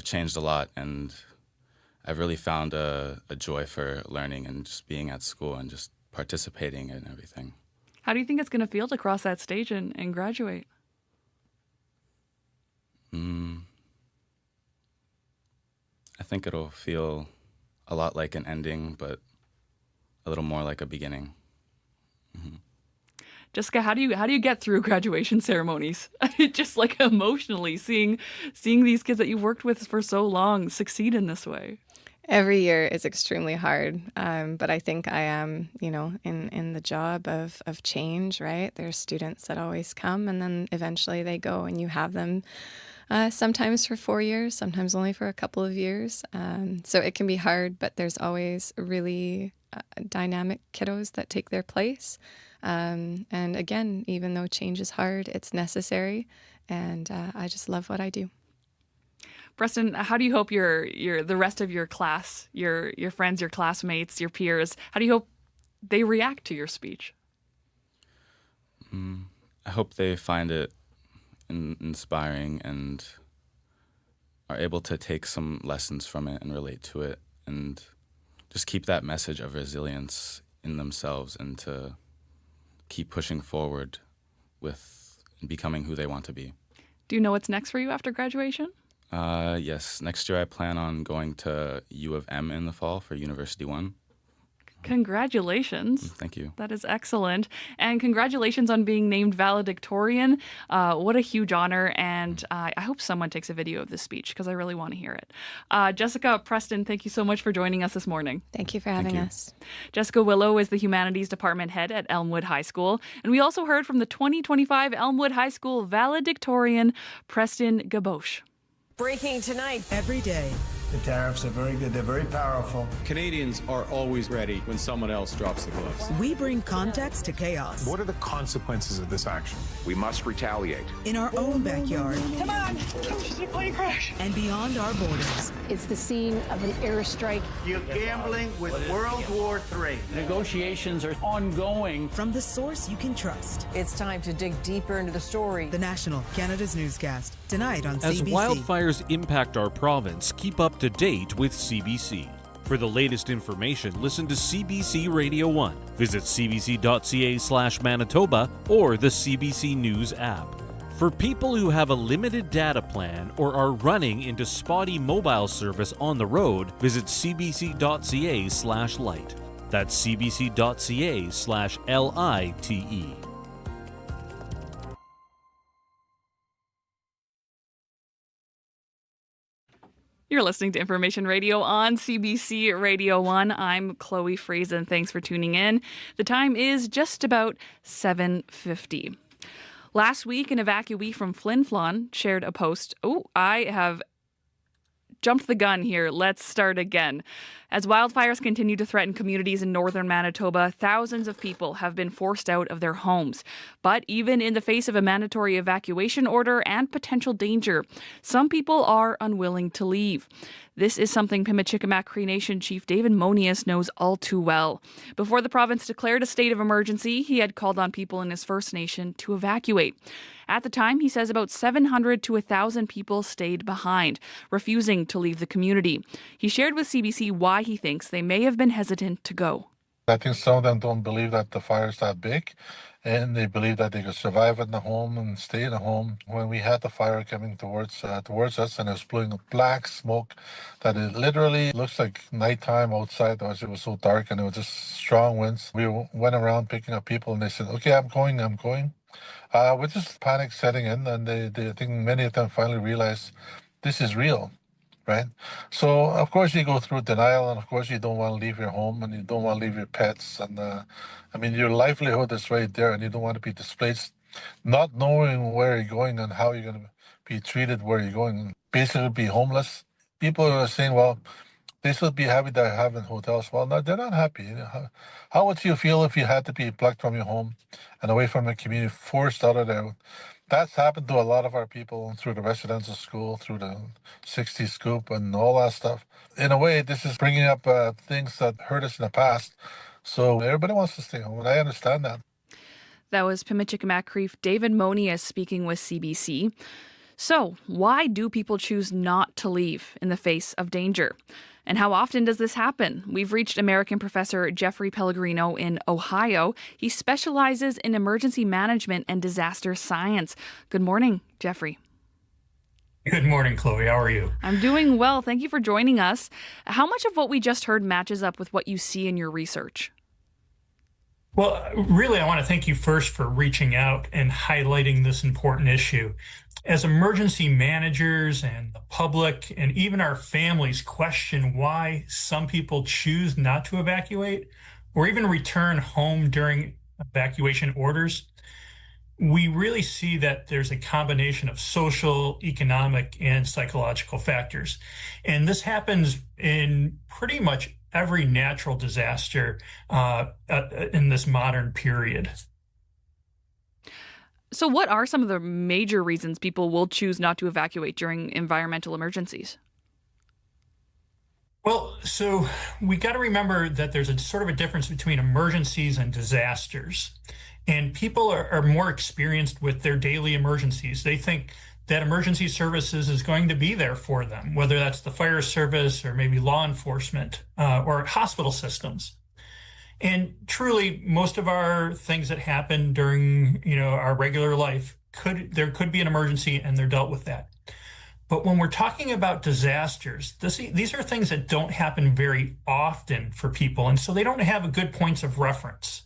Speaker 11: changed a lot, and I've really found a joy for learning and just being at school and just participating in everything.
Speaker 4: How do you think it's going to feel to cross that stage and graduate?
Speaker 11: I think it'll feel a lot like an ending, but a little more like a beginning.
Speaker 4: Jessica, how do you get through graduation ceremonies? Just like emotionally seeing these kids that you've worked with for so long succeed in this way.
Speaker 9: Every year is extremely hard, but I think I am, in the job of change, right? There's students that always come and then eventually they go and you have them sometimes for 4 years, sometimes only for a couple of years. So it can be hard, but there's always really dynamic kiddos that take their place. And again, even though change is hard, it's necessary. And I just love what I do.
Speaker 4: Preston, how do you hope the rest of your class, your friends, your classmates, your peers, how do you hope they react to your speech?
Speaker 11: I hope they find it inspiring and are able to take some lessons from it and relate to it and just keep that message of resilience in themselves and to keep pushing forward with becoming who they want to be.
Speaker 4: Do you know what's next for you after graduation?
Speaker 11: Yes. Next year I plan on going to U of M in the fall for University 1.
Speaker 4: Congratulations.
Speaker 11: Thank you.
Speaker 4: That is excellent. And congratulations on being named valedictorian. What a huge honor. And I hope someone takes a video of this speech because I really want to hear it. Jessica, Preston, thank you so much for joining us this morning.
Speaker 9: Thank you for having us.
Speaker 4: Jessica Willow is the Humanities Department head at Elmwood High School. And we also heard from the 2025 Elmwood High School valedictorian, Preston Gaboche.
Speaker 10: Breaking tonight. Every day, The tariffs are very good. They're very powerful.
Speaker 17: Canadians are always ready when someone else drops the gloves.
Speaker 23: We bring context to chaos.
Speaker 24: What are the consequences of this action?
Speaker 25: We must retaliate.
Speaker 23: In our own backyard.
Speaker 26: Come on! Plane crash!
Speaker 23: And beyond our borders.
Speaker 26: It's the scene of an airstrike.
Speaker 10: You're gambling with World War III.
Speaker 27: Negotiations are ongoing.
Speaker 23: From the source you can trust.
Speaker 28: It's time to dig deeper into the story.
Speaker 23: The National, Canada's newscast. Tonight on
Speaker 7: As
Speaker 23: CBC.
Speaker 7: wildfires impact our province, keep up to date with CBC. For the latest information, listen to CBC Radio 1. Visit cbc.ca/Manitoba or the CBC News app. For people who have a limited data plan or are running into spotty mobile service on the road, visit cbc.ca/lite. That's cbc.ca/LITE.
Speaker 4: You're listening to Information Radio on CBC Radio 1. I'm Chloe Friesen. Thanks for tuning in. The time is just about 7:50. Last week, an evacuee from Flin Flon shared a post. Oh, I have jumped the gun here. Let's start again. As wildfires continue to threaten communities in northern Manitoba, thousands of people have been forced out of their homes. But even in the face of a mandatory evacuation order and potential danger, some people are unwilling to leave. This is something Pimicikamak Cree Nation Chief David Monius knows all too well. Before the province declared a state of emergency, he had called on people in his First Nation to evacuate. At the time, he says about 700 to 1,000 people stayed behind, refusing to leave the community. He shared with CBC why he thinks they may have been hesitant to go.
Speaker 21: I think some of them don't believe that the fire's that big, and they believe that they could survive in the home and stay in the home. When we had the fire coming towards us, and it was blowing black smoke, that it literally looks like nighttime outside. It was so dark, and it was just strong winds. We went around picking up people, and they said, "Okay, I'm going." With just panic setting in, and they I think many of them finally realized this is real. Right? So, of course, you go through denial, and of course, you don't want to leave your home, and you don't want to leave your pets. And, your livelihood is right there, and you don't want to be displaced, not knowing where you're going and how you're going to be treated where you're going. Basically, be homeless. People are saying, well, they should be happy they're having hotels. Well, no, they're not happy. How would you feel if you had to be plucked from your home and away from the community, forced out of there? That's happened to a lot of our people through the residential school, through the 60 scoop and all that stuff. In a way, this is bringing up things that hurt us in the past. So everybody wants to stay home, and I understand that.
Speaker 4: That was Pimicikamak Cree David Monius speaking with CBC. So why do people choose not to leave in the face of danger? And how often does this happen? We've reached American professor Jeffrey Pellegrino in Ohio. He specializes in emergency management and disaster science. Good morning, Jeffrey.
Speaker 29: Good morning, Chloe. How are you?
Speaker 4: I'm doing well. Thank you for joining us. How much of what we just heard matches up with what you see in your research?
Speaker 29: Well, really, I want to thank you first for reaching out and highlighting this important issue. As emergency managers and the public and even our families question why some people choose not to evacuate or even return home during evacuation orders, we really see that there's a combination of social, economic, and psychological factors. And this happens in pretty much every natural disaster in this modern period.
Speaker 4: So what are some of the major reasons people will choose not to evacuate during environmental emergencies?
Speaker 29: Well, so we got to remember that there's a sort of a difference between emergencies and disasters. And people are more experienced with their daily emergencies. They think that emergency services is going to be there for them, whether that's the fire service or maybe law enforcement or hospital systems. And truly, most of our things that happen during, our regular life, there could be an emergency and they're dealt with that. But when we're talking about disasters, these are things that don't happen very often for people. And so they don't have good points of reference.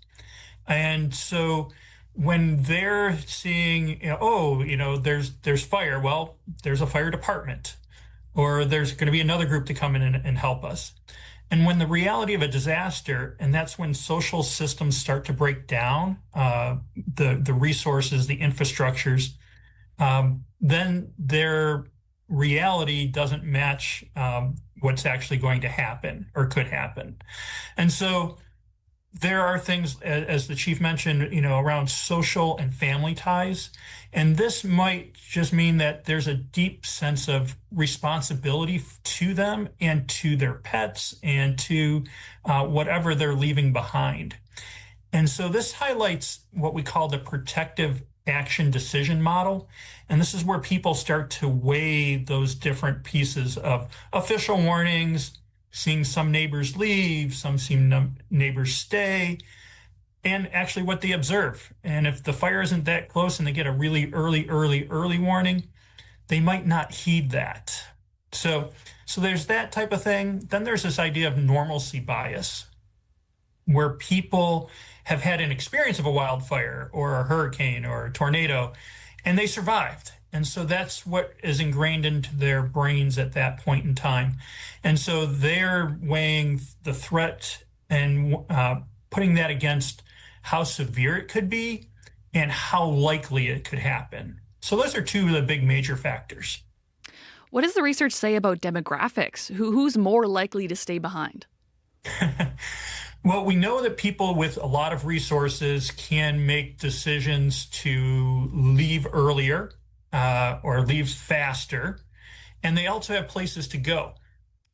Speaker 29: And so when they're seeing, there's fire, well, there's a fire department, or there's going to be another group to come in and help us. And when the reality of a disaster, and that's when social systems start to break down, the resources, the infrastructures, then reality doesn't match what's actually going to happen or could happen. And so there are things, as the chief mentioned, around social and family ties. And this might just mean that there's a deep sense of responsibility to them and to their pets and to whatever they're leaving behind. And so this highlights what we call the protective action decision model. And this is where people start to weigh those different pieces of official warnings, seeing some neighbors leave, some neighbors stay, and actually what they observe. And if the fire isn't that close and they get a really early warning, they might not heed that. So there's that type of thing. Then there's this idea of normalcy bias, where people have had an experience of a wildfire or a hurricane or a tornado, and they survived. And so that's what is ingrained into their brains at that point in time. And so they're weighing the threat and putting that against how severe it could be and how likely it could happen. So those are two of the big major factors.
Speaker 4: What does the research say about demographics? Who's more likely to stay behind?
Speaker 29: Well, we know that people with a lot of resources can make decisions to leave earlier or leave faster. And they also have places to go,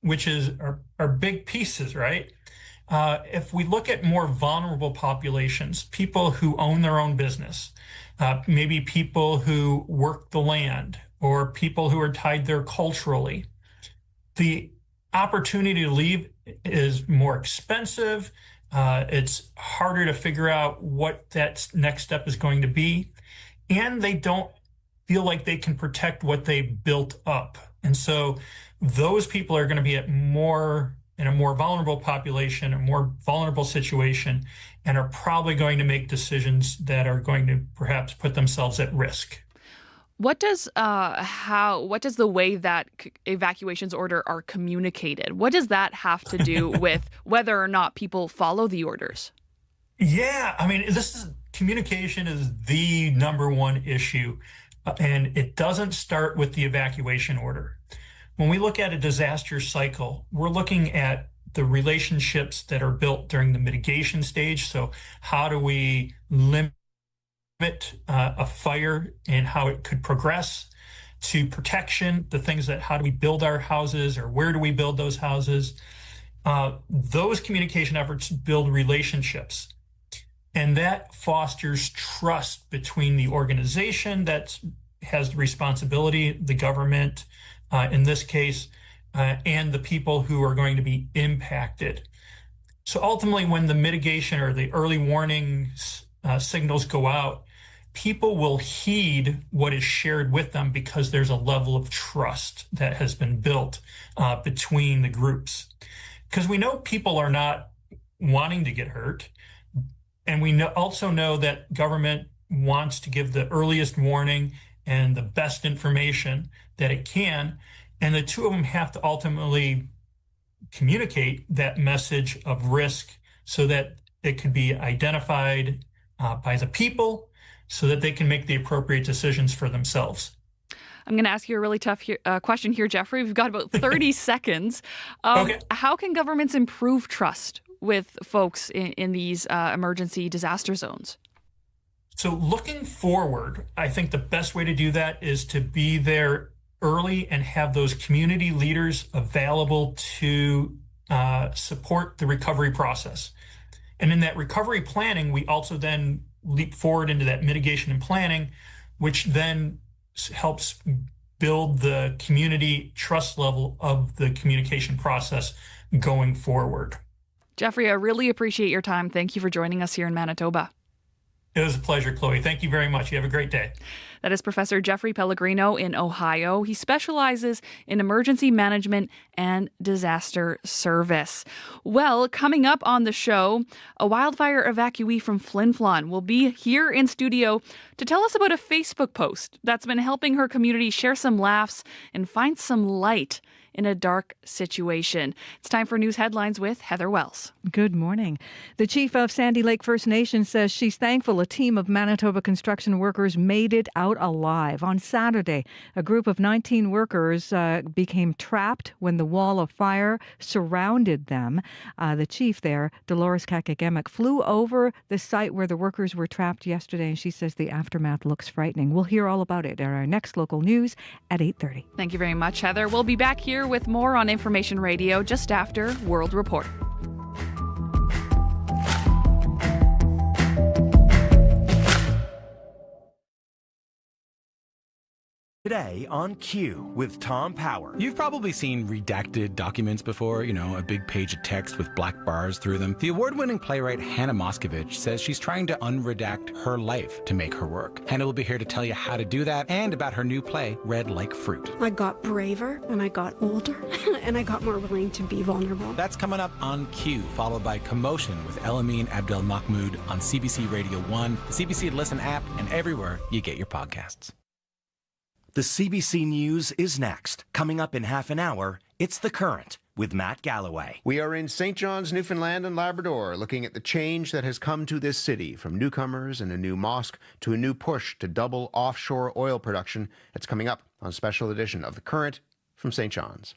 Speaker 29: which are big pieces, right? If we look at more vulnerable populations, people who own their own business, maybe people who work the land, or people who are tied there culturally, the opportunity to leave is more expensive. It's harder to figure out what that next step is going to be. And they don't feel like they can protect what they built up. And so those people are going to be in a more vulnerable population, a more vulnerable situation, and are probably going to make decisions that are going to perhaps put themselves at risk.
Speaker 4: What does the way that evacuations order are communicated? What does that have to do with whether or not people follow the orders?
Speaker 29: Yeah, I mean, communication is the number one issue, and it doesn't start with the evacuation order. When we look at a disaster cycle, we're looking at the relationships that are built during the mitigation stage. So how do we limit a fire and how it could progress, to protection, the things that how do we build our houses or where do we build those houses. Those communication efforts build relationships, and that fosters trust between the organization that has the responsibility, the government in this case, and the people who are going to be impacted. So ultimately, when the mitigation or the early warning signals go out, people will heed what is shared with them because there's a level of trust that has been built between the groups. Because we know people are not wanting to get hurt. And we also know that government wants to give the earliest warning and the best information that it can. And the two of them have to ultimately communicate that message of risk so that it could be identified by the people, so that they can make the appropriate decisions for themselves.
Speaker 4: I'm going to ask you a really tough question here, Jeffrey. We've got about 30 seconds.
Speaker 29: Okay.
Speaker 4: How can governments improve trust with folks in these emergency disaster zones?
Speaker 29: So looking forward, I think the best way to do that is to be there early and have those community leaders available to support the recovery process. And in that recovery planning, we also then leap forward into that mitigation and planning, which then helps build the community trust level of the communication process going forward.
Speaker 4: Jeffrey, I really appreciate your time. Thank you for joining us here in Manitoba.
Speaker 29: It was a pleasure, Chloe. Thank you very much. You have a great day.
Speaker 4: That is Professor Jeffrey Pellegrino in Ohio. He specializes in emergency management and disaster service. Well, coming up on the show, a wildfire evacuee from Flin Flon will be here in studio to tell us about a Facebook post that's been helping her community share some laughs and find some light in a dark situation. It's time for news headlines with Heather Wells.
Speaker 5: Good morning. The chief of Sandy Lake First Nation says she's thankful a team of Manitoba construction workers made it out out alive. On Saturday, a group of 19 workers became trapped when the wall of fire surrounded them. The chief there, Dolores Kakagemic, flew over the site where the workers were trapped yesterday, and she says the aftermath looks frightening. We'll hear all about it in our next local news at 8:30.
Speaker 4: Thank you very much, Heather. We'll be back here with more on Information Radio just after World Report.
Speaker 1: Today on Q with Tom Power.
Speaker 2: You've probably seen redacted documents before, a big page of text with black bars through them. The award-winning playwright Hannah Moscovich says she's trying to unredact her life to make her work. Hannah will be here to tell you how to do that and about her new play, Red Like Fruit.
Speaker 12: I got braver and I got older and I got more willing to be vulnerable.
Speaker 2: That's coming up on Q, followed by Commotion with Elamine Abdel Mahmoud on CBC Radio 1, the CBC Listen app, and everywhere you get your podcasts.
Speaker 1: The CBC News is next. Coming up in half an hour, it's The Current with Matt Galloway.
Speaker 13: We are in St. John's, Newfoundland and Labrador, looking at the change that has come to this city, from newcomers and a new mosque to a new push to double offshore oil production. It's coming up on a special edition of The Current from St. John's.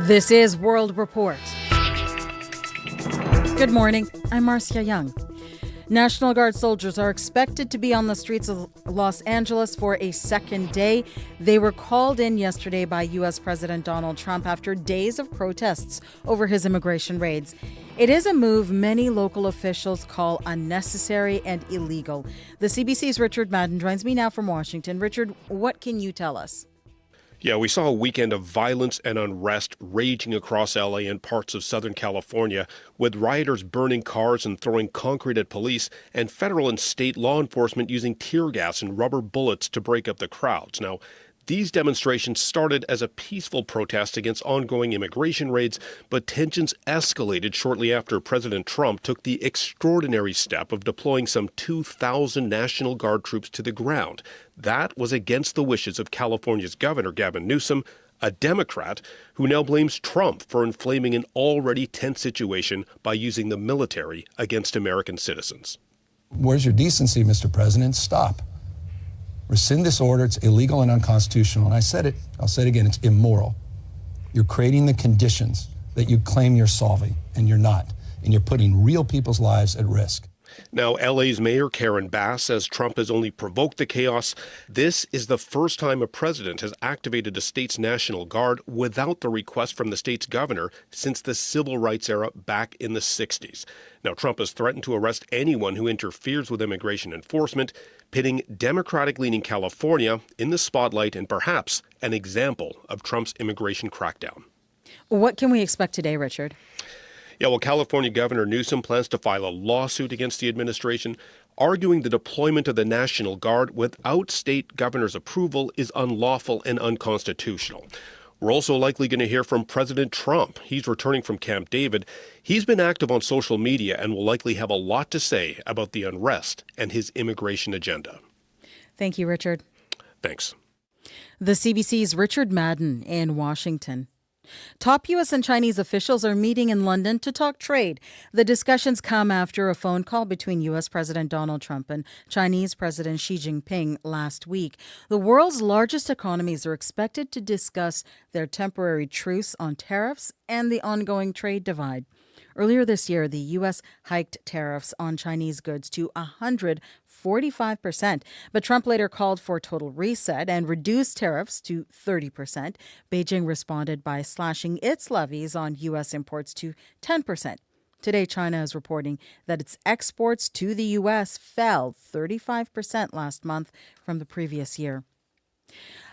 Speaker 15: This is World Report. Good morning. I'm Marcia Young. National Guard soldiers are expected to be on the streets of Los Angeles for a second day. They were called in yesterday by U.S. President Donald Trump after days of protests over his immigration raids. It is a move many local officials call unnecessary and illegal. The CBC's Richard Madden joins me now from Washington. Richard, what can you tell us?
Speaker 18: Yeah, we saw a weekend of violence and unrest raging across LA and parts of Southern California, with rioters burning cars and throwing concrete at police, and federal and state law enforcement using tear gas and rubber bullets to break up the crowds. Now, these demonstrations started as a peaceful protest against ongoing immigration raids, but tensions escalated shortly after President Trump took the extraordinary step of deploying some 2,000 National Guard troops to the ground. That was against the wishes of California's Governor Gavin Newsom, a Democrat who now blames Trump for inflaming an already tense situation by using the military against American citizens.
Speaker 19: Where's your decency, Mr. President? Stop. Rescind this order. It's illegal and unconstitutional. And I said it, I'll say it again, it's immoral. You're creating the conditions that you claim you're solving, and you're not. And you're putting real people's lives at risk.
Speaker 18: Now, LA's Mayor Karen Bass says Trump has only provoked the chaos. This is the first time a president has activated a state's National Guard without the request from the state's governor since the civil rights era back in the 60s. Now, Trump has threatened to arrest anyone who interferes with immigration enforcement, pitting Democratic-leaning California in the spotlight and perhaps an example of Trump's immigration crackdown.
Speaker 15: What can we expect today, Richard?
Speaker 18: Yeah, well, California Governor Newsom plans to file a lawsuit against the administration, arguing the deployment of the National Guard without state governor's approval is unlawful and unconstitutional. We're also likely going to hear from President Trump. He's returning from Camp David. He's been active on social media and will likely have a lot to say about the unrest and his immigration agenda.
Speaker 15: Thank you, Richard.
Speaker 18: Thanks.
Speaker 15: The CBC's Richard Madden in Washington. Top U.S. and Chinese officials are meeting in London to talk trade. The discussions come after a phone call between U.S. President Donald Trump and Chinese President Xi Jinping last week. The world's largest economies are expected to discuss their temporary truce on tariffs and the ongoing trade divide. Earlier this year, the U.S. hiked tariffs on Chinese goods to 145%, but Trump later called for a total reset and reduced tariffs to 30%. Beijing responded by slashing its levies on U.S. imports to 10%. Today, China is reporting that its exports to the U.S. fell 35% last month from the previous year.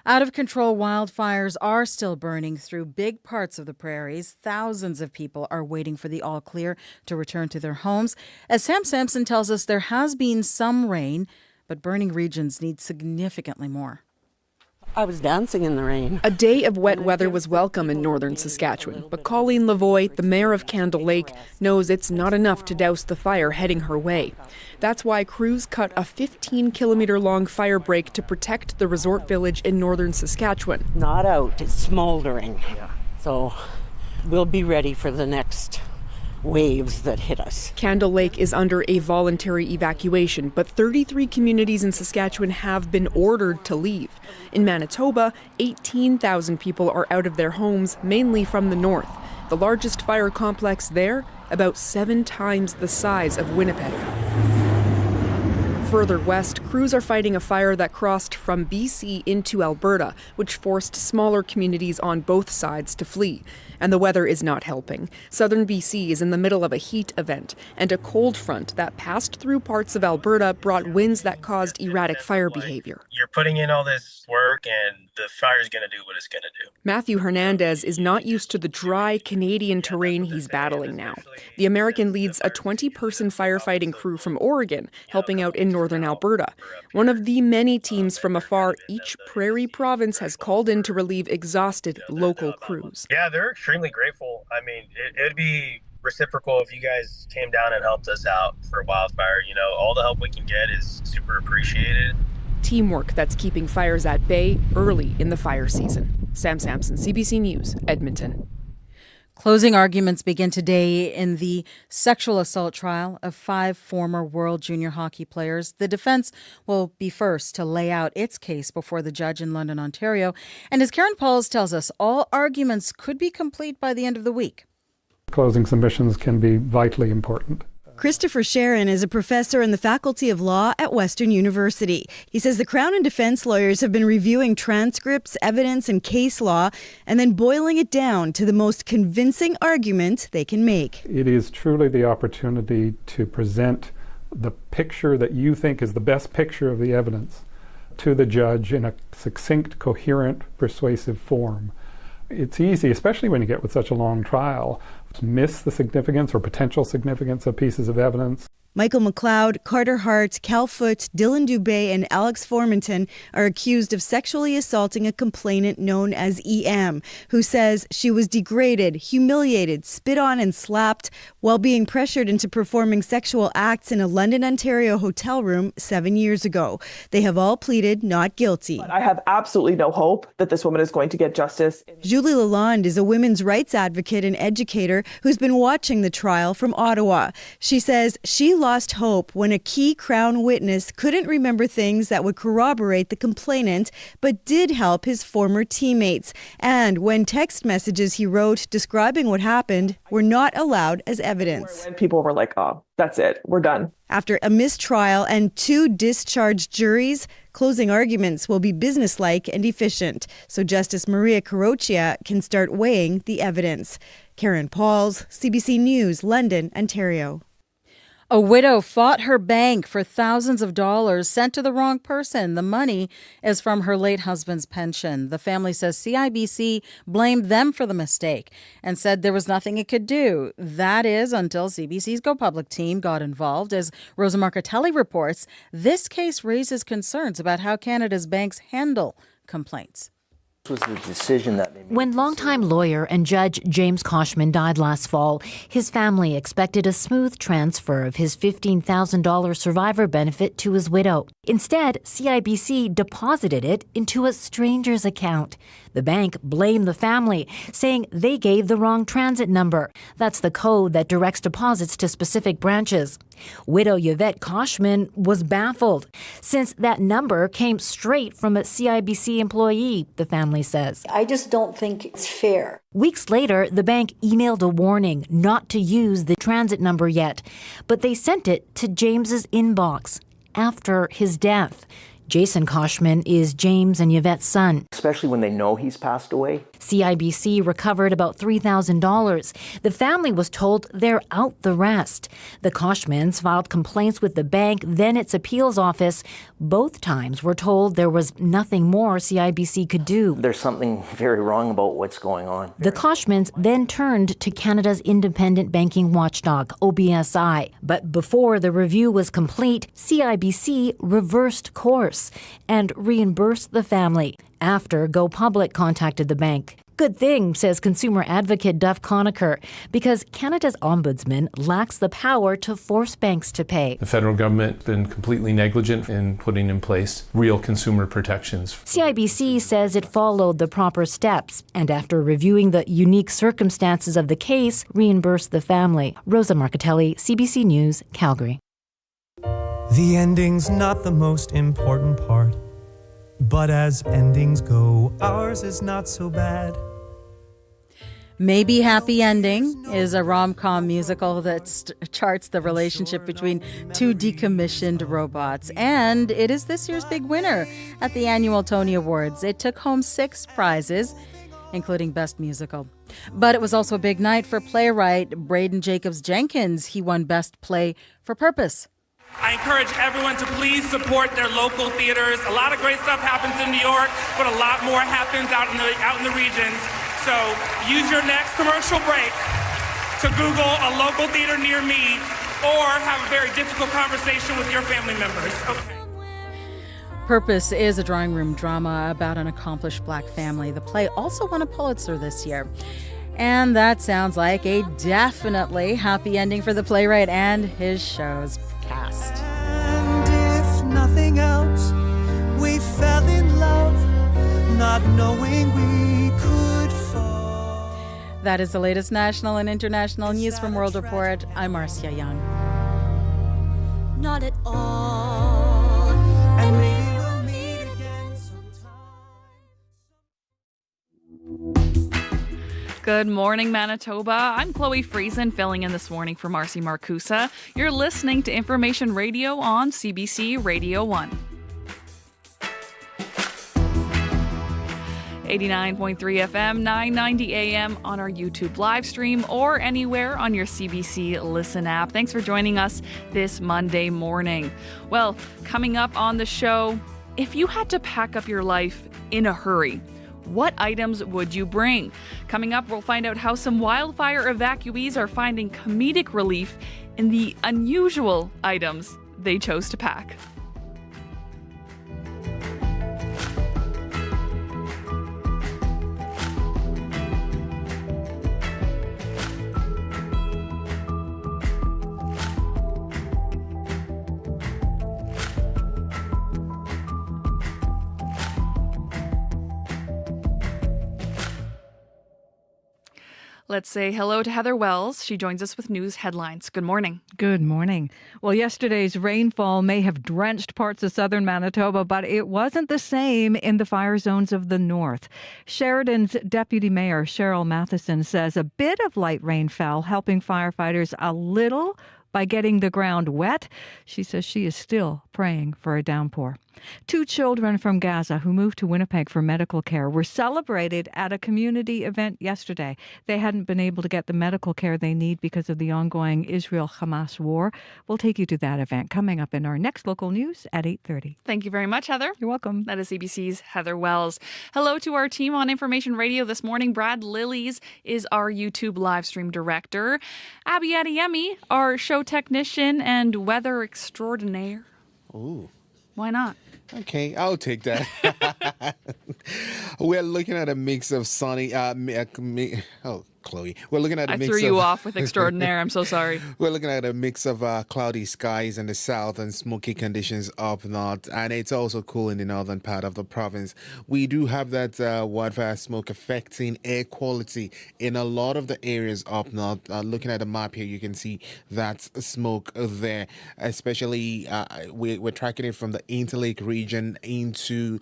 Speaker 15: Out-of-control wildfires are still burning through big parts of the prairies. Thousands of people are waiting for the all-clear to return to their homes. As Sam Sampson tells us, there has been some rain, but burning regions need significantly more.
Speaker 20: I was dancing in the rain.
Speaker 25: A day of wet weather was welcome in northern Saskatchewan, but Colleen Lavoie, the mayor of Candle Lake, knows it's not enough to douse the fire heading her way. That's why crews cut a 15-kilometer-long fire break to protect the resort village in northern Saskatchewan.
Speaker 20: Not out, it's smoldering. So we'll be ready for the next waves that hit us.
Speaker 25: Candle Lake is under a voluntary evacuation, but 33 communities in Saskatchewan have been ordered to leave. In Manitoba, 18,000 people are out of their homes, mainly from the north. The largest fire complex there, about 7 times the size of Winnipeg. Further west, crews are fighting a fire that crossed from BC into Alberta, which forced smaller communities on both sides to flee. And the weather is not helping. Southern BC is in the middle of a heat event, and a cold front that passed through parts of Alberta brought winds that caused erratic fire behavior.
Speaker 3: You're putting in all this work, and the fire's going to do what it's going to do.
Speaker 25: Matthew Hernandez is not used to the dry Canadian terrain he's battling now. The American leads a 20-person firefighting crew from Oregon, helping out in northern Alberta. One of the many teams from afar each Prairie province has called in to relieve exhausted local crews.
Speaker 3: Yeah, they're extremely grateful. I mean, it'd be reciprocal if you guys came down and helped us out for Wildfire. You know, all the help we can get is super appreciated.
Speaker 25: Teamwork that's keeping fires at bay early in the fire season. Sam Sampson, CBC News, Edmonton.
Speaker 15: Closing arguments begin today in the sexual assault trial of 5 former World Junior Hockey players. The defense will be first to lay out its case before the judge in London, Ontario. And as Karen Pauls tells us, all arguments could be complete by the end of the week.
Speaker 6: Closing submissions can be vitally important.
Speaker 8: Christopher Sharon is a professor in the Faculty of Law at Western University. He says the Crown and defense lawyers have been reviewing transcripts, evidence, and case law, and then boiling it down to the most convincing argument they can make.
Speaker 6: It is truly the opportunity to present the picture that you think is the best picture of the evidence to the judge in a succinct, coherent, persuasive form. It's easy, especially when you get with such a long trial, to miss the significance or potential significance of pieces of evidence.
Speaker 8: Michael McLeod, Carter Hart, Cal Foote, Dylan Dubé, and Alex Formanton are accused of sexually assaulting a complainant known as EM, who says she was degraded, humiliated, spit on, and slapped while being pressured into performing sexual acts in a London, Ontario hotel room 7 years ago. They have all pleaded not guilty.
Speaker 9: I have absolutely no hope that this woman is going to get justice.
Speaker 8: Julie Lalonde is a women's rights advocate and educator who's been watching the trial from Ottawa. She says she lost hope when a key Crown witness couldn't remember things that would corroborate the complainant, but did help his former teammates. And when text messages he wrote describing what happened were not allowed as evidence.
Speaker 9: When people were like, oh, that's it, we're done.
Speaker 8: After a mistrial and 2 discharged juries, closing arguments will be businesslike and efficient, so Justice Maria Caroccia can start weighing the evidence. Karen Pauls, CBC News, London, Ontario.
Speaker 15: A widow fought her bank for thousands of dollars sent to the wrong person. The money is from her late husband's pension. The family says CIBC blamed them for the mistake and said there was nothing it could do. That is until CBC's Go Public team got involved. As Rosa Marcatelli reports, this case raises concerns about how Canada's banks handle complaints.
Speaker 11: Was the decision that they made.
Speaker 14: When longtime lawyer and judge James Koshman died last fall, his family expected a smooth transfer of his $15,000 survivor benefit to his widow. Instead, CIBC deposited it into a stranger's account. The bank blamed the family, saying they gave the wrong transit number. That's the code that directs deposits to specific branches. Widow Yvette Koshman was baffled, since that number came straight from a CIBC employee, the family says.
Speaker 16: I just don't think it's fair.
Speaker 14: Weeks later, the bank emailed a warning not to use the transit number yet, but they sent it to James's inbox after his death. Jason Koshman is James and Yvette's son.
Speaker 11: Especially when they know he's passed away.
Speaker 14: CIBC recovered about $3,000. The family was told they're out the rest. The Koshmans filed complaints with the bank, then its appeals office. Both times were told there was nothing more CIBC could do.
Speaker 11: There's something very wrong about what's going on.
Speaker 14: The Koshmans then turned to Canada's independent banking watchdog, OBSI. But before the review was complete, CIBC reversed course. costs and reimburse the family after Go Public contacted the bank. Good thing, says consumer advocate Duff Conacher, because Canada's ombudsman lacks the power to force banks to pay.
Speaker 7: The federal government has been completely negligent in putting in place real consumer protections.
Speaker 14: CIBC says it followed the proper steps and, after reviewing the unique circumstances of the case, reimbursed the family. Rosa Marcatelli, CBC News, Calgary.
Speaker 10: The ending's not the most important part, but as endings go, ours is not so bad.
Speaker 15: Maybe Happy Ending is a rom-com musical that charts the relationship between two decommissioned robots. And it is this year's big winner at the annual Tony Awards. It took home 6 prizes, including Best Musical. But it was also a big night for playwright Braden Jacobs Jenkins. He won Best Play for Purpose.
Speaker 17: I encourage everyone to please support their local theaters. A lot of great stuff happens in New York, but a lot more happens out in the regions. So use your next commercial break to Google a local theater near me or have a very difficult conversation with your family members. Okay.
Speaker 15: Purpose is a drawing room drama about an accomplished black family. The play also won a Pulitzer this year. And that sounds like a definitely happy ending for the playwright and his show's cast.
Speaker 10: And if nothing else, we fell in love, not knowing we could fall.
Speaker 15: That is the latest national and international news from World Report. I'm Marcia Young.
Speaker 10: Not at all. And maybe we'll meet again sometime.
Speaker 4: Good morning, Manitoba. I'm Chloe Friesen, filling in this morning for Marcy Marcusa. You're listening to Information Radio on CBC Radio 1. 89.3 FM, 990 AM on our YouTube live stream or anywhere on your CBC Listen app. Thanks for joining us this Monday morning. Well, coming up on the show, if you had to pack up your life in a hurry, what items would you bring? Coming up, we'll find out how some wildfire evacuees are finding comedic relief in the unusual items they chose to pack. Let's say hello to Heather Wells. She joins us with news headlines. Good morning.
Speaker 5: Good morning. Well, yesterday's rainfall may have drenched parts of southern Manitoba, but it wasn't the same in the fire zones of the north. Sheridan's Deputy Mayor Cheryl Matheson says a bit of light rain fell, helping firefighters a little by getting the ground wet. She says she is still praying for a downpour. 2 children from Gaza who moved to Winnipeg for medical care were celebrated at a community event yesterday. They hadn't been able to get the medical care they need because of the ongoing Israel-Hamas war. We'll take you to that event coming up in our next local news at 8:30.
Speaker 4: Thank you very much, Heather.
Speaker 5: You're welcome.
Speaker 4: That is CBC's Heather Wells. Hello to our team on Information Radio this morning. Brad Lillies is our YouTube live stream director. Abby Adeyemi, our show technician and weather extraordinaire.
Speaker 22: Ooh.
Speaker 4: Why not?
Speaker 22: Okay, I'll take that. We're looking at a mix of sunny. Chloe, we're looking at a mix of...
Speaker 4: I threw you off with extraordinaire. I'm so sorry.
Speaker 22: We're looking at a mix of cloudy skies in the south and smoky conditions up north, and it's also cool in the northern part of the province. We do have that wildfire smoke affecting air quality in a lot of the areas up north. Looking at the map here, you can see that smoke there, especially we're tracking it from the Interlake region into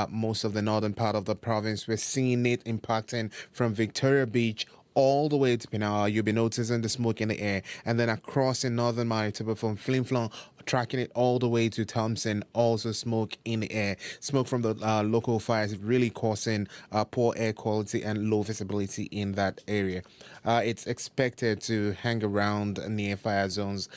Speaker 22: most of the northern part of the province. We're seeing it impacting from Victoria Beach all the way to Pinal. You'll be noticing the smoke in the air, and then across in northern Manitoba from Flin Flon, tracking it all the way to Thompson, also smoke in the air. Smoke from the local fires really causing poor air quality and low visibility in that area. It's expected to hang around near fire zones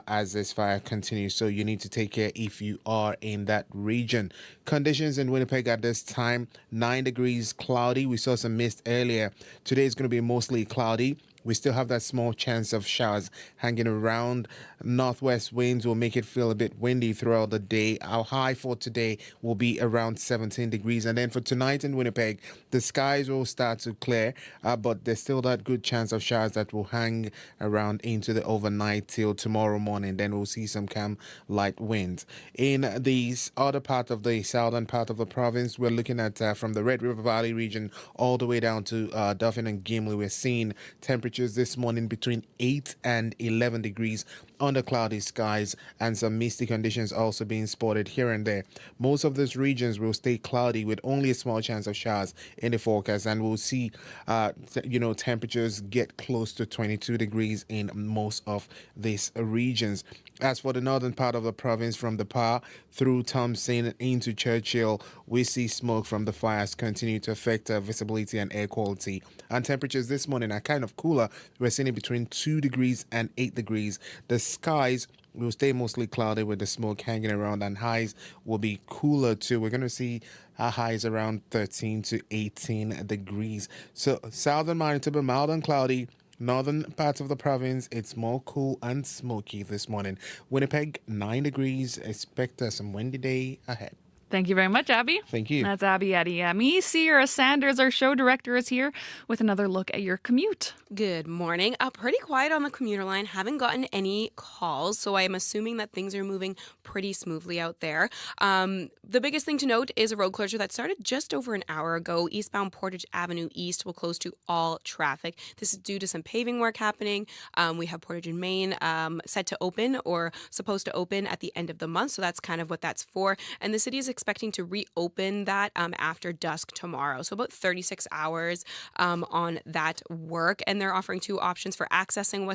Speaker 22: as this fire continues, so you need to take care if you are in that region. Conditions in Winnipeg at this time, 9 degrees cloudy. We saw some mist earlier. Today is going to be mostly cloudy. We still have that small chance of showers hanging around. Northwest winds will make it feel a bit windy throughout the day. Our high for today will be around 17 degrees. And then for tonight in Winnipeg, the skies will start to clear, but there's still that good chance of showers that will hang around into the overnight till tomorrow morning. Then we'll see some calm light winds. In the other part of the southern part of the province, we're looking at from the Red River Valley region all the way down to Dauphin and Gimli. We're seeing temperatures this morning between 8 and 11 degrees under cloudy skies, and some misty conditions also being spotted here and there. Most of these regions will stay cloudy with only a small chance of showers in the forecast, and we'll see temperatures get close to 22 degrees in most of these regions. As for the northern part of the province, from the Par through Thompson into Churchill, we see smoke from the fires continue to affect visibility and air quality. And temperatures this morning are kind of cooler. We're seeing it between 2 degrees and 8 degrees. The skies will stay mostly cloudy with the smoke hanging around, and highs will be cooler too. We're going to see our highs around 13 to 18 degrees. So southern Manitoba, mild and cloudy. Northern parts of the province, it's more cool and smoky this morning. Winnipeg, 9 degrees. Expect some windy day ahead.
Speaker 4: Thank you very much, Abby.
Speaker 22: Thank you.
Speaker 4: That's Abby Adiyemi. Sierra Sanders, our show director, is here with another look at your commute.
Speaker 2: Good morning. Pretty quiet on the commuter line. Haven't gotten any calls, so I am assuming that things are moving pretty smoothly out there. The biggest thing to note is a road closure that started just over an hour ago. Eastbound Portage Avenue East will close to all traffic. This is due to some paving work happening. We have Portage and Main set to open or supposed to open at the end of the month, so that's kind of what that's for. And the city is expecting to reopen that after dusk tomorrow. So about 36 hours on that work. And they're offering two options for accessing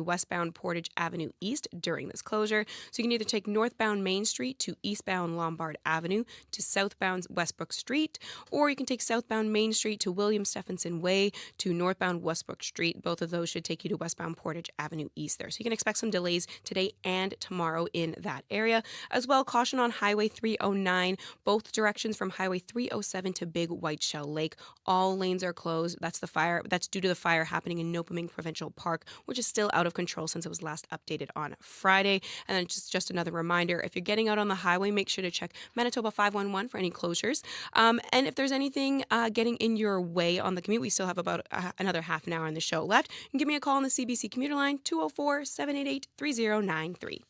Speaker 2: westbound Portage Avenue East during this closure. So you can either take northbound Main Street to eastbound Lombard Avenue to southbound Westbrook Street, or you can take southbound Main Street to William Stephenson Way to northbound Westbrook Street. Both of those should take you to westbound Portage Avenue East there. So you can expect some delays today and tomorrow in that area. As well, caution on Highway 309, both directions from Highway 307 to Big White Shell Lake. All lanes are closed. That's due to the fire happening in Nopaming Provincial Park, which is still out of control since it was last updated on Friday. And then just another reminder, if you're getting out on the highway, make sure to check Manitoba 511 for any closures. And if there's anything getting in your way on the commute, we still have about another half an hour on the show left. You can give me a call on the CBC commuter line, 204-788-3093.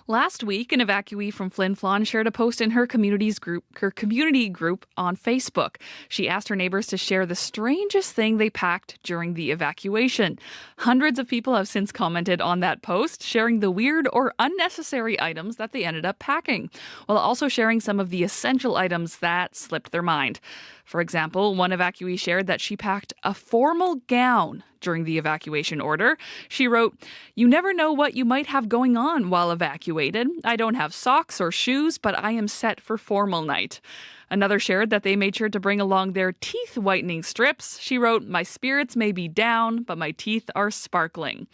Speaker 4: Last week, an evacuee from Flin Flon shared a post in her community group on Facebook. She asked her neighbors to share the strangest thing they packed during the evacuation. Hundreds of people have since commented on that post, sharing the weird or unnecessary items that they ended up packing, while also sharing some of the essential items that slipped their mind. For example, one evacuee shared that she packed a formal gown during the evacuation order. She wrote, "You never know what you might have going on while evacuated. I don't have socks or shoes, but I am set for formal night." Another shared that they made sure to bring along their teeth whitening strips. She wrote, "My spirits may be down, but my teeth are sparkling."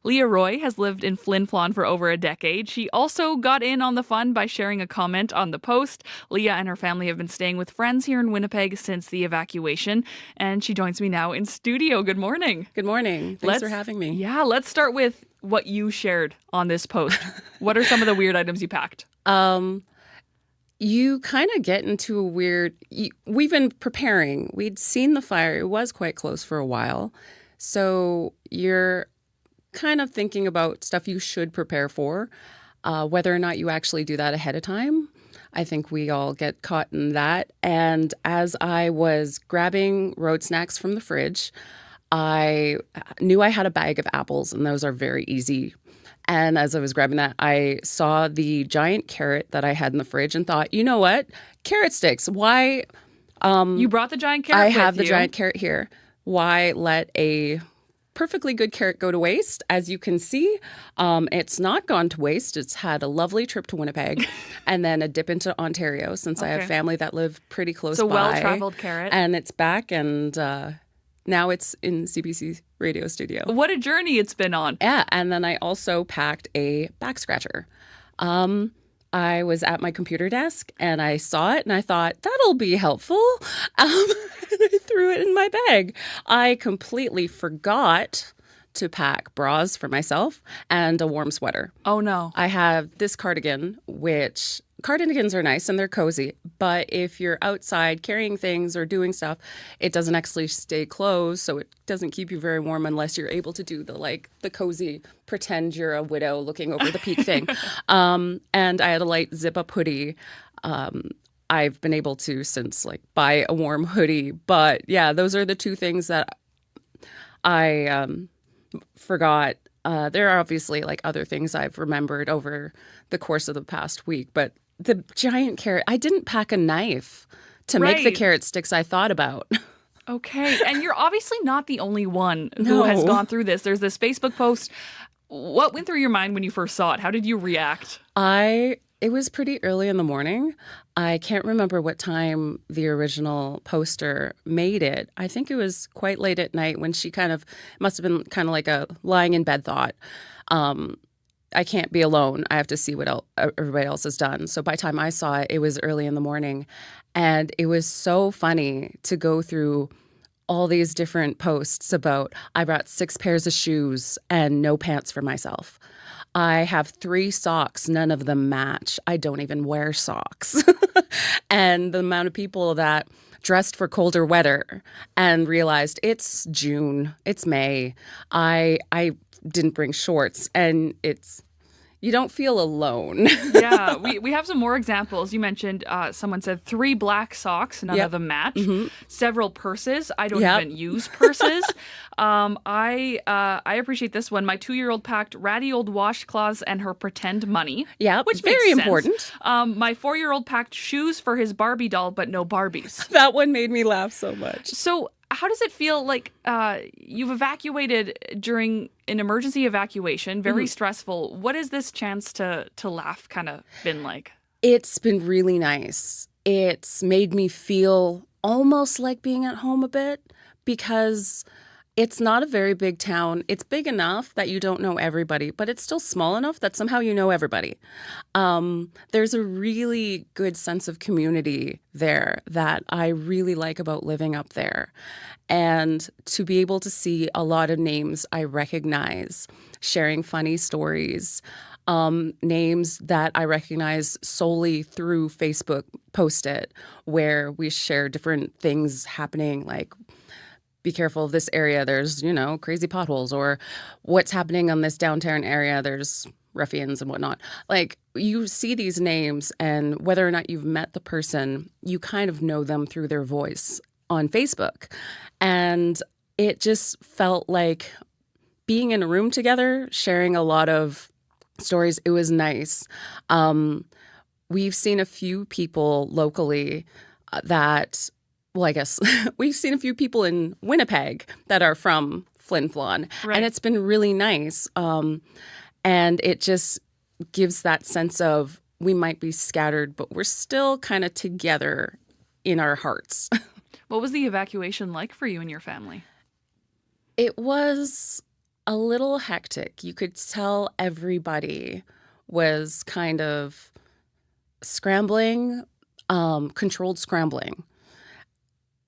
Speaker 4: Leah Roy has lived in Flin Flon for over a decade. She also got in on the fun by sharing a comment on the post. Leah and her family have been staying with friends here in Winnipeg since the evacuation, and she joins me now in studio. Good morning.
Speaker 12: Good morning. Thanks for having me.
Speaker 4: Yeah, let's start with what you shared on this post. What are some of the weird items you packed?
Speaker 12: You kind of get into a weird... We've been preparing. We'd seen the fire. It was quite close for a while. So you're kind of thinking about stuff you should prepare for, whether or not you actually do that ahead of time. I think we all get caught in that. And as I was grabbing road snacks from the fridge, I knew I had a bag of apples, and those are very easy. And as I was grabbing that, I saw the giant carrot that I had in the fridge and thought, you know what? Carrot sticks. Why?
Speaker 4: You brought the giant carrot
Speaker 12: I
Speaker 4: with
Speaker 12: have the
Speaker 4: you.
Speaker 12: giant carrot here. Why let a perfectly good carrot go to waste? As you can see, it's not gone to waste. It's had a lovely trip to Winnipeg and then a dip into Ontario, since I have family that live pretty close by.
Speaker 4: So well-traveled carrot.
Speaker 12: And it's back, and now it's in CBC radio studio.
Speaker 4: What a journey it's been on.
Speaker 12: Yeah, and then I also packed a back scratcher. I was at my computer desk and I saw it and I thought, that'll be helpful. And I threw it in my bag. I completely forgot to pack bras for myself and a warm sweater.
Speaker 4: Oh, no.
Speaker 12: I have this cardigan, which cardigans are nice and they're cozy, but if you're outside carrying things or doing stuff, it doesn't actually stay closed, so it doesn't keep you very warm unless you're able to do the cozy pretend you're a widow looking over the peak thing. And I had a light zip-up hoodie. I've been able to since buy a warm hoodie, but yeah, those are the two things that I forgot. There are obviously other things I've remembered over the course of the past week, but the giant carrot, I didn't pack a knife to make the carrot sticks I thought about.
Speaker 4: Okay. And you're obviously not the only one who has gone through this. There's this Facebook post. What went through your mind when you first saw it? How did you react?
Speaker 12: It was pretty early in the morning. I can't remember what time the original poster made it. I think it was quite late at night when she must have been kind of like a lying in bed thought. I can't be alone. I have to see what everybody else has done. So by the time I saw it, it was early in the morning. And it was so funny to go through all these different posts about, I brought 6 pairs of shoes and no pants for myself. I have 3 socks. None of them match. I don't even wear socks. And the amount of people that dressed for colder weather and realized it's June, it's May. I didn't bring shorts, and you don't feel alone.
Speaker 4: Yeah, we have some more examples. You mentioned someone said 3 black socks, none of them match.
Speaker 12: Mm-hmm.
Speaker 4: Several purses. I don't even use purses. I appreciate this one. My 2-year-old packed ratty old washcloths and her pretend money.
Speaker 12: Yeah,
Speaker 4: which
Speaker 12: very
Speaker 4: makes
Speaker 12: important.
Speaker 4: Sense. My 4-year-old packed shoes for his Barbie doll, but no Barbies.
Speaker 12: That one made me laugh so much.
Speaker 4: So how does it feel you've evacuated during an emergency evacuation, very stressful. What has this chance to laugh kind of been like?
Speaker 12: It's been really nice. It's made me feel almost like being at home a bit because it's not a very big town. It's big enough that you don't know everybody, but it's still small enough that somehow you know everybody. There's a really good sense of community there that I really like about living up there. And to be able to see a lot of names I recognize, sharing funny stories, names that I recognize solely through Facebook Post-it, where we share different things happening, like be careful of this area, there's, crazy potholes, or what's happening on this downtown area, there's ruffians and whatnot. You see these names, and whether or not you've met the person, you kind of know them through their voice on Facebook. And it just felt like being in a room together, sharing a lot of stories. It was nice. We've seen a few people locally I guess we've seen a few people in Winnipeg that are from Flin Flon, and it's been really nice. And it just gives that sense of we might be scattered, but we're still kind of together in our hearts.
Speaker 4: What was the evacuation like for you and your family?
Speaker 12: It was a little hectic. You could tell everybody was kind of scrambling, controlled scrambling.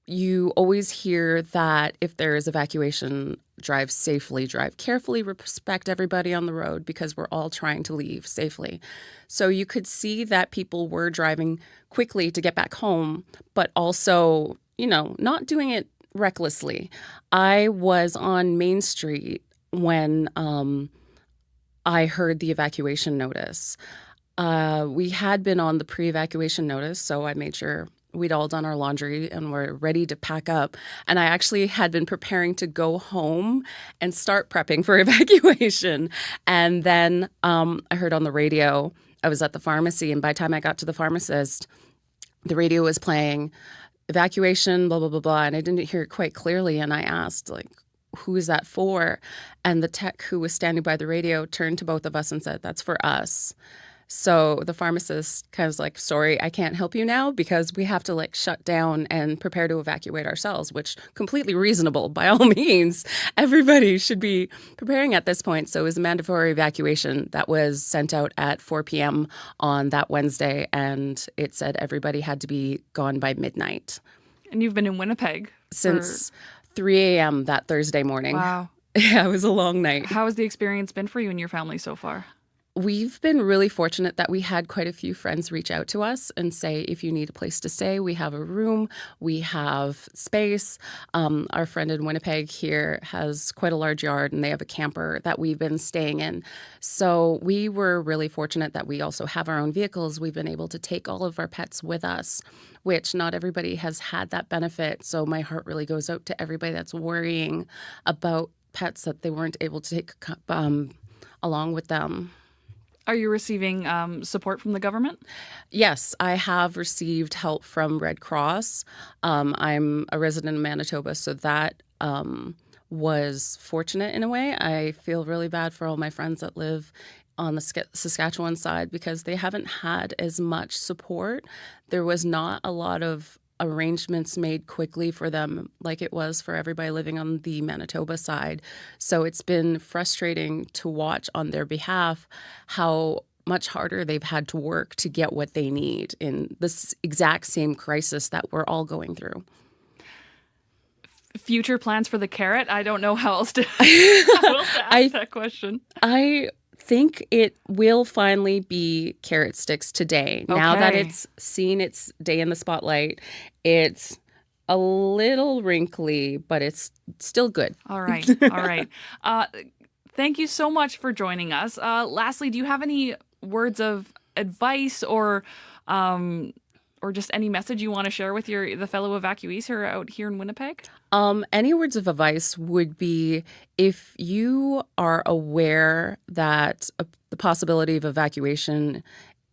Speaker 12: You always hear that if there is evacuation, drive safely, drive carefully, respect everybody on the road because we're all trying to leave safely. So you could see that people were driving quickly to get back home, but also, not doing it recklessly. I was on Main Street when I heard the evacuation notice. We had been on the pre-evacuation notice, so I made sure we'd all done our laundry and were ready to pack up. And I actually had been preparing to go home and start prepping for evacuation. And then I heard on the radio, I was at the pharmacy, and by the time I got to the pharmacist, the radio was playing evacuation, blah, blah, blah, blah. And I didn't hear it quite clearly. And I asked, who is that for? And the tech who was standing by the radio turned to both of us and said, that's for us. So the pharmacist kind of was like, sorry, I can't help you now because we have to like shut down and prepare to evacuate ourselves, which completely reasonable by all means. Everybody should be preparing at this point. So it was a mandatory evacuation that was sent out at 4 p.m. on that Wednesday. And it said everybody had to be gone by midnight.
Speaker 4: And you've been in Winnipeg
Speaker 12: since 3 a.m. that Thursday morning.
Speaker 4: Wow.
Speaker 12: Yeah, it was a long night.
Speaker 4: How has the experience been for you and your family so far?
Speaker 12: We've been really fortunate that we had quite a few friends reach out to us and say, if you need a place to stay, we have a room, we have space. Our friend in Winnipeg here has quite a large yard and they have a camper that we've been staying in. So we were really fortunate that we also have our own vehicles. We've been able to take all of our pets with us, which not everybody has had that benefit. So my heart really goes out to everybody that's worrying about pets that they weren't able to take along with them.
Speaker 4: Are you receiving support from the government?
Speaker 12: Yes, I have received help from Red Cross. I'm a resident of Manitoba, so that was fortunate in a way. I feel really bad for all my friends that live on the Saskatchewan side because they haven't had as much support. There was not a lot of arrangements made quickly for them like it was for everybody living on the Manitoba side. So it's been frustrating to watch on their behalf how much harder they've had to work to get what they need in this exact same crisis that we're all going through.
Speaker 4: Future plans for the carrot? I don't know how else to ask that question.
Speaker 12: I think it will finally be carrot sticks today. Okay. Now that it's seen its day in the spotlight, it's a little wrinkly, but it's still good.
Speaker 4: All right. All right. Thank you so much for joining us. Lastly, do you have any words of advice or just any message you want to share with the fellow evacuees who are out here in Winnipeg?
Speaker 12: Any words of advice would be if you are aware that the possibility of evacuation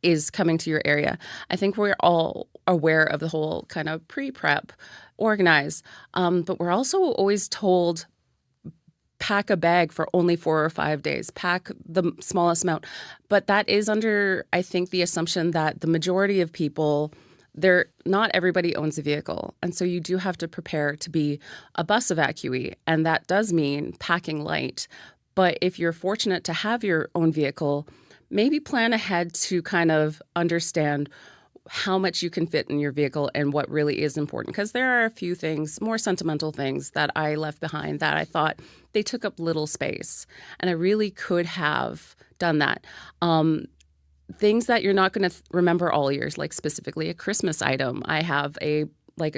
Speaker 12: is coming to your area. I think we're all aware of the whole kind of pre-prep, organize, but we're also always told pack a bag for only 4 or 5 days, pack the smallest amount. But that is under, I think, the assumption that the majority of people, not everybody owns a vehicle. And so you do have to prepare to be a bus evacuee. And that does mean packing light. But if you're fortunate to have your own vehicle, maybe plan ahead to kind of understand how much you can fit in your vehicle and what really is important. Because there are a few things, more sentimental things that I left behind that I thought they took up little space. And I really could have done that. Things that you're not going to remember all years, like specifically a Christmas item. I have a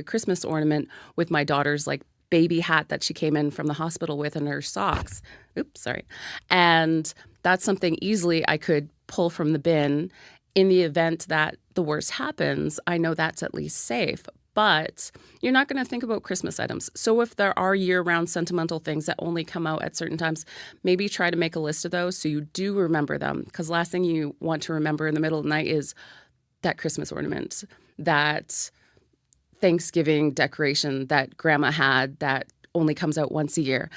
Speaker 12: Christmas ornament with my daughter's baby hat that she came in from the hospital with and her socks. Oops, sorry. And that's something easily I could pull from the bin. In the event that the worst happens, I know that's at least safe. But you're not going to think about Christmas items. So if there are year-round sentimental things that only come out at certain times, maybe try to make a list of those so you do remember them. Because last thing you want to remember in the middle of the night is that Christmas ornament, that Thanksgiving decoration that grandma had that only comes out once a year.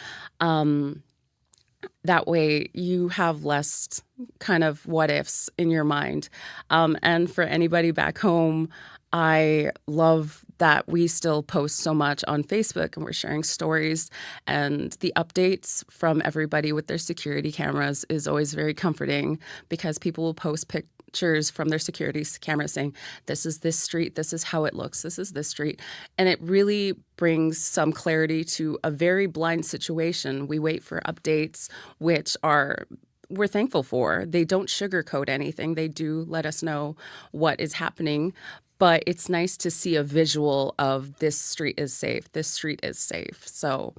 Speaker 12: That way you have less kind of what ifs in your mind. And for anybody back home, I love that we still post so much on Facebook and we're sharing stories, and the updates from everybody with their security cameras is always very comforting because people will post pictures from their security cameras saying, this is this street, this is how it looks, this is this street. And it really brings some clarity to a very blind situation. We wait for updates, which we're thankful for. They don't sugarcoat anything. They do let us know what is happening. But it's nice to see a visual of this street is safe. This street is safe. So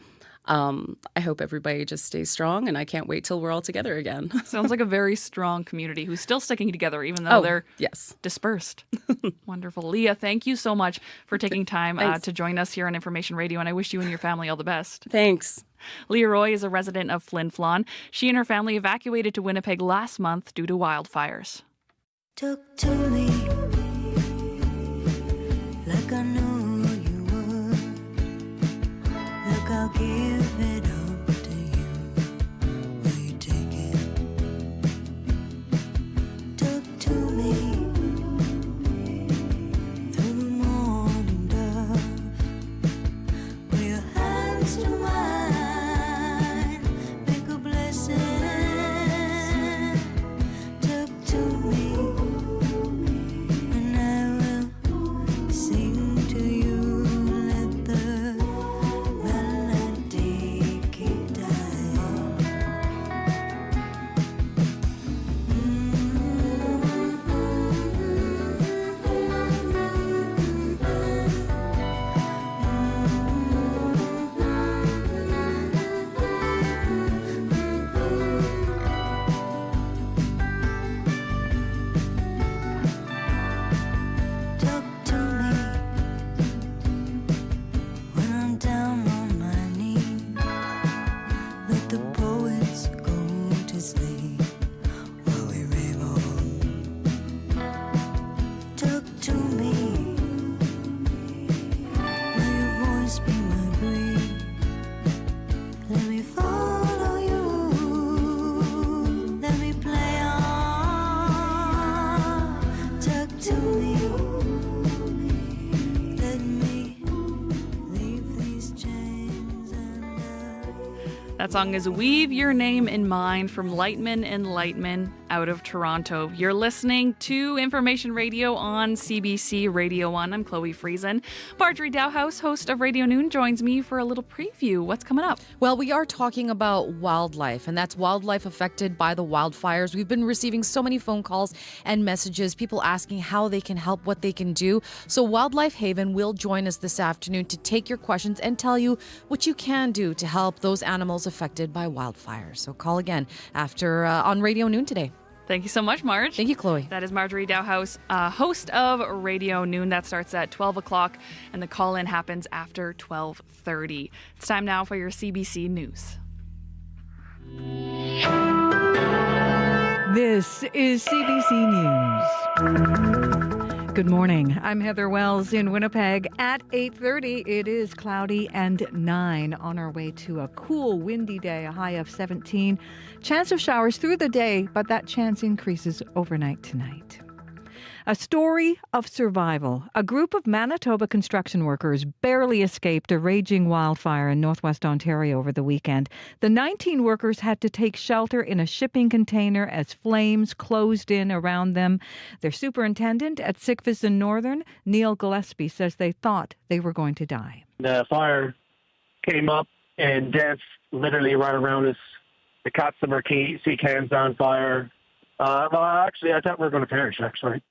Speaker 12: I hope everybody just stays strong, and I can't wait till we're all together again.
Speaker 4: Sounds like a very strong community who's still sticking together even though they're dispersed. Wonderful. Leah, thank you so much for taking time to join us here on Information Radio, and I wish you and your family all the best.
Speaker 12: Thanks.
Speaker 4: Leah Roy is a resident of Flin Flon. She and her family evacuated to Winnipeg last month due to wildfires.
Speaker 10: Took to me like I knew you would. Look, I'll give it up to you. Will you take it? Took to
Speaker 4: That song is Weave Your Name in Mind from Lightman and Lightman out of Toronto. You're listening to Information Radio on CBC Radio 1. I'm Chloe Friesen. Marjorie Dowhouse, host of Radio Noon, joins me for a little preview. What's coming up?
Speaker 1: Well, we are talking about wildlife, and that's wildlife affected by the wildfires. We've been receiving so many phone calls and messages, people asking how they can help, what they can do. So Wildlife Haven will join us this afternoon to take your questions and tell you what you can do to help those animals affected by wildfires. So call again after on Radio Noon today.
Speaker 4: Thank you so much, Marge.
Speaker 1: Thank you, Chloe.
Speaker 4: That is Marjorie Dowhouse, host of Radio Noon. That starts at 12 o'clock, and the call-in happens after 12:30. It's time now for your CBC News.
Speaker 5: This is CBC News. Good morning. I'm Heather Wells in Winnipeg. At 8:30, it is cloudy and 9 on our way to a cool, windy day, a high of 17. Chance of showers through the day, but that chance increases overnight tonight. A story of survival. A group of Manitoba construction workers barely escaped a raging wildfire in northwest Ontario over the weekend. The 19 workers had to take shelter in a shipping container as flames closed in around them. Their superintendent at Sickfist and Northern, Neil Gillespie, says they thought they were going to die.
Speaker 13: The fire came up and danced literally right around us. The customer sea cans on fire. Actually, I thought we were going to perish, actually.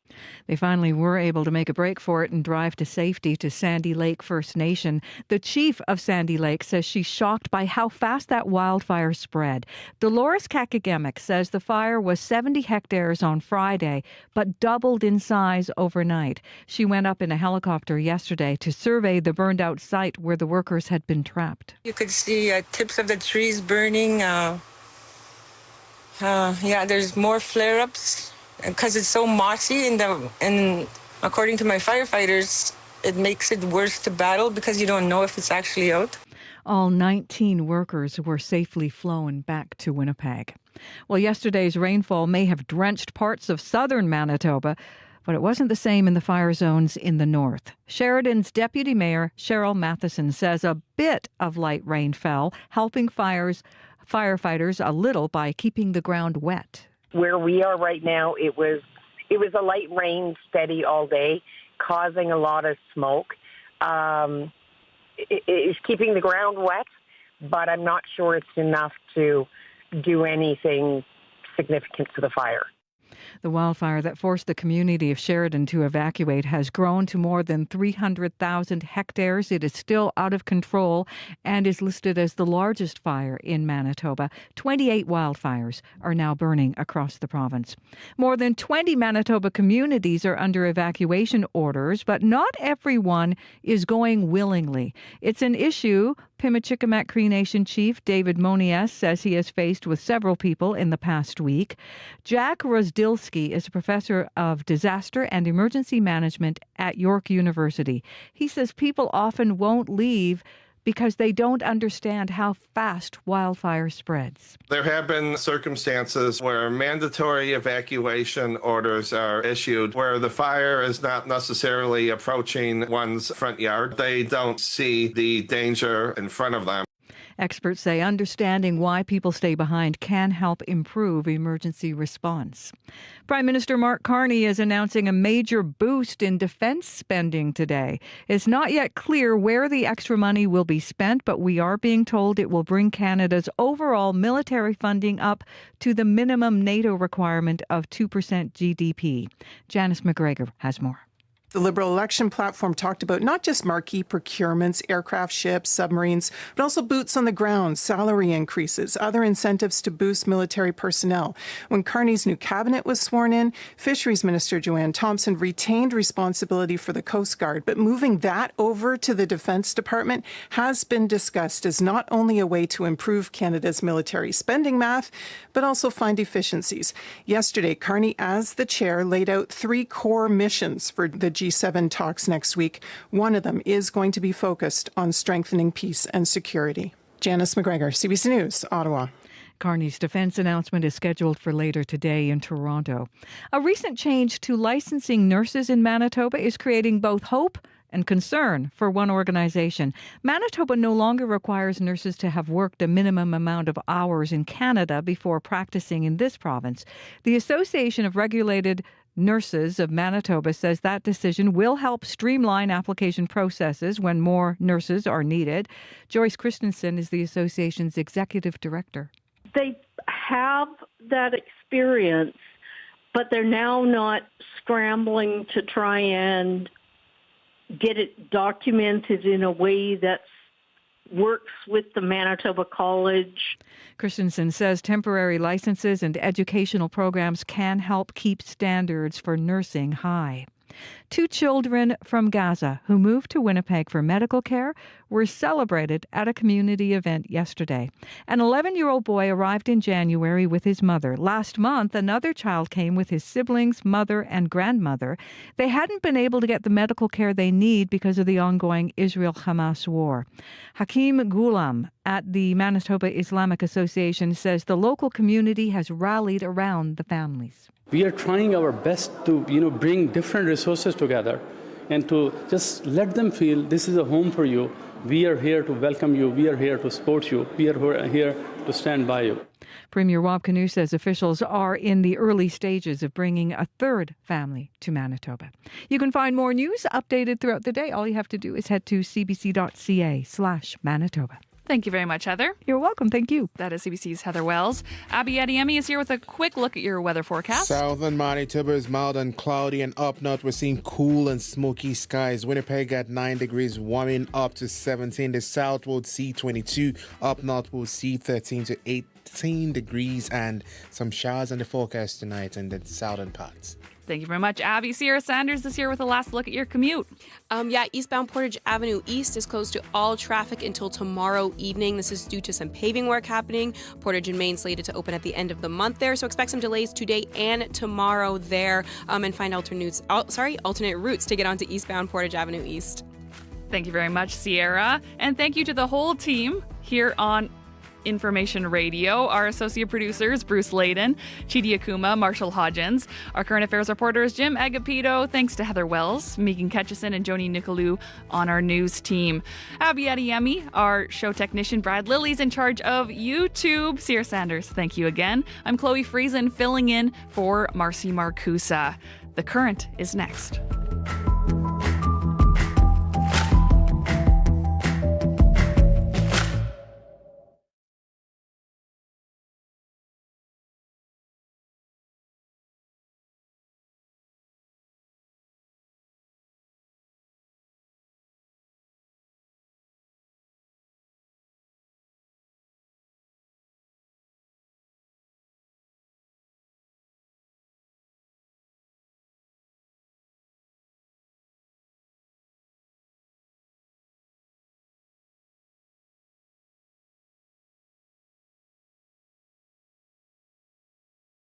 Speaker 5: They finally were able to make a break for it and drive to safety to Sandy Lake First Nation. The chief of Sandy Lake says she's shocked by how fast that wildfire spread. Dolores Kakagemic says the fire was 70 hectares on Friday, but doubled in size overnight. She went up in a helicopter yesterday to survey the burned-out site where the workers had been trapped.
Speaker 21: You could see tips of the trees burning. There's more flare-ups because it's so mossy, and according to my firefighters, it makes it worse to battle because you don't know if it's actually out.
Speaker 5: All 19 workers were safely flown back to Winnipeg. Well, yesterday's rainfall may have drenched parts of southern Manitoba, but it wasn't the same in the fire zones in the north. Sheridan's Deputy Mayor Cheryl Matheson says a bit of light rain fell, helping firefighters a little by keeping the ground wet.
Speaker 23: Where we are right now, it was a light rain, steady all day, causing a lot of smoke. It is keeping the ground wet, but I'm not sure it's enough to do anything significant to the fire.
Speaker 5: The wildfire that forced the community of Sheridan to evacuate has grown to more than 300,000 hectares. It is still out of control and is listed as the largest fire in Manitoba. 28 wildfires are now burning across the province. More than 20 Manitoba communities are under evacuation orders, but not everyone is going willingly. It's an issue Pimachikamak Cree Nation Chief David Monias says he has faced with several people in the past week. Jack Rozdilski is a professor of disaster and emergency management at York University. He says people often won't leave because they don't understand how fast wildfire spreads.
Speaker 24: There have been circumstances where mandatory evacuation orders are issued where the fire is not necessarily approaching one's front yard. They don't see the danger in front of them.
Speaker 5: Experts say understanding why people stay behind can help improve emergency response. Prime Minister Mark Carney is announcing a major boost in defense spending today. It's not yet clear where the extra money will be spent, but we are being told it will bring Canada's overall military funding up to the minimum NATO requirement of 2% GDP. Janice McGregor has more.
Speaker 26: The Liberal election platform talked about not just marquee procurements, aircraft, ships, submarines, but also boots on the ground, salary increases, other incentives to boost military personnel. When Carney's new cabinet was sworn in, Fisheries Minister Joanne Thompson retained responsibility for the Coast Guard, but moving that over to the Defence Department has been discussed as not only a way to improve Canada's military spending math, but also find efficiencies. Yesterday, Carney, as the chair, laid out 3 core missions for the G7 talks next week. One of them is going to be focused on strengthening peace and security. Janice McGregor, CBC News, Ottawa.
Speaker 5: Carney's defense announcement is scheduled for later today in Toronto. A recent change to licensing nurses in Manitoba is creating both hope and concern for one organization. Manitoba no longer requires nurses to have worked a minimum amount of hours in Canada before practicing in this province. The Association of Regulated Nurses of Manitoba says that decision will help streamline application processes when more nurses are needed. Joyce Christensen is the association's executive director.
Speaker 3: They have that experience, but they're now not scrambling to try and get it documented in a way that works with the Manitoba College.
Speaker 5: Christensen says temporary licenses and educational programs can help keep standards for nursing high. 2 children from Gaza who moved to Winnipeg for medical care were celebrated at a community event yesterday. An 11-year-old boy arrived in January with his mother. Last month, another child came with his siblings, mother, and grandmother. They hadn't been able to get the medical care they need because of the ongoing Israel-Hamas war. Hakeem Ghulam at the Manitoba Islamic Association says the local community has rallied around the families.
Speaker 6: We are trying our best to, bring different resources together and to just let them feel this is a home for you. We are here to welcome you. We are here to support you. We are here to stand by you.
Speaker 5: Premier Rob Canoe says officials are in the early stages of bringing a third family to Manitoba. You can find more news updated throughout the day. All you have to do is head to cbc.ca/Manitoba.
Speaker 4: Thank you very much, Heather.
Speaker 5: You're welcome. Thank you.
Speaker 4: That is CBC's Heather Wells. Abby Adiemi is here with a quick look at your weather forecast.
Speaker 22: Southern Manitoba is mild and cloudy, and up north we're seeing cool and smoky skies. Winnipeg at 9 degrees, warming up to 17. The south will see 22. Up north we'll see 13 to 18 degrees, and some showers in the forecast tonight in the southern parts.
Speaker 4: Thank you very much, Abby. Sierra Sanders is here with a last look at your commute.
Speaker 2: Eastbound Portage Avenue East is closed to all traffic until tomorrow evening. This is due to some paving work happening. Portage and Main slated to open at the end of the month there, so expect some delays today and tomorrow there, and find alternate routes to get onto eastbound Portage Avenue East.
Speaker 4: Thank you very much, Sierra. And thank you to the whole team here on Information Radio. Our associate producers, Bruce Layden, Chidi Akuma, Marshall Hodgins. Our current affairs reporters, Jim Agapito. Thanks to Heather Wells, Megan Ketchison, and Joni Nicolou on our news team. Abby Adiemi, our show technician. Brad Lilly's in charge of YouTube. Sierra Sanders, thank you again. I'm Chloe Friesen, filling in for Marcy Marcusa. The Current is next.